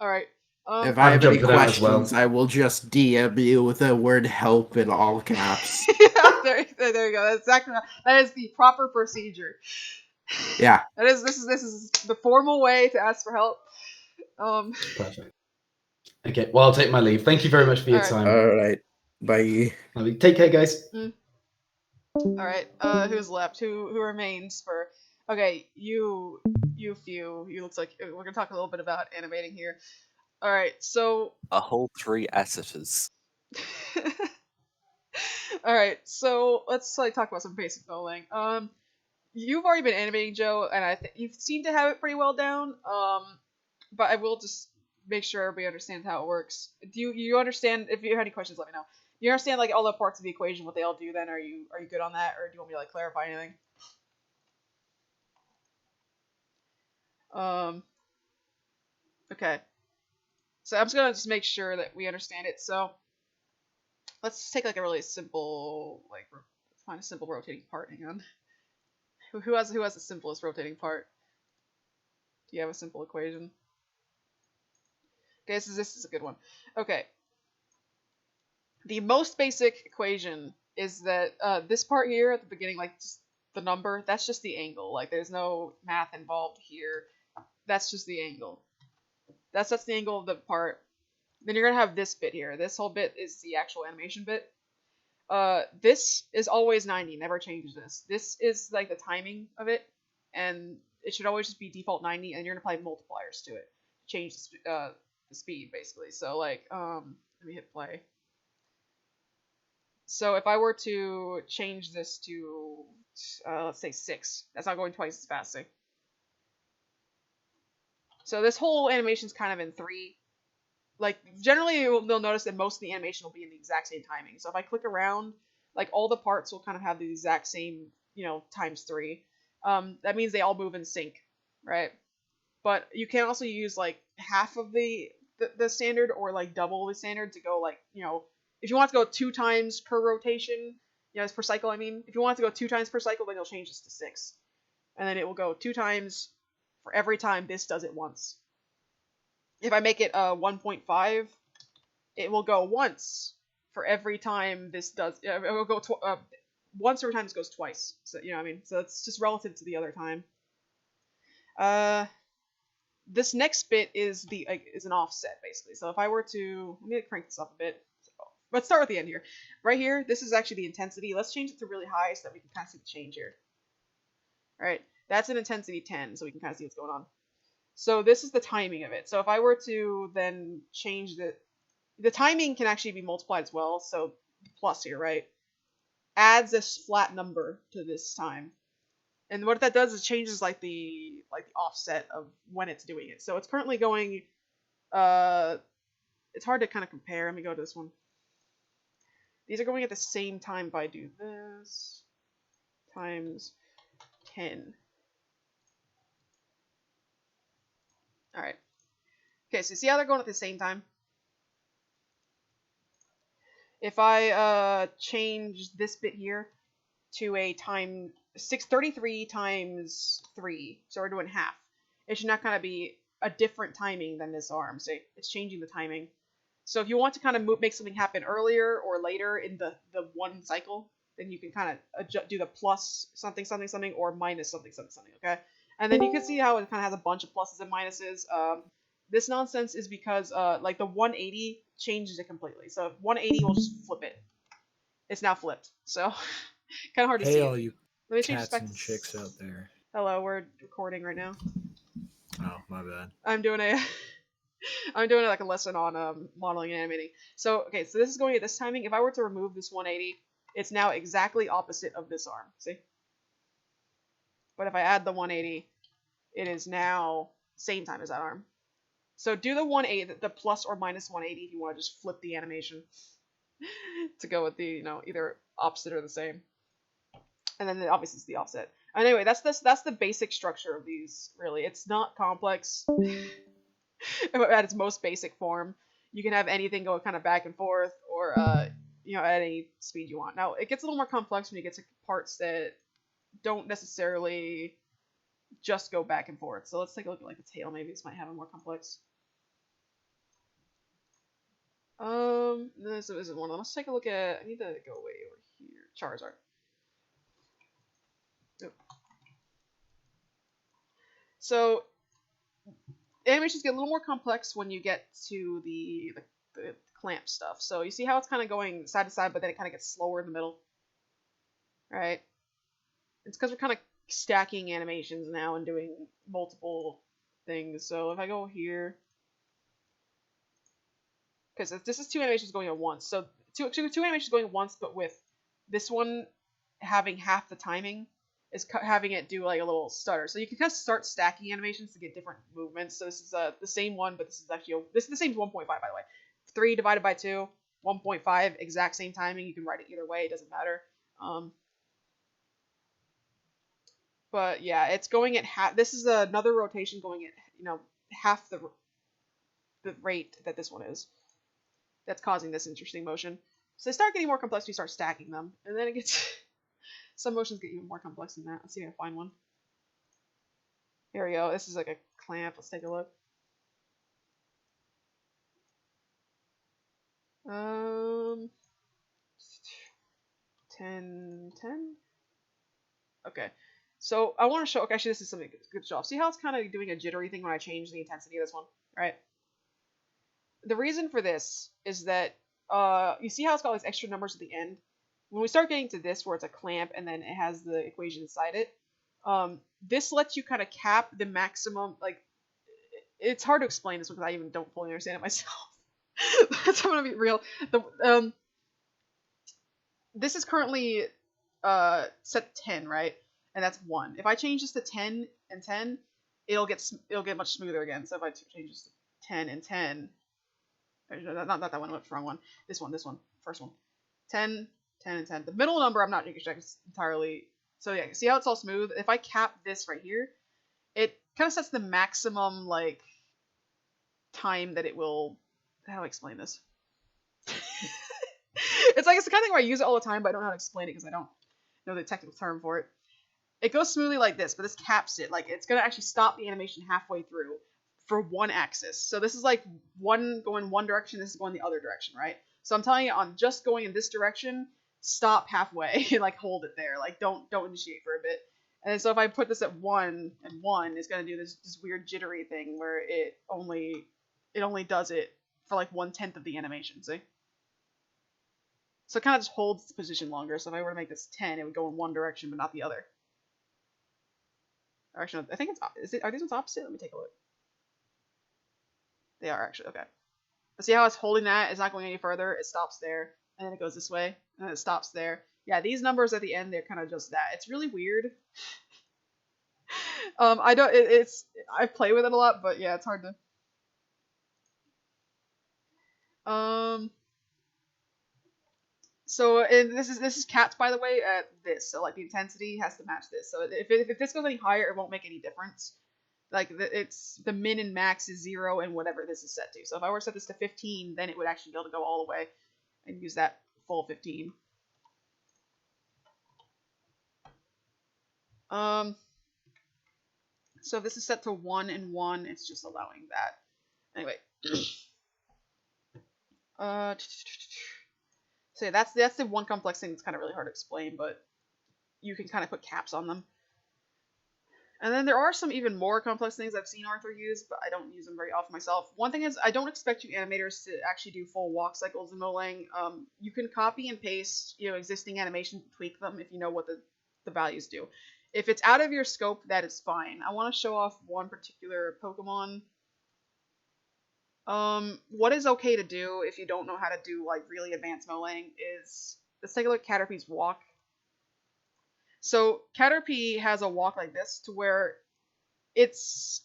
All right. If I have any questions, I will just DM you with the word "help" in all caps. there you go. That's exactly that is the proper procedure. Yeah. This is the formal way to ask for help. Perfect. Okay, well, I'll take my leave. Thank you very much for your time. All right. Bye. Take care, guys. All right. Who's left? Who remains for? Okay, you looks like we're gonna talk a little bit about animating here. All right, so a whole 3 assets. All right, so let's talk about some basic modeling. You've already been animating, Joe, and I think you seem to have it pretty well down. But I will just make sure everybody understands how it works. Do you understand? If you have any questions, let me know. You understand like all the parts of the equation, what they all do? Then are you good on that, or do you want me to like clarify anything? Okay. So I'm just gonna make sure that we understand it. So let's take like a really simple, find a simple rotating part. Hang on. Who has the simplest rotating part? Do you have a simple equation? Okay, this is a good one. Okay. The most basic equation is that this part here at the beginning, like just the number, that's just the angle. Like there's no math involved here. That's just the angle. That's the angle of the part. Then you're gonna have this bit here. This whole bit is the actual animation bit. This is always 90, never changes this. This is like the timing of it, and it should always just be default 90, and you're gonna apply multipliers to it. Change the speed, basically. So like, let me hit play. So if I were to change this to, let's say 6, that's not going twice as fast, see? So this whole animation is kind of in 3. Like, generally, they'll notice that most of the animation will be in the exact same timing. So if I click around, like, all the parts will kind of have the exact same, times 3. That means they all move in sync, right? But you can also use, like, half of the standard or, like, double the standard to go, like, if you want to go 2 times per rotation, per cycle, I mean. If you want to go 2 times per cycle, then you'll change this to 6. And then it will go 2 times for every time this does it once. If I make it 1.5, it will go once for every time this does. It will go once every time this goes twice. So what I mean. So it's just relative to the other time. This next bit is an offset basically. So if I were to let me crank this up a bit. So, let's start with the end here. Right here, this is actually the intensity. Let's change it to really high so that we can kind of see the change here. All right, that's an intensity 10, so we can kind of see what's going on. So this is the timing of it. So if I were to then change the timing can actually be multiplied as well. So plus here, right? Adds this flat number to this time. And what that does is changes like the offset of when it's doing it. So it's currently going it's hard to kind of compare. Let me go to this one. These are going at the same time if I do this times 10. Alright. Okay, so see how they're going at the same time? If I change this bit here to a time 633 times 3, so we're doing half, it should not kind of be a different timing than this arm. So it's changing the timing. So if you want to kind of make something happen earlier or later in the one cycle, then you can kind of do the plus something something something or minus something something something. Okay, and then you can see how it kind of has a bunch of pluses and minuses. This nonsense is because like the 180 changes it completely. So 180 will just flip it. It's now flipped. So kind of hard to see. Hey, all you Let me cats and chicks out there. Hello, we're recording right now. Oh, my bad. I'm doing like a lesson on modeling and animating. So okay, so this is going at this timing. If I were to remove this 180, it's now exactly opposite of this arm. See? But if I add the 180, it is now same time as that arm. So do the 180, the plus or minus 180 if you want to just flip the animation to go with the, you know, either opposite or the same. And then obviously it's the offset. Anyway, that's the basic structure of these, really. It's not complex at its most basic form. You can have anything go kind of back and forth or, you know, at any speed you want. Now, it gets a little more complex when you get to parts that don't necessarily just go back and forth. So let's take a look at like the tail. Maybe this might have a more complex. This isn't one of them. Let's take a look at. I need to go way over here. Charizard. Oh. So animations get a little more complex when you get to the clamp stuff. So you see how it's kind of going side to side, but then it kind of gets slower in the middle. All right. It's because we're kind of stacking animations now and doing multiple things. So if I go here, because this is two animations going at once. So two animations going at once, but with this one having half the timing is having it do like a little stutter. So you can kind of start stacking animations to get different movements. So this is the same one, but this is actually this is the same as 1.5 by the way. 3 divided by 2, 1.5, exact same timing. You can write it either way. It doesn't matter. But yeah, it's going at half. This is another rotation going at, you know, half the rate that this one is. That's causing this interesting motion. So they start getting more complex when you start stacking them, and then it gets some motions get even more complex than that. Let's see if I can find one. Here we go. This is like a clamp. Let's take a look. 10. Okay. So I want to show. Okay, actually, this is something good to show off. See how it's kind of doing a jittery thing when I change the intensity of this one, right? The reason for this is that you see how it's got these extra numbers at the end. When we start getting to this, where it's a clamp and then it has the equation inside it, this lets you kind of cap the maximum. Like, it's hard to explain this because I even don't fully understand it myself. That's I'm gonna be real. This is currently set to 10, right? And that's 1. If I change this to 10 and 10, it'll get much smoother again. So if I change this to 10 and 10, not that one, what's the wrong one? This one, first one. 10, 10, and 10. The middle number I'm not checking entirely. So yeah, see how it's all smooth? If I cap this right here, it kind of sets the maximum like time that it will. How do I explain this? It's the kind of thing where I use it all the time, but I don't know how to explain it because I don't know the technical term for it. It goes smoothly like this, but this caps it. Like, it's going to actually stop the animation halfway through for one axis. So this is like one going one direction, this is going the other direction, right? So I'm telling you, on just going in this direction, stop halfway and like hold it there. Like, don't initiate for a bit. And so if I put this at 1 and 1, it's going to do this weird jittery thing where it only does it for like 1/10 of the animation, see? So it kind of just holds its position longer. So if I were to make this 10, it would go in one direction but not the other. Actually, I think are these ones opposite? Let me take a look. They are actually, okay. But see how it's holding that? It's not going any further. It stops there, and then it goes this way, and then it stops there. Yeah, these numbers at the end, they're kind of just that. It's really weird. I play with it a lot, but yeah, it's hard to. So and this is capped, by the way, at this. So like the intensity has to match this. So if this goes any higher, it won't make any difference. Like it's the min and max is 0 and whatever this is set to. So if I were to set this to 15, then it would actually be able to go all the way and use that full 15. So if this is set to 1 and 1, it's just allowing that. Anyway. So yeah, that's the one complex thing that's kind of really hard to explain, but you can kind of put caps on them. And then there are some even more complex things I've seen Arthur use, but I don't use them very often myself. One thing is, I don't expect you animators to actually do full walk cycles in Molang. You can copy and paste, existing animations, tweak them if you know what the values do. If it's out of your scope, that is fine. I want to show off one particular Pokemon. What is okay to do if you don't know how to do like really advanced Molang is, let's take a look at Caterpie's walk. So Caterpie has a walk like this, to where its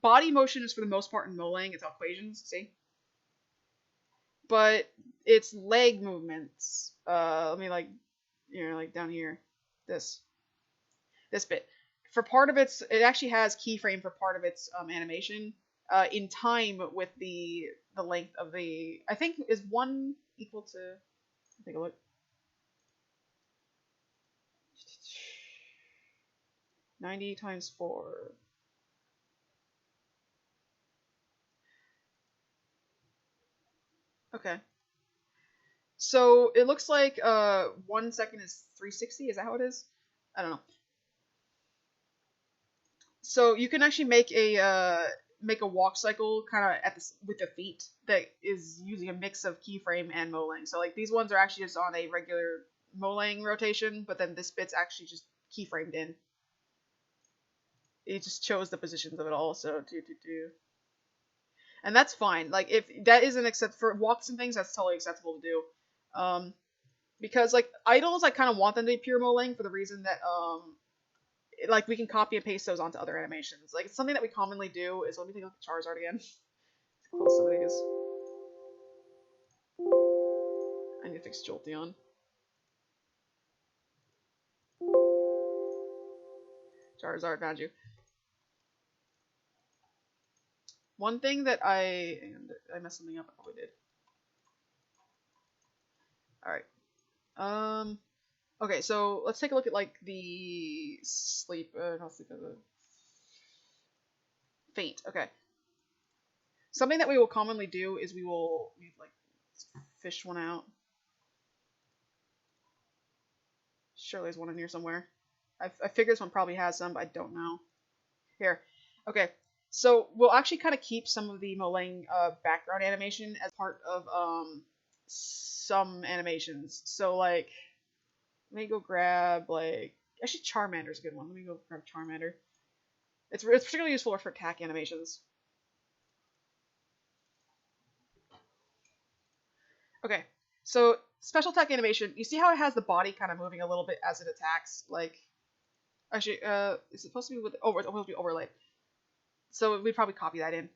body motion is for the most part in Molang, it's all equations, see? But its leg movements, let me like down here, this bit. For part of it actually has keyframe for part of its animation, in time with the length of the, I think is 1 equal to, take a look. $90 times 4. Okay. So it looks like 1 second is 360. Is that how it is? I don't know. So you can actually make a walk cycle kind of with the feet that is using a mix of keyframe and Molang. So like these ones are actually just on a regular Molang rotation, but then this bit's actually just keyframed in. It just chose the positions of it all, so and that's fine. Like if that isn't accept for walks and things, that's totally acceptable to do. Because like idols, I kind of want them to be pure Molang for the reason that like we can copy and paste those onto other animations. Like it's something that we commonly do is, let me take a look at Charizard again. Close some of these. I need to fix Jolteon. Charizard, found you. One thing that I messed something up, I probably did. Alright. Okay, so let's take a look at like the faint. Okay. Something that we will commonly do is we like fish one out. Surely there's one in here somewhere. I figure this one probably has some, but I don't know. Here. Okay. So we'll actually kind of keep some of the Molang background animation as part of some animations. So like, let me go grab like, actually Charmander's a good one. Let me go grab Charmander. It's particularly useful for attack animations. Okay, so special attack animation. You see how it has the body kind of moving a little bit as it attacks? Like, actually, is it supposed to be with it's supposed to be overlaid? So we'd probably copy that in.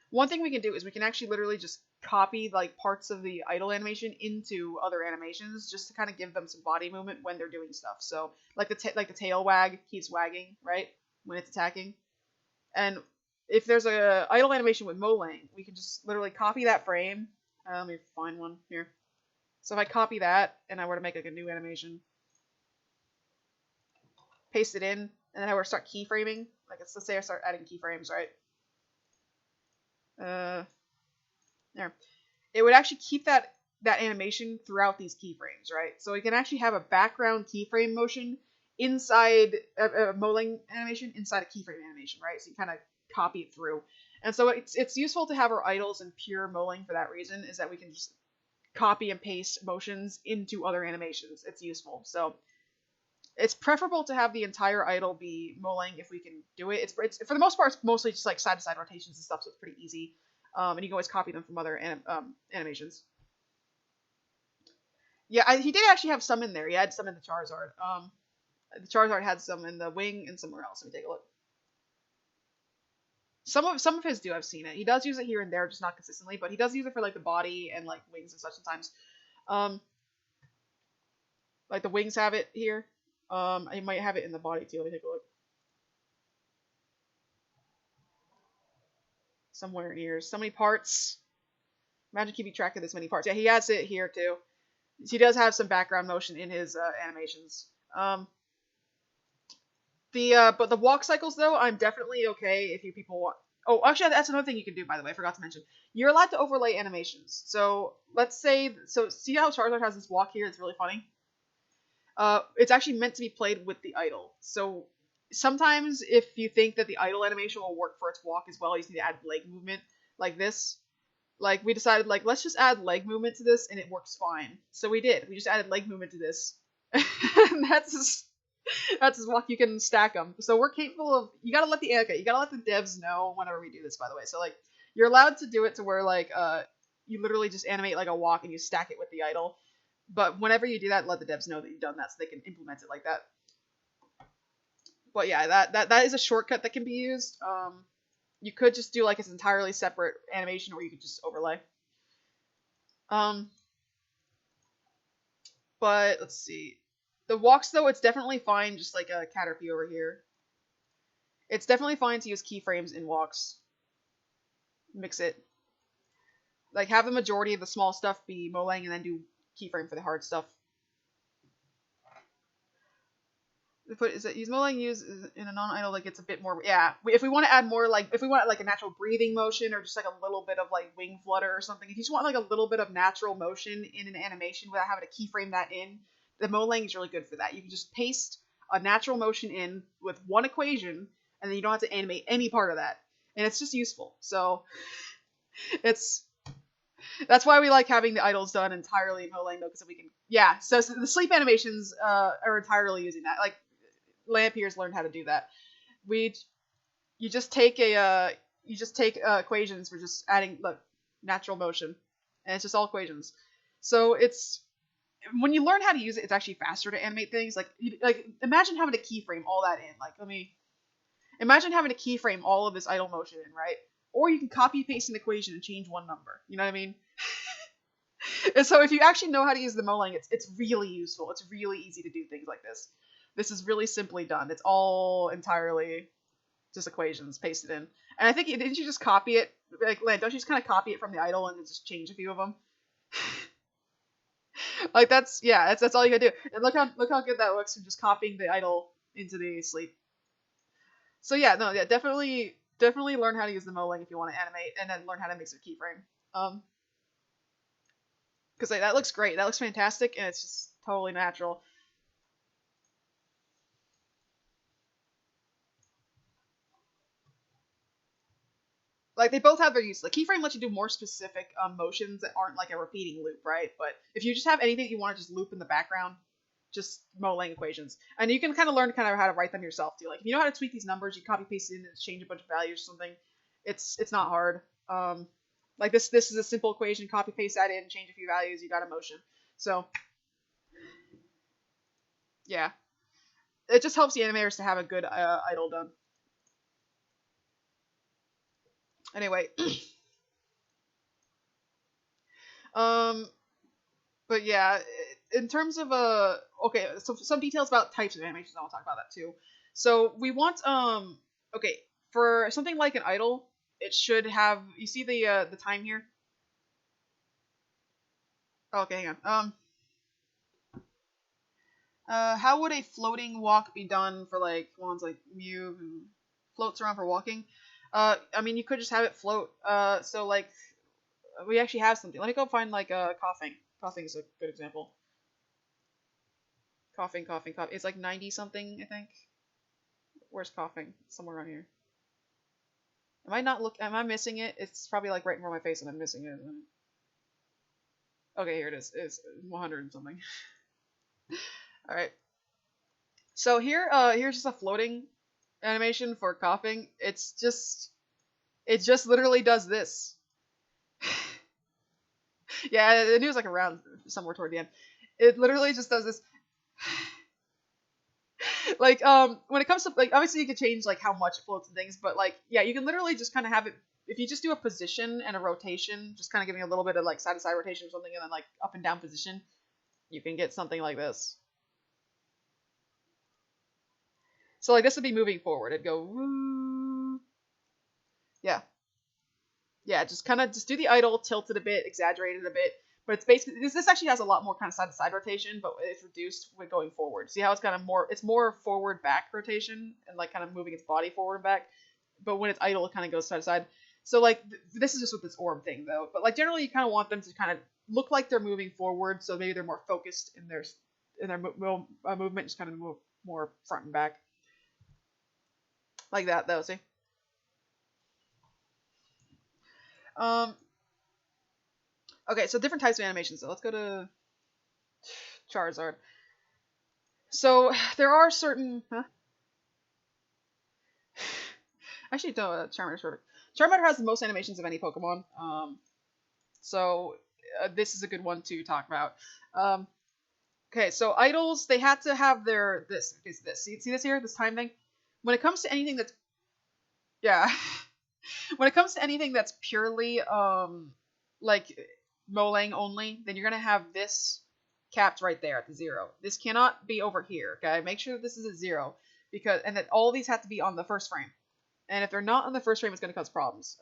One thing we can do is we can actually literally just copy like parts of the idle animation into other animations, just to kind of give them some body movement when they're doing stuff. So like the tail wag keeps wagging, right, when it's attacking. And if there's a idle animation with Molang, we can just literally copy that frame. Let me find one here. So if I copy that and I were to make like a new animation, paste it in, and then I were to start keyframing, like let's say I start adding keyframes, right? There. It would actually keep that animation throughout these keyframes, right? So we can actually have a background keyframe motion inside a Molang animation, inside a keyframe animation, right? So you kind of copy it through. And so it's useful to have our idols in pure Molang for that reason, is that we can just copy and paste motions into other animations. It's useful. So it's preferable to have the entire idol be Molang if we can do it. It's for the most part, it's mostly just like side-to-side rotations and stuff, so it's pretty easy. And you can always copy them from other animations. Yeah, he did actually have some in there. He had some in the Charizard. The Charizard had some in the wing and somewhere else. Let me take a look. Some of his do. I've seen it. He does use it here and there, just not consistently. But he does use it for like the body and like wings and such sometimes. Like the wings have it here. I might have it in the body too. Let me take a look. Somewhere in here. So many parts. Imagine keeping track of this many parts. Yeah, he has it here too. He does have some background motion in his animations. But the walk cycles though, I'm definitely okay if you people want. Oh, actually, that's another thing you can do. By the way, I forgot to mention. You're allowed to overlay animations. So let's say, see how Charizard has this walk here? It's really funny. It's actually meant to be played with the idol. So sometimes if you think that the idol animation will work for its walk as well, you just need to add leg movement like this. Like we decided, like let's just add leg movement to this, and it works fine. So we did. We just added leg movement to this, and that's his walk. You can stack them. So we're capable of. You gotta let the devs know whenever we do this. By the way, so like you're allowed to do it to where like you literally just animate like a walk and you stack it with the idol. But whenever you do that, let the devs know that you've done that so they can implement it like that. But yeah, that is a shortcut that can be used. You could just do like it's entirely separate animation, or you could just overlay. But let's see. The walks though, it's definitely fine, just like a Caterpie over here. It's definitely fine to use keyframes in walks. Mix it. Like have the majority of the small stuff be Molang and then do keyframe for the hard stuff. Is it use Molang used in a non-idle like it's a bit more if we want to add more like if we want like a natural breathing motion or just like a little bit of like wing flutter or something, if you just want like a little bit of natural motion in an animation without having to keyframe that in, the Molang is really good for that. You can just paste a natural motion in with one equation and then you don't have to animate any part of that, and it's just useful. So that's why we like having the idols done entirely in Molang though, because we can so the sleep animations are entirely using that. Like Lampiers learned how to do that. You just take equations for just adding natural motion, and it's just all equations. So it's when you learn how to use it, it's actually faster to animate things. Like imagine having to keyframe all that in. Imagine having to keyframe all of this idle motion in, right? Or you can copy paste an equation and change one number. You know what I mean? And so if you actually know how to use the Molang, it's really useful. It's really easy to do things like this. This is really simply done. It's all entirely just equations pasted in. And I think, didn't you just copy it? Like, Lan, don't you just kind of copy it from the idol and just change a few of them? Like, that's all you gotta do. And look how good that looks from just copying the idol into the sleep. So definitely learn how to use the Molang if you want to animate, and then learn how to mix a keyframe. Because that looks great. That looks fantastic, and it's just totally natural. Like, they both have their use. The keyframe lets you do more specific motions that aren't like a repeating loop, right? But if you just have anything you want to just loop in the background, just Molang equations. And you can kind of learn how to write them yourself, too. Like, if you know how to tweak these numbers, you copy paste it in and change a bunch of values or something. It's not hard. Like, this is a simple equation. Copy paste that in, change a few values, you got a motion. So, yeah. It just helps the animators to have a good idol done. Anyway, but yeah, in terms of okay, so some details about types of animations, I'll talk about that too. So we want okay, for something like an idol, it should have, you see the time here? Okay, hang on. How would a floating walk be done for like ones like Mew who floats around for walking? I mean, you could just have it float. So like, we actually have something. Let me go find like coughing. Coughing is a good example. Coughing. It's like 90 something, I think. Where's coughing? Somewhere around here. Am I missing it? It's probably like right in front of my face and I'm missing it. Okay, here it is. It's 100 and something. Alright. So here's just a floating animation for coughing. It just literally does this. Yeah, it was like around somewhere toward the end. It literally just does this. Like, when it comes to, like, obviously you can change, like, how much it floats and things, but, like, yeah, you can literally just kind of have it, if you just do a position and a rotation, just kind of giving a little bit of, like, side-to-side rotation or something, and then, like, up and down position, you can get something like this. So, like, this would be moving forward. It'd go, woo. Yeah. Yeah, just kind of, just do the idle, tilt it a bit, exaggerate it a bit. But it's basically, this actually has a lot more kind of side-to-side rotation, but it's reduced when going forward. See how it's kind of more, it's more forward-back rotation, and, like, kind of moving its body forward and back. But when it's idle, it kind of goes side-to-side. So, like, this is just with this orb thing, though. But, like, generally, you kind of want them to kind of look like they're moving forward, so maybe they're more focused in their movement, just kind of move more front and back. Like that, though, see? Okay, so different types of animations. So let's go to Charizard. So there are certain. Actually, no. Charmander's perfect. Charmander has the most animations of any Pokemon. So this is a good one to talk about. Okay, so idols, they had to have their this. See this here, this time thing. When it comes to anything that's, yeah, when it comes to anything that's purely like Molang only, then you're gonna have this capped right there at the 0. This cannot be over here. Okay, make sure that this is at 0, because, and that all these have to be on the first frame. And if they're not on the first frame, it's gonna cause problems.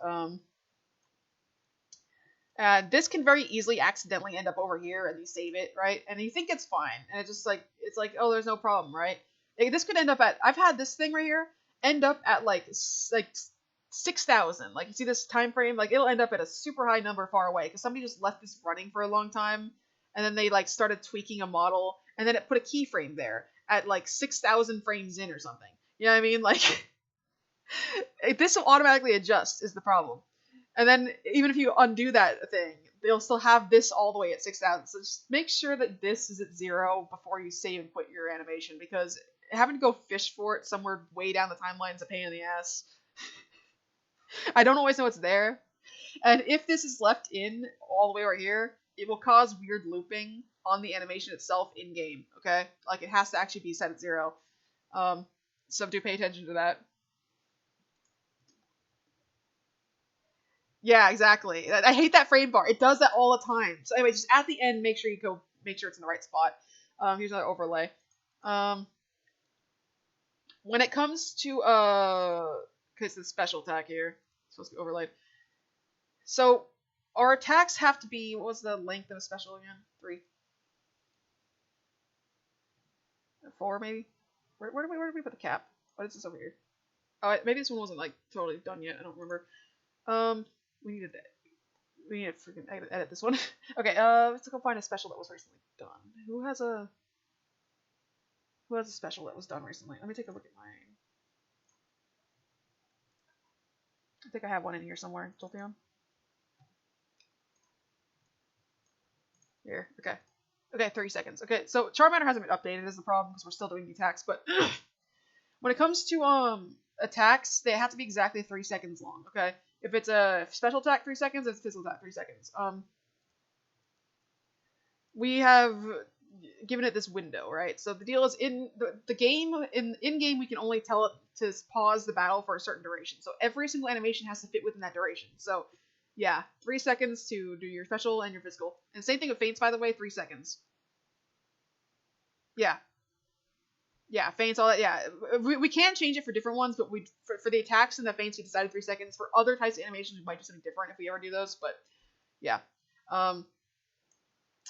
This can very easily accidentally end up over here, and you save it, right? And you think it's fine, and it's just like, it's like, oh, there's no problem, right? This could end up at, I've had this thing right here end up at like 6,000. Like, you see this time frame? Like, it'll end up at a super high number far away, because somebody just left this running for a long time, and then they, like, started tweaking a model, and then it put a keyframe there at, like, 6,000 frames in or something. You know what I mean? Like, this will automatically adjust is the problem. And then, even if you undo that thing, they'll still have this all the way at 6,000. So just make sure that this is at 0 before you save and quit your animation, because having to go fish for it somewhere way down the timeline is a pain in the ass. I don't always know it's there. And if this is left in all the way right here, it will cause weird looping on the animation itself in-game, okay? Like, it has to actually be set at 0. So do pay attention to that. Yeah, exactly. I hate that frame bar. It does that all the time. So anyway, just at the end, make sure make sure it's in the right spot. Here's another overlay. When it comes to because the special attack here, it's supposed to be overlaid. So our attacks have to be, what was the length of a special again? 3, 4 maybe. Where did we put the cap? What is this over here? Oh, maybe this one wasn't like totally done yet. I don't remember. We need to freaking edit this one. Okay, let's go find a special that was recently done. Who has a special that was done recently? Let me take a look at mine. I think I have one in here somewhere. Jolteon. Here, okay. Okay, 30 seconds. Okay, so Charmander hasn't been updated is the problem, because we're still doing the attacks, but when it comes to attacks, they have to be exactly 3 seconds long, okay? If it's a special attack 3 seconds, it's physical attack 3 seconds. We have given it this window, right? So the deal is, in the game, in-game, we can only tell it to pause the battle for a certain duration. So every single animation has to fit within that duration. So yeah, 3 seconds to do your special and your physical. And same thing with feints, by the way, 3 seconds. Yeah. Yeah, feints, all that, yeah. We can change it for different ones, but for the attacks and the feints, we decided 3 seconds. For other types of animations, we might do something different if we ever do those, but yeah.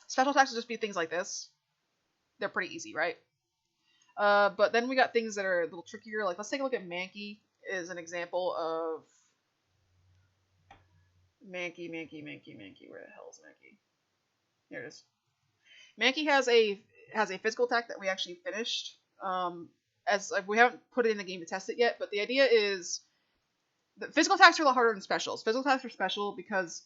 Special attacks will just be things like this. They're pretty easy, right? But then we got things that are a little trickier. Like, let's take a look at Mankey as an example of Mankey. Where the hell is Mankey? Here it is. Mankey has a physical attack that we actually finished. As we haven't put it in the game to test it yet, but the idea is the physical attacks are a lot harder than specials. Physical attacks are special because,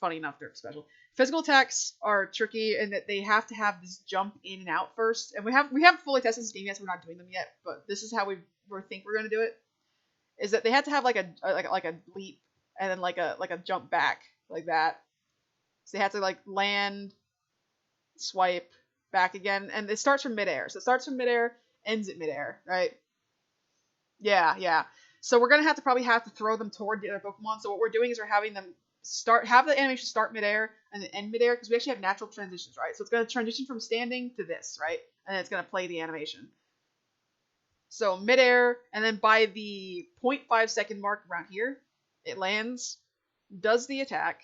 funny enough, they're special. Physical attacks are tricky in that they have to have this jump in and out first, and we haven't fully tested this game yet, so we're not doing them yet. But this is how we think we're going to do it. Is that they had to have like a leap and then like a jump back like that. So they have to like land, swipe, back again, and it starts from midair. So it starts from midair, ends at midair, right? Yeah. So we're gonna probably have to throw them toward the other Pokemon. So what we're doing is we're having them have the animation start midair and then end midair, because we actually have natural transitions, right? So it's gonna transition from standing to this, right? And then it's gonna play the animation. So midair, and then by the 0.5 second mark around here, it lands, does the attack,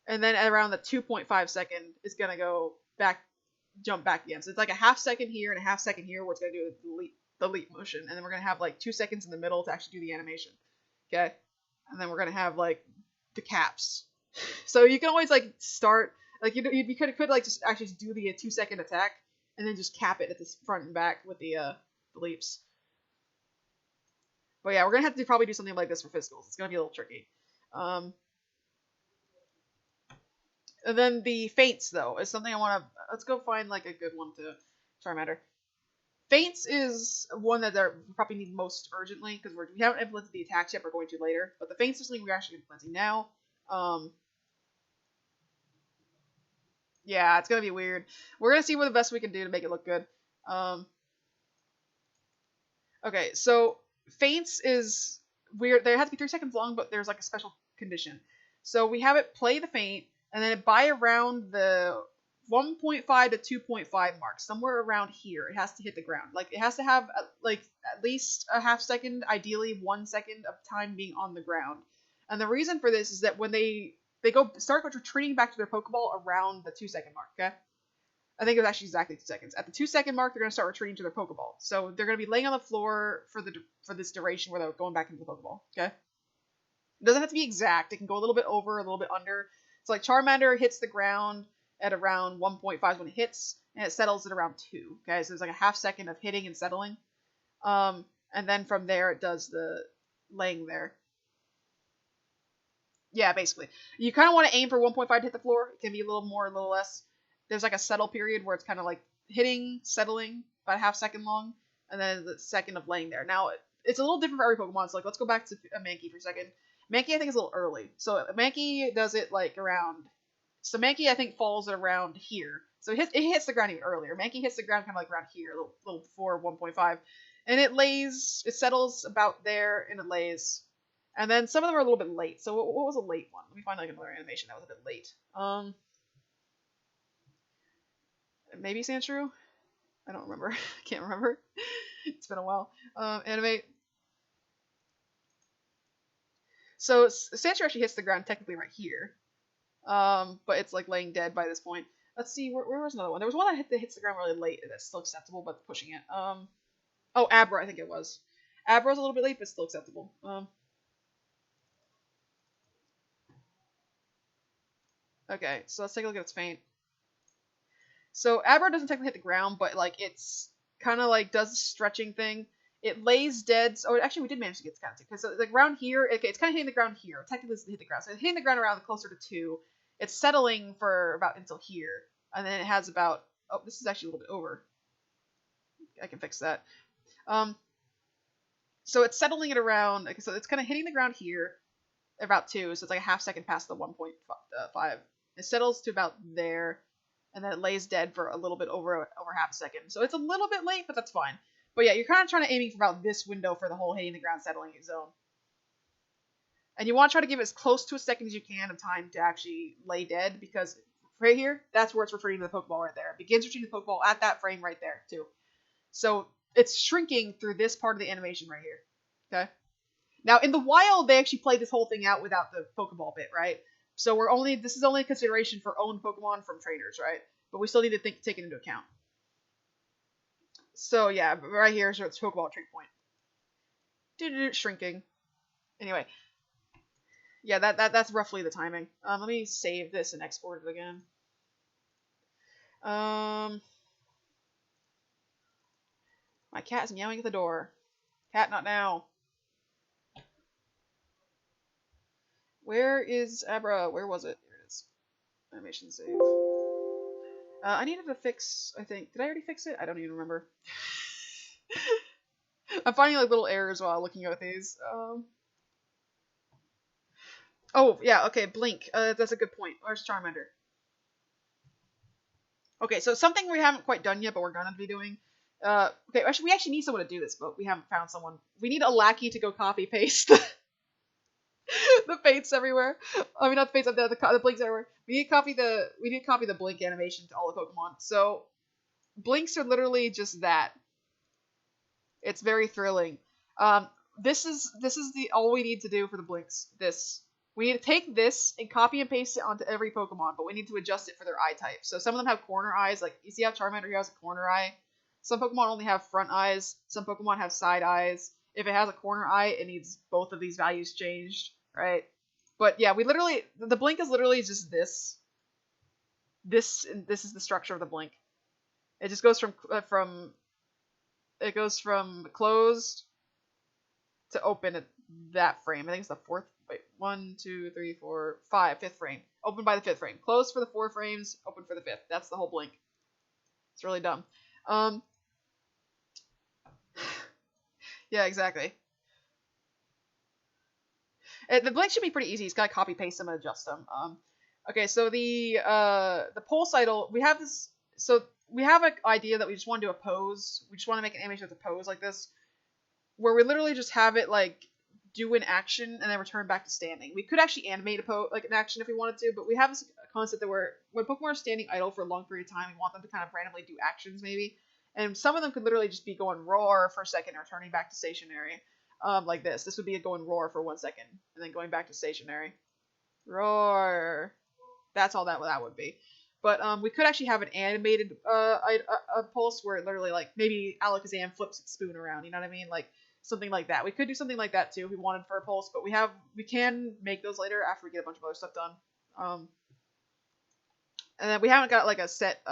and then around the 2.5 second, it's gonna go back, jump back again. So it's like a half second here and a half second here where it's gonna do the leap motion, and then we're gonna have like 2 seconds in the middle to actually do the animation. Okay, and then we're gonna have like the caps. So you can always like start like you could like just actually do the 2 second attack and then just cap it at the front and back with the leaps. But yeah, we're gonna have to probably do something like this for physicals. It's gonna be a little tricky. And then the feints, though, is something I want to... Let's go find, like, a good one to Charmander. Feints is one that we probably need most urgently, because we haven't implemented the attacks yet, we're going to later. But the feints is something we're actually implementing now. Yeah, it's going to be weird. We're going to see what the best we can do to make it look good. Okay, so feints is weird. They have to be 3 seconds long, but there's, like, a special condition. So we have it play the feint, and then by around the 1.5 to 2.5 mark, somewhere around here, it has to hit the ground. Like, it has to have, like, at least a half second, ideally 1 second of time being on the ground. And the reason for this is that when they start retreating back to their Pokeball around the 2 second mark, okay? I think it was actually exactly 2 seconds. At the 2 second mark, they're going to start retreating to their Pokeball. So they're going to be laying on the floor for this duration where they're going back into the Pokeball, okay? It doesn't have to be exact. It can go a little bit over, a little bit under. So like Charmander hits the ground at around 1.5 when it hits, and it settles at around 2. Okay, so there's like a half second of hitting and settling. And then from there it does the laying there. Yeah, basically. You kind of want to aim for 1.5 to hit the floor. It can be a little more, a little less. There's like a settle period where it's kind of like hitting, settling, about a half second long, and then the second of laying there. Now, it's a little different for every Pokemon, so like let's go back to Mankey for a second. Mankey, I think, is a little early. So Mankey does it like around... So Mankey, I think, falls at around here. So it hits the ground even earlier. Mankey hits the ground kind of like around here, a little before 1.5. And it settles about there, and it lays. And then some of them are a little bit late. So what was a late one? Let me find like another animation that was a bit late. Maybe Sandshrew? I don't remember. I can't remember. It's been a while. Animate. So Sandshrew actually hits the ground technically right here. But it's like laying dead by this point. Let's see, where was another one? There was one that hits the ground really late that's still acceptable, but pushing it. Oh, Abra, I think it was. Abra's a little bit late, but still acceptable. Okay, so let's take a look at its feint. So Abra doesn't technically hit the ground, but like it's kind of like does the stretching thing. It lays dead. Oh, actually, we did manage to get this kind of because like around here, okay, it's kind of hitting the ground here. Technically, it's hit the ground, so it's hitting the ground around closer to 2. It's settling for about until here, and then it has about. Oh, this is actually a little bit over. I can fix that. So it's settling it around. Okay, so it's kind of hitting the ground here, about 2. So it's like a half second past the 1.5. It settles to about there, and then it lays dead for a little bit over half a second. So it's a little bit late, but that's fine. But yeah, you're kind of trying to aiming for about this window for the whole hitting the ground settling zone. And you want to try to give it as close to a second as you can of time to actually lay dead, because right here, that's where it's retreating to the Pokeball right there. It begins retreating to the Pokeball at that frame right there, too. So it's shrinking through this part of the animation right here. Okay? Now, in the wild, they actually play this whole thing out without the Pokeball bit, right? So this is only a consideration for owned Pokemon from trainers, right? But we still need to take it into account. So yeah, right here is its Pokeball retreat point. Shrinking. Anyway. Yeah, that's roughly the timing. Let me save this and export it again. My cat is meowing at the door. Cat, not now. Where is Abra? Where was it? Here it is. Animation save. I needed to fix, I think. Did I already fix it? I don't even remember. I'm finding like little errors while looking at these. Oh, yeah, okay, Blink. That's a good point. Where's Charmander? Okay, so something we haven't quite done yet, but we're gonna be doing, Okay, actually, we actually need someone to do this, but we haven't found someone. We need a lackey to go copy paste the fates everywhere. I mean, not the fates, the blinks everywhere. We need to copy the blink animation to all the Pokemon. So blinks are literally just that. It's very thrilling. This is all we need to do for the blinks. We need to take this and copy and paste it onto every Pokemon, but we need to adjust it for their eye type. So some of them have corner eyes, like you see how Charmander here has a corner eye. Some Pokemon only have front eyes. Some Pokemon have side eyes. If it has a corner eye, it needs both of these values changed, right? But yeah, the blink is literally just this. This is the structure of the blink. It just goes from closed to open at that frame. I think it's the fourth. Wait, 1, 2, 3, 4, 5, fifth frame. Open by the fifth frame. Closed for the 4 frames. Open for the 5th. That's the whole blink. It's really dumb. Yeah, exactly. The blink should be pretty easy. You just gotta copy paste them and adjust them. Okay, so the pulse idol, we have this. So we have an idea that we just want to do a pose. We just want to make an animation with a pose like this, where we literally just have it like do an action and then return back to standing. We could actually animate an action if we wanted to, but we have this concept that when Pokemon are standing idle for a long period of time, we want them to kind of randomly do actions maybe. And some of them could literally just be going roar for a second or turning back to stationary. Like this. This would be a going roar for 1 second and then going back to stationary. Roar. That's all that would be. But we could actually have an animated a pulse where it literally like maybe Alakazam flips its spoon around. You know what I mean? Like something like that. We could do something like that too if we wanted for a pulse. But we can make those later after we get a bunch of other stuff done. And then we haven't got like a set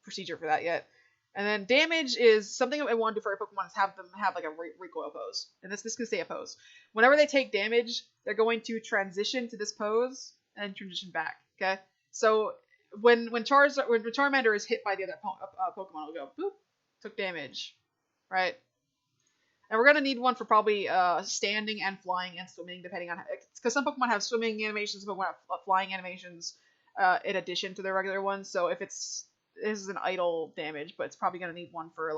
procedure for that yet. And then damage is something that I want to do for our Pokemon is have them have like a recoil pose. And this can stay a pose. Whenever they take damage, they're going to transition to this pose and transition back. Okay? So when Charmander is hit by the other Pokemon, it'll go boop, took damage. Right? And we're gonna need one for probably standing and flying and swimming, depending on because some Pokemon have swimming animations, some Pokemon have flying animations in addition to their regular ones. So if this is an idle damage, but it's probably gonna need one for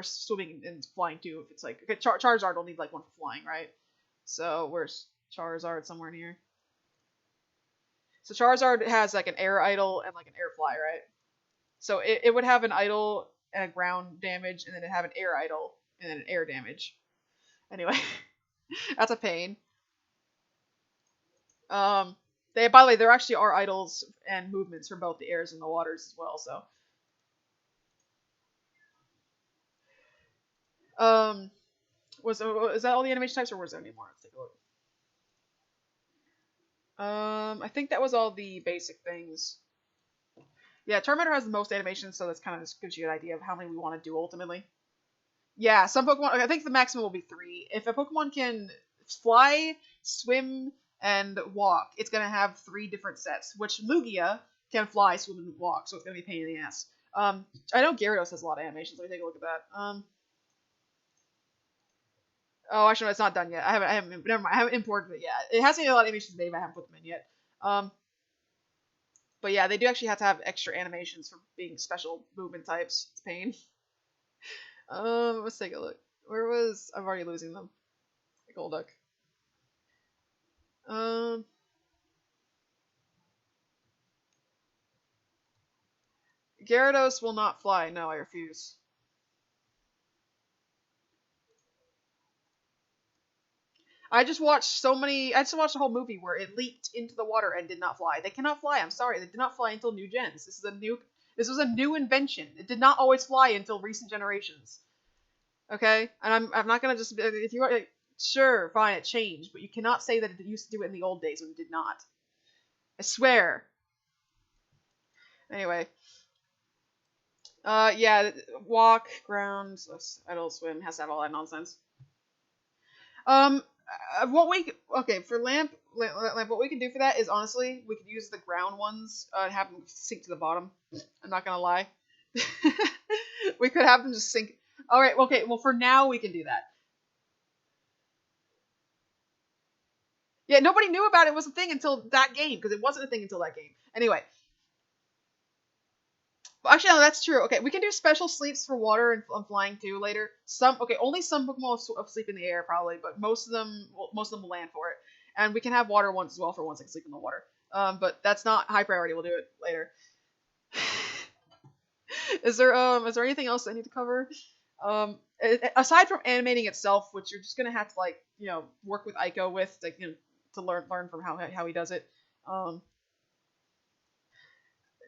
swimming and flying too. If it's like okay, Charizard will need like one for flying, right? So where's Charizard? Somewhere in here. So Charizard has like an air idle and like an air fly, right? So it would have an idle and a ground damage, and then it'd have an air idle and then an air damage. Anyway, that's a pain. By the way, there actually are idles and movements for both the airs and the waters as well. So, is that all the animation types, or was there any more? Let's take a look. I think that was all the basic things. Yeah, Charmander has the most animations, so that's kind of just gives you an idea of how many we want to do ultimately. Yeah, some Pokemon. I think the maximum will be 3. If a Pokemon can fly, swim, and walk, it's gonna have 3 different sets. Which Lugia can fly, swim, and walk, so it's gonna be a pain in the ass. I know Gyarados has a lot of animations. Let me take a look at that. Oh, actually, no, it's not done yet. Never mind. I haven't imported it yet. It has a lot of animations made, but I haven't put them in yet. But yeah, they do actually have to have extra animations for being special movement types. It's pain. Let's take a look. I'm already losing them. Golduck. Gyarados will not fly. No, I refuse. I just watched the whole movie where it leaped into the water and did not fly. They cannot fly. I'm sorry. They did not fly until new gens. This was a new invention. It did not always fly until recent generations. Okay? And I'm not gonna just, if you are, sure, fine, it changed, but you cannot say that it used to do it in the old days when it did not. I swear. Anyway. Yeah, walk, ground, idle, swim, has to have all that nonsense. For lamp, what we can do for that is honestly, we could use the ground ones and have them sink to the bottom. I'm not gonna lie. We could have them just sink. Alright, okay, well for now we can do that. Yeah, nobody knew about it was a thing until that game, because it wasn't a thing until that game. Anyway. Actually, no, that's true. Okay, we can do special sleeps for water and flying too later. Only some Pokemon will sleep in the air probably, but most of them will land for it. And we can have water ones as well for ones that can sleep in the water. But that's not high priority. We'll do it later. Is there anything else I need to cover? Aside from animating itself, which you're just gonna have to like work with Ico with to learn from how he does it.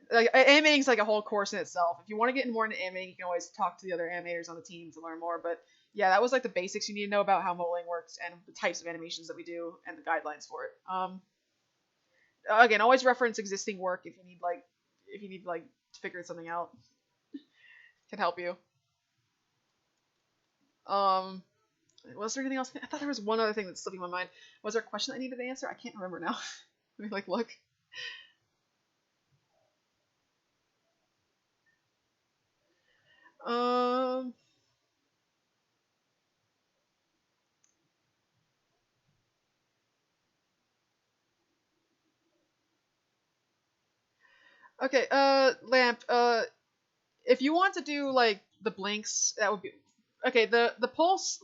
Like animating is like a whole course in itself. If you want to get more into animating, you can always talk to the other animators on the team to learn more. But yeah, that was like the basics you need to know about how modeling works and the types of animations that we do and the guidelines for it. Again, always reference existing work if you need to figure something out. Can help you. Was there anything else? I thought there was one other thing that's slipping my mind. Was there a question I needed to answer? I can't remember now. Let me look. Okay, Lamp, if you want to do like the blinks, that would be okay. The pulse,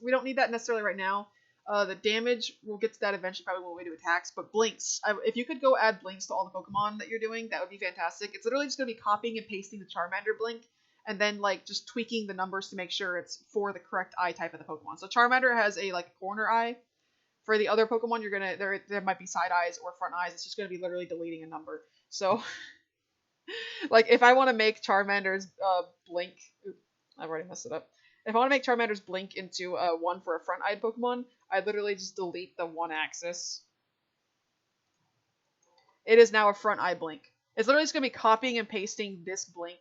we don't need that necessarily right now. The damage, we'll get to that eventually, probably when we do attacks. But blinks, if you could go add blinks to all the Pokemon that you're doing, that would be fantastic. It's literally just gonna be copying and pasting the Charmander blink, and then like just tweaking the numbers to make sure it's for the correct eye type of the Pokemon. So Charmander has a like corner eye. For the other Pokemon, you're gonna there might be side eyes or front eyes. It's just gonna be literally deleting a number. So. Like, if I want to make Charmander's blink... Oops, I've already messed it up. If I want to make Charmander's blink into one for a front-eyed Pokemon, I literally just delete the one axis. It is now a front-eye blink. It's literally just going to be copying and pasting this blink,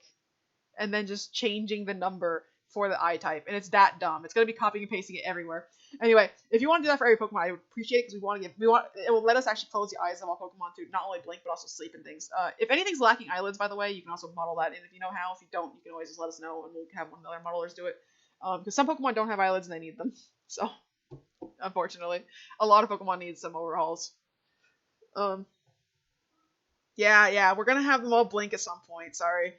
and then just changing the number for the eye type. And it's that dumb. It's going to be copying and pasting it everywhere. Anyway, if you want to do that for every Pokemon, I would appreciate it because it will let us actually close the eyes of all Pokemon to not only blink but also sleep and things. If anything's lacking eyelids, by the way, you can also model that in if you know how. If you don't, you can always just let us know and we'll have one of the other modelers do it. Because some Pokemon don't have eyelids and they need them. So, unfortunately, a lot of Pokemon need some overhauls. Yeah, we're gonna have them all blink at some point. Sorry.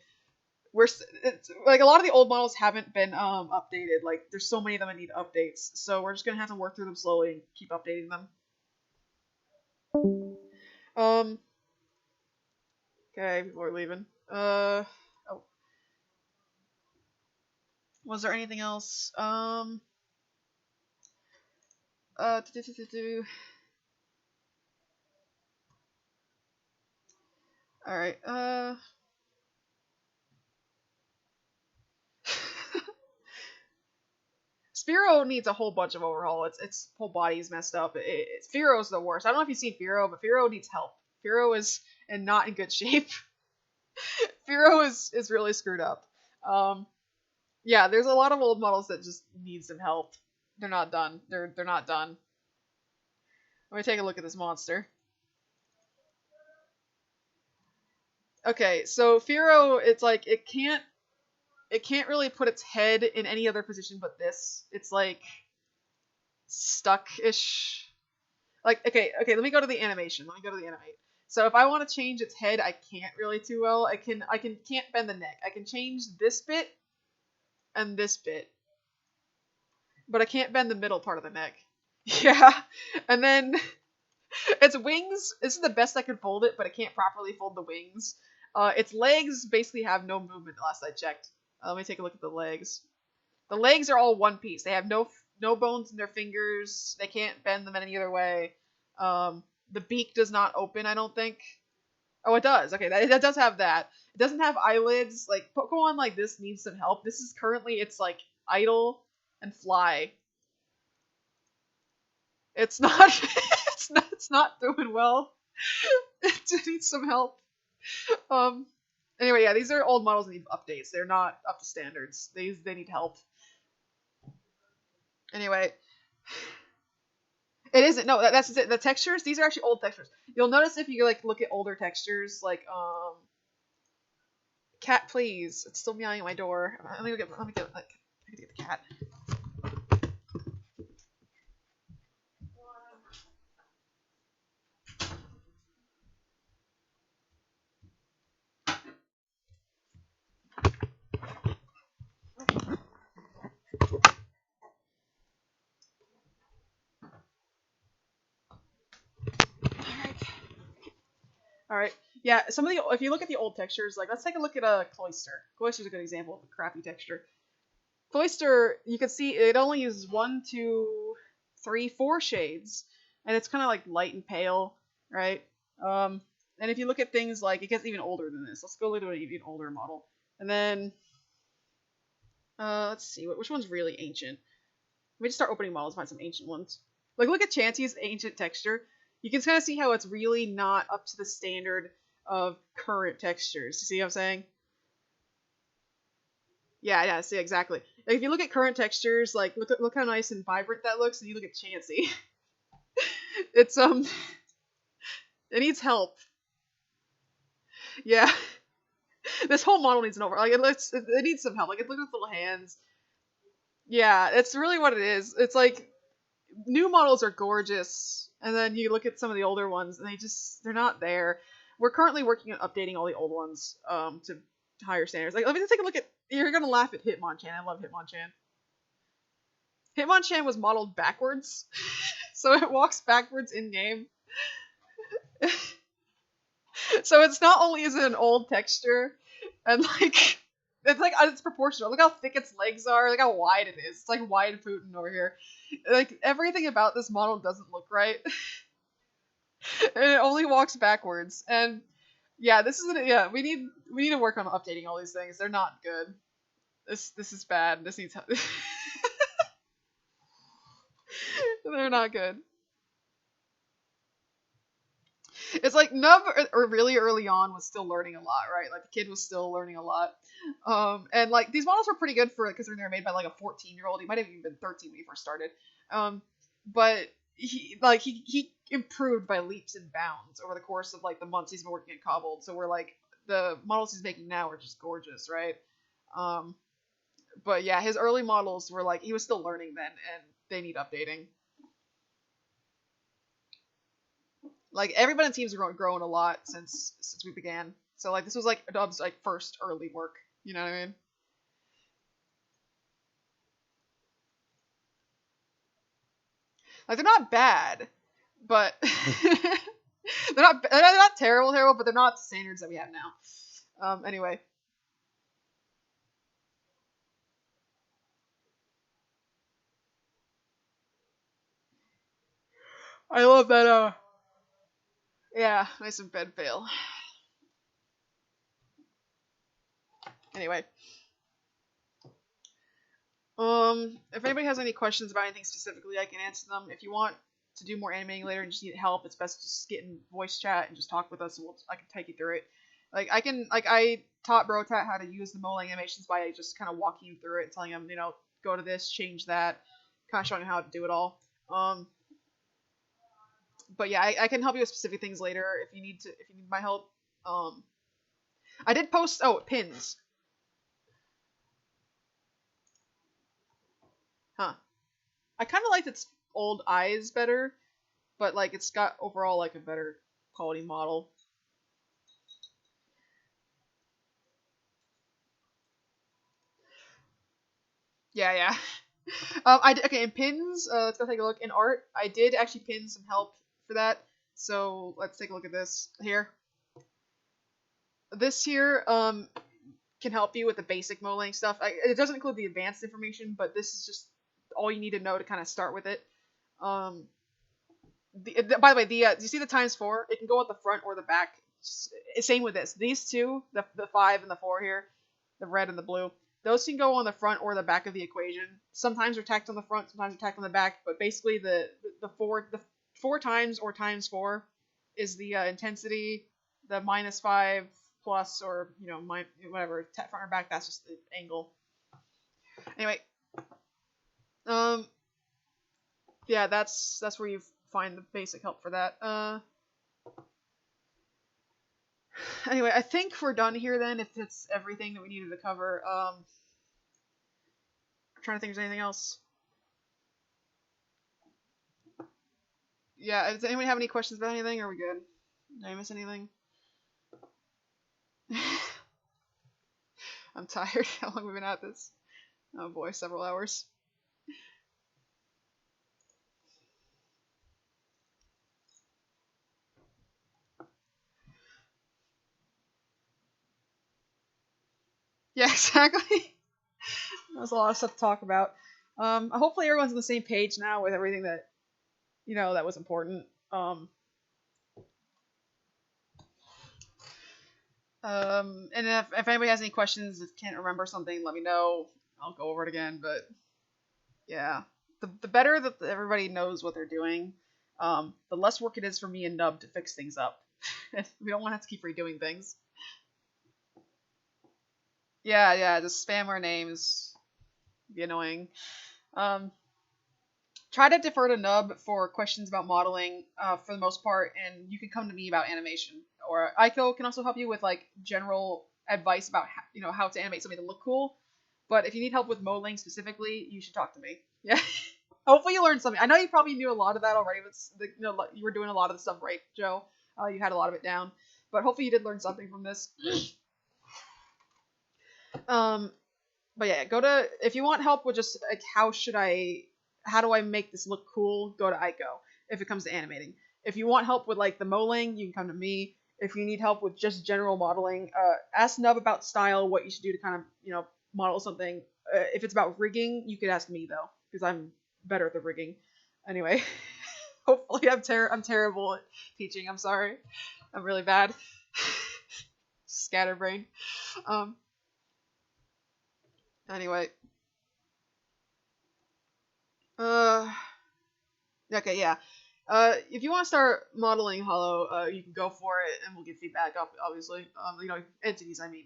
It's, like a lot of the old models haven't been updated. Like there's so many of them that need updates, so we're just gonna have to work through them slowly and keep updating them. Okay, people are leaving. Oh, was there anything else? All right. Spearow needs a whole bunch of overhaul. Its whole body's messed up. Fearo's the worst. I don't know if you've seen Fearow, but Fearow needs help. Fearow is not in good shape. Fearow is really screwed up. Yeah, there's a lot of old models that just need some help. They're not done. They're not done. Let me take a look at this monster. Okay, so Fearow, it's like it can't really put its head in any other position but this. It's like stuck-ish. Like, okay, let me go to the animation. So if I want to change its head, I can't really too well. I can't bend the neck. I can change this bit and this bit. But I can't bend the middle part of the neck. Yeah. And then its wings, this is the best I can fold it, but I can't properly fold the wings. Its legs basically have no movement last I checked. Let me take a look at the legs. The legs are all one piece. They have no bones in their fingers. They can't bend them in any other way. The beak does not open, I don't think. Oh, it does. Okay, that does have that. It doesn't have eyelids. Like, Pokemon like this needs some help. This is currently, it's like idle and fly. It's not it's not doing well. It needs some help. Anyway, yeah, these are old models that need updates. They're not up to standards. They need help. Anyway, it isn't. No, that's it. The textures. These are actually old textures. You'll notice if you like look at older textures, like cat, please. It's still meowing at my door. Let me get the cat. All right. Yeah, some of the if you look at the old textures, like let's take a look at a Cloister. Cloister's a good example of a crappy texture. Cloister, you can see it only uses 1, 2, 3, 4 shades, and it's kind of like light and pale, right? And if you look at things like, it gets even older than this. Let's go to an even older model, and then let's see which one's really ancient. Let me just start opening models, find some ancient ones. Like look at Chansey's ancient texture. You can kind of see how it's really not up to the standard of current textures. You see what I'm saying? Yeah, see, exactly. Like, if you look at current textures, like, look how nice and vibrant that looks, and you look at Chansey. It's, it needs help. Yeah. This whole model needs an over, like, it needs some help. Like, look at its little hands. Yeah, it's really what it is. It's like, new models are gorgeous, and then you look at some of the older ones, and they're not there. We're currently working on updating all the old ones, to higher standards. Like, let me just take a look at, you're gonna laugh at Hitmonchan. I love Hitmonchan. Hitmonchan was modeled backwards, so it walks backwards in game. So it's not only is it an old texture, and like it's proportional. Look how thick its legs are. Look how wide it is. It's like wide Putin over here. Like everything about this model doesn't look right, and it only walks backwards. And yeah, we need to work on updating all these things. They're not good. This is bad. This needs help. They're not good. It's like Nub, or really early on, was still learning a lot, right? Like the kid was still learning a lot. And like these models were pretty good for it because they're made by like a 14-year-old. He might have even been 13 when he first started. But he improved by leaps and bounds over the course of like the months he's been working at Cobbled. So we're like, the models he's making now are just gorgeous, right? But yeah, his early models were like, he was still learning then, and they need updating. Like everybody in teams are growing a lot since we began. So like this was like Dub's like first early work. You know what I mean? Like they're not bad, but they're not terrible, but they're not the standards that we have now. Anyway. I love that, yeah, nice and bed fail. Anyway. If anybody has any questions about anything specifically, I can answer them. If you want to do more animating later and just need help, it's best to just get in voice chat and just talk with us, and I can take you through it. I taught Brotat how to use the modeling animations by just kind of walking him through it, telling him, go to this, change that, kind of showing him how to do it all. But yeah, I can help you with specific things later if you need my help. I did post pins. Huh. I kind of liked its old eyes better, but like it's got overall like a better quality model. Yeah. Okay, in pins, let's go take a look. In art, I did actually pin some help for that. So let's take a look at this here. This here can help you with the basic modeling stuff. It doesn't include the advanced information, but this is just all you need to know to kind of start with it. By the way, do you see the ×4? It can go at the front or the back. Same with this. These two, the 5 and the 4 here, the red and the blue, those can go on the front or the back of the equation. Sometimes they're tacked on the front, sometimes they're tacked on the back, but basically the 4 times or ×4 is the intensity, the -5 plus, or whatever, front or back, that's just the angle. Anyway, yeah, that's where you find the basic help for that. Anyway, I think we're done here then, if it's everything that we needed to cover. I'm trying to think if there's anything else. Yeah, does anyone have any questions about anything? Are we good? Did I miss anything? I'm tired. How long have we been at this? Oh boy, several hours. Yeah, exactly. There's a lot of stuff to talk about. Hopefully everyone's on the same page now with everything that, that was important. And if anybody has any questions, if can't remember something, let me know. I'll go over it again. But yeah, the better that everybody knows what they're doing, the less work it is for me and Nub to fix things up. We don't want to have to keep redoing things. Yeah, just spam our names. Be annoying. Try to defer to Nub for questions about modeling for the most part, and you can come to me about animation. Or Aiko can also help you with like general advice about how to animate something to look cool. But if you need help with modeling specifically, you should talk to me. Yeah. Hopefully you learned something. I know you probably knew a lot of that already. But you were doing a lot of the stuff right, Joe. You had a lot of it down. But hopefully you did learn something from this. But yeah, if you want help with just like how do I make this look cool, go to Aiko if it comes to animating. If you want help with like the modeling, you can come to me. If you need help with just general modeling, ask Nub about style, what you should do to kind of, model something. If it's about rigging, you could ask me though, because I'm better at the rigging. Anyway, hopefully I'm terrible at teaching. I'm sorry. I'm really bad. Scatterbrain. Anyway. Okay, yeah. If you want to start modeling Hollow, you can go for it, and we'll give feedback. Obviously, entities. I mean,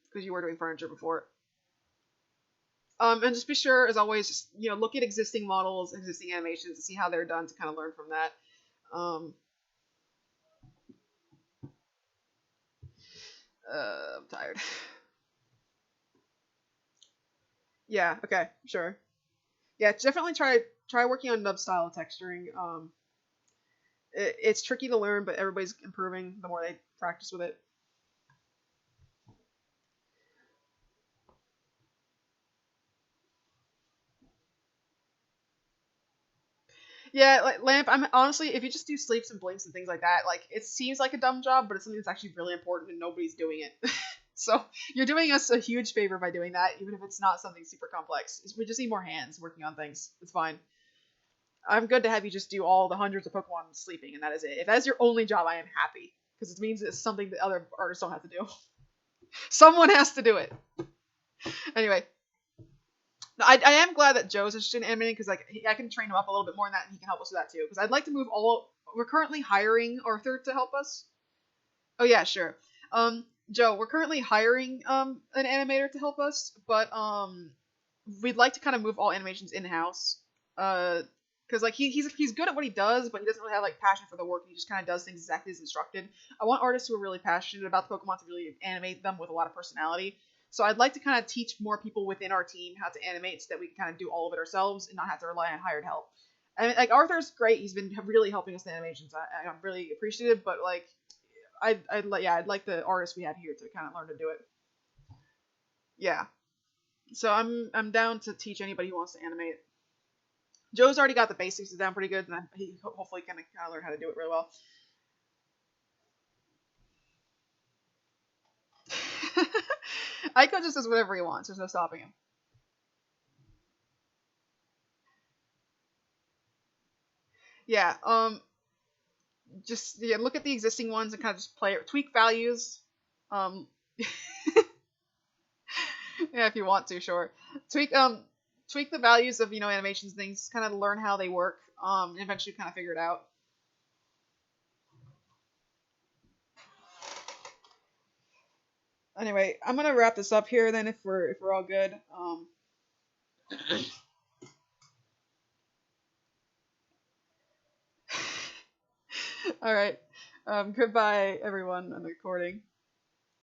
because you were doing furniture before. And just be sure, as always, just, look at existing models, existing animations, and see how they're done to kind of learn from that. I'm tired. Yeah. Okay. Sure. Yeah. Definitely try working on nub style texturing. It's tricky to learn, but everybody's improving the more they practice with it. Yeah, like Lamp, I'm honestly, if you just do sleeps and blinks and things like that, like it seems like a dumb job, but it's something that's actually really important and nobody's doing it. So you're doing us a huge favor by doing that, even if it's not something super complex. We just need more hands working on things. It's fine. I'm good to have you just do all the hundreds of Pokemon sleeping, and that is it. If that's your only job, I am happy, because it means it's something that other artists don't have to do. Someone has to do it. Anyway. I am glad that Joe's interested in animating, because I can train him up a little bit more in that, and he can help us with that too. Because I'd like to move we're currently hiring Arthur to help us. Oh yeah, sure. Joe, we're currently hiring an animator to help us, but we'd like to kind of move all animations in house. Because he's good at what he does, but he doesn't really have passion for the work. He just kind of does things exactly as instructed. I want artists who are really passionate about the Pokemon to really animate them with a lot of personality. So I'd like to kind of teach more people within our team how to animate so that we can kind of do all of it ourselves and not have to rely on hired help. I mean, Arthur's great. He's been really helping us in animations. I'm really appreciative, but I'd like the artists we have here to kind of learn to do it. Yeah. So I'm down to teach anybody who wants to animate. Joe's already got the basics down pretty good, and he hopefully can kind of learn how to do it really well. Aiko just does whatever he wants. There's no stopping him. Yeah. Just look at the existing ones and kind of just tweak values. Yeah, if you want to, sure. Tweak the values of animations and things, kind of learn how they work. And eventually kind of figure it out. Anyway, I'm gonna wrap this up here then if we're all good. All right. Goodbye, everyone, on the recording.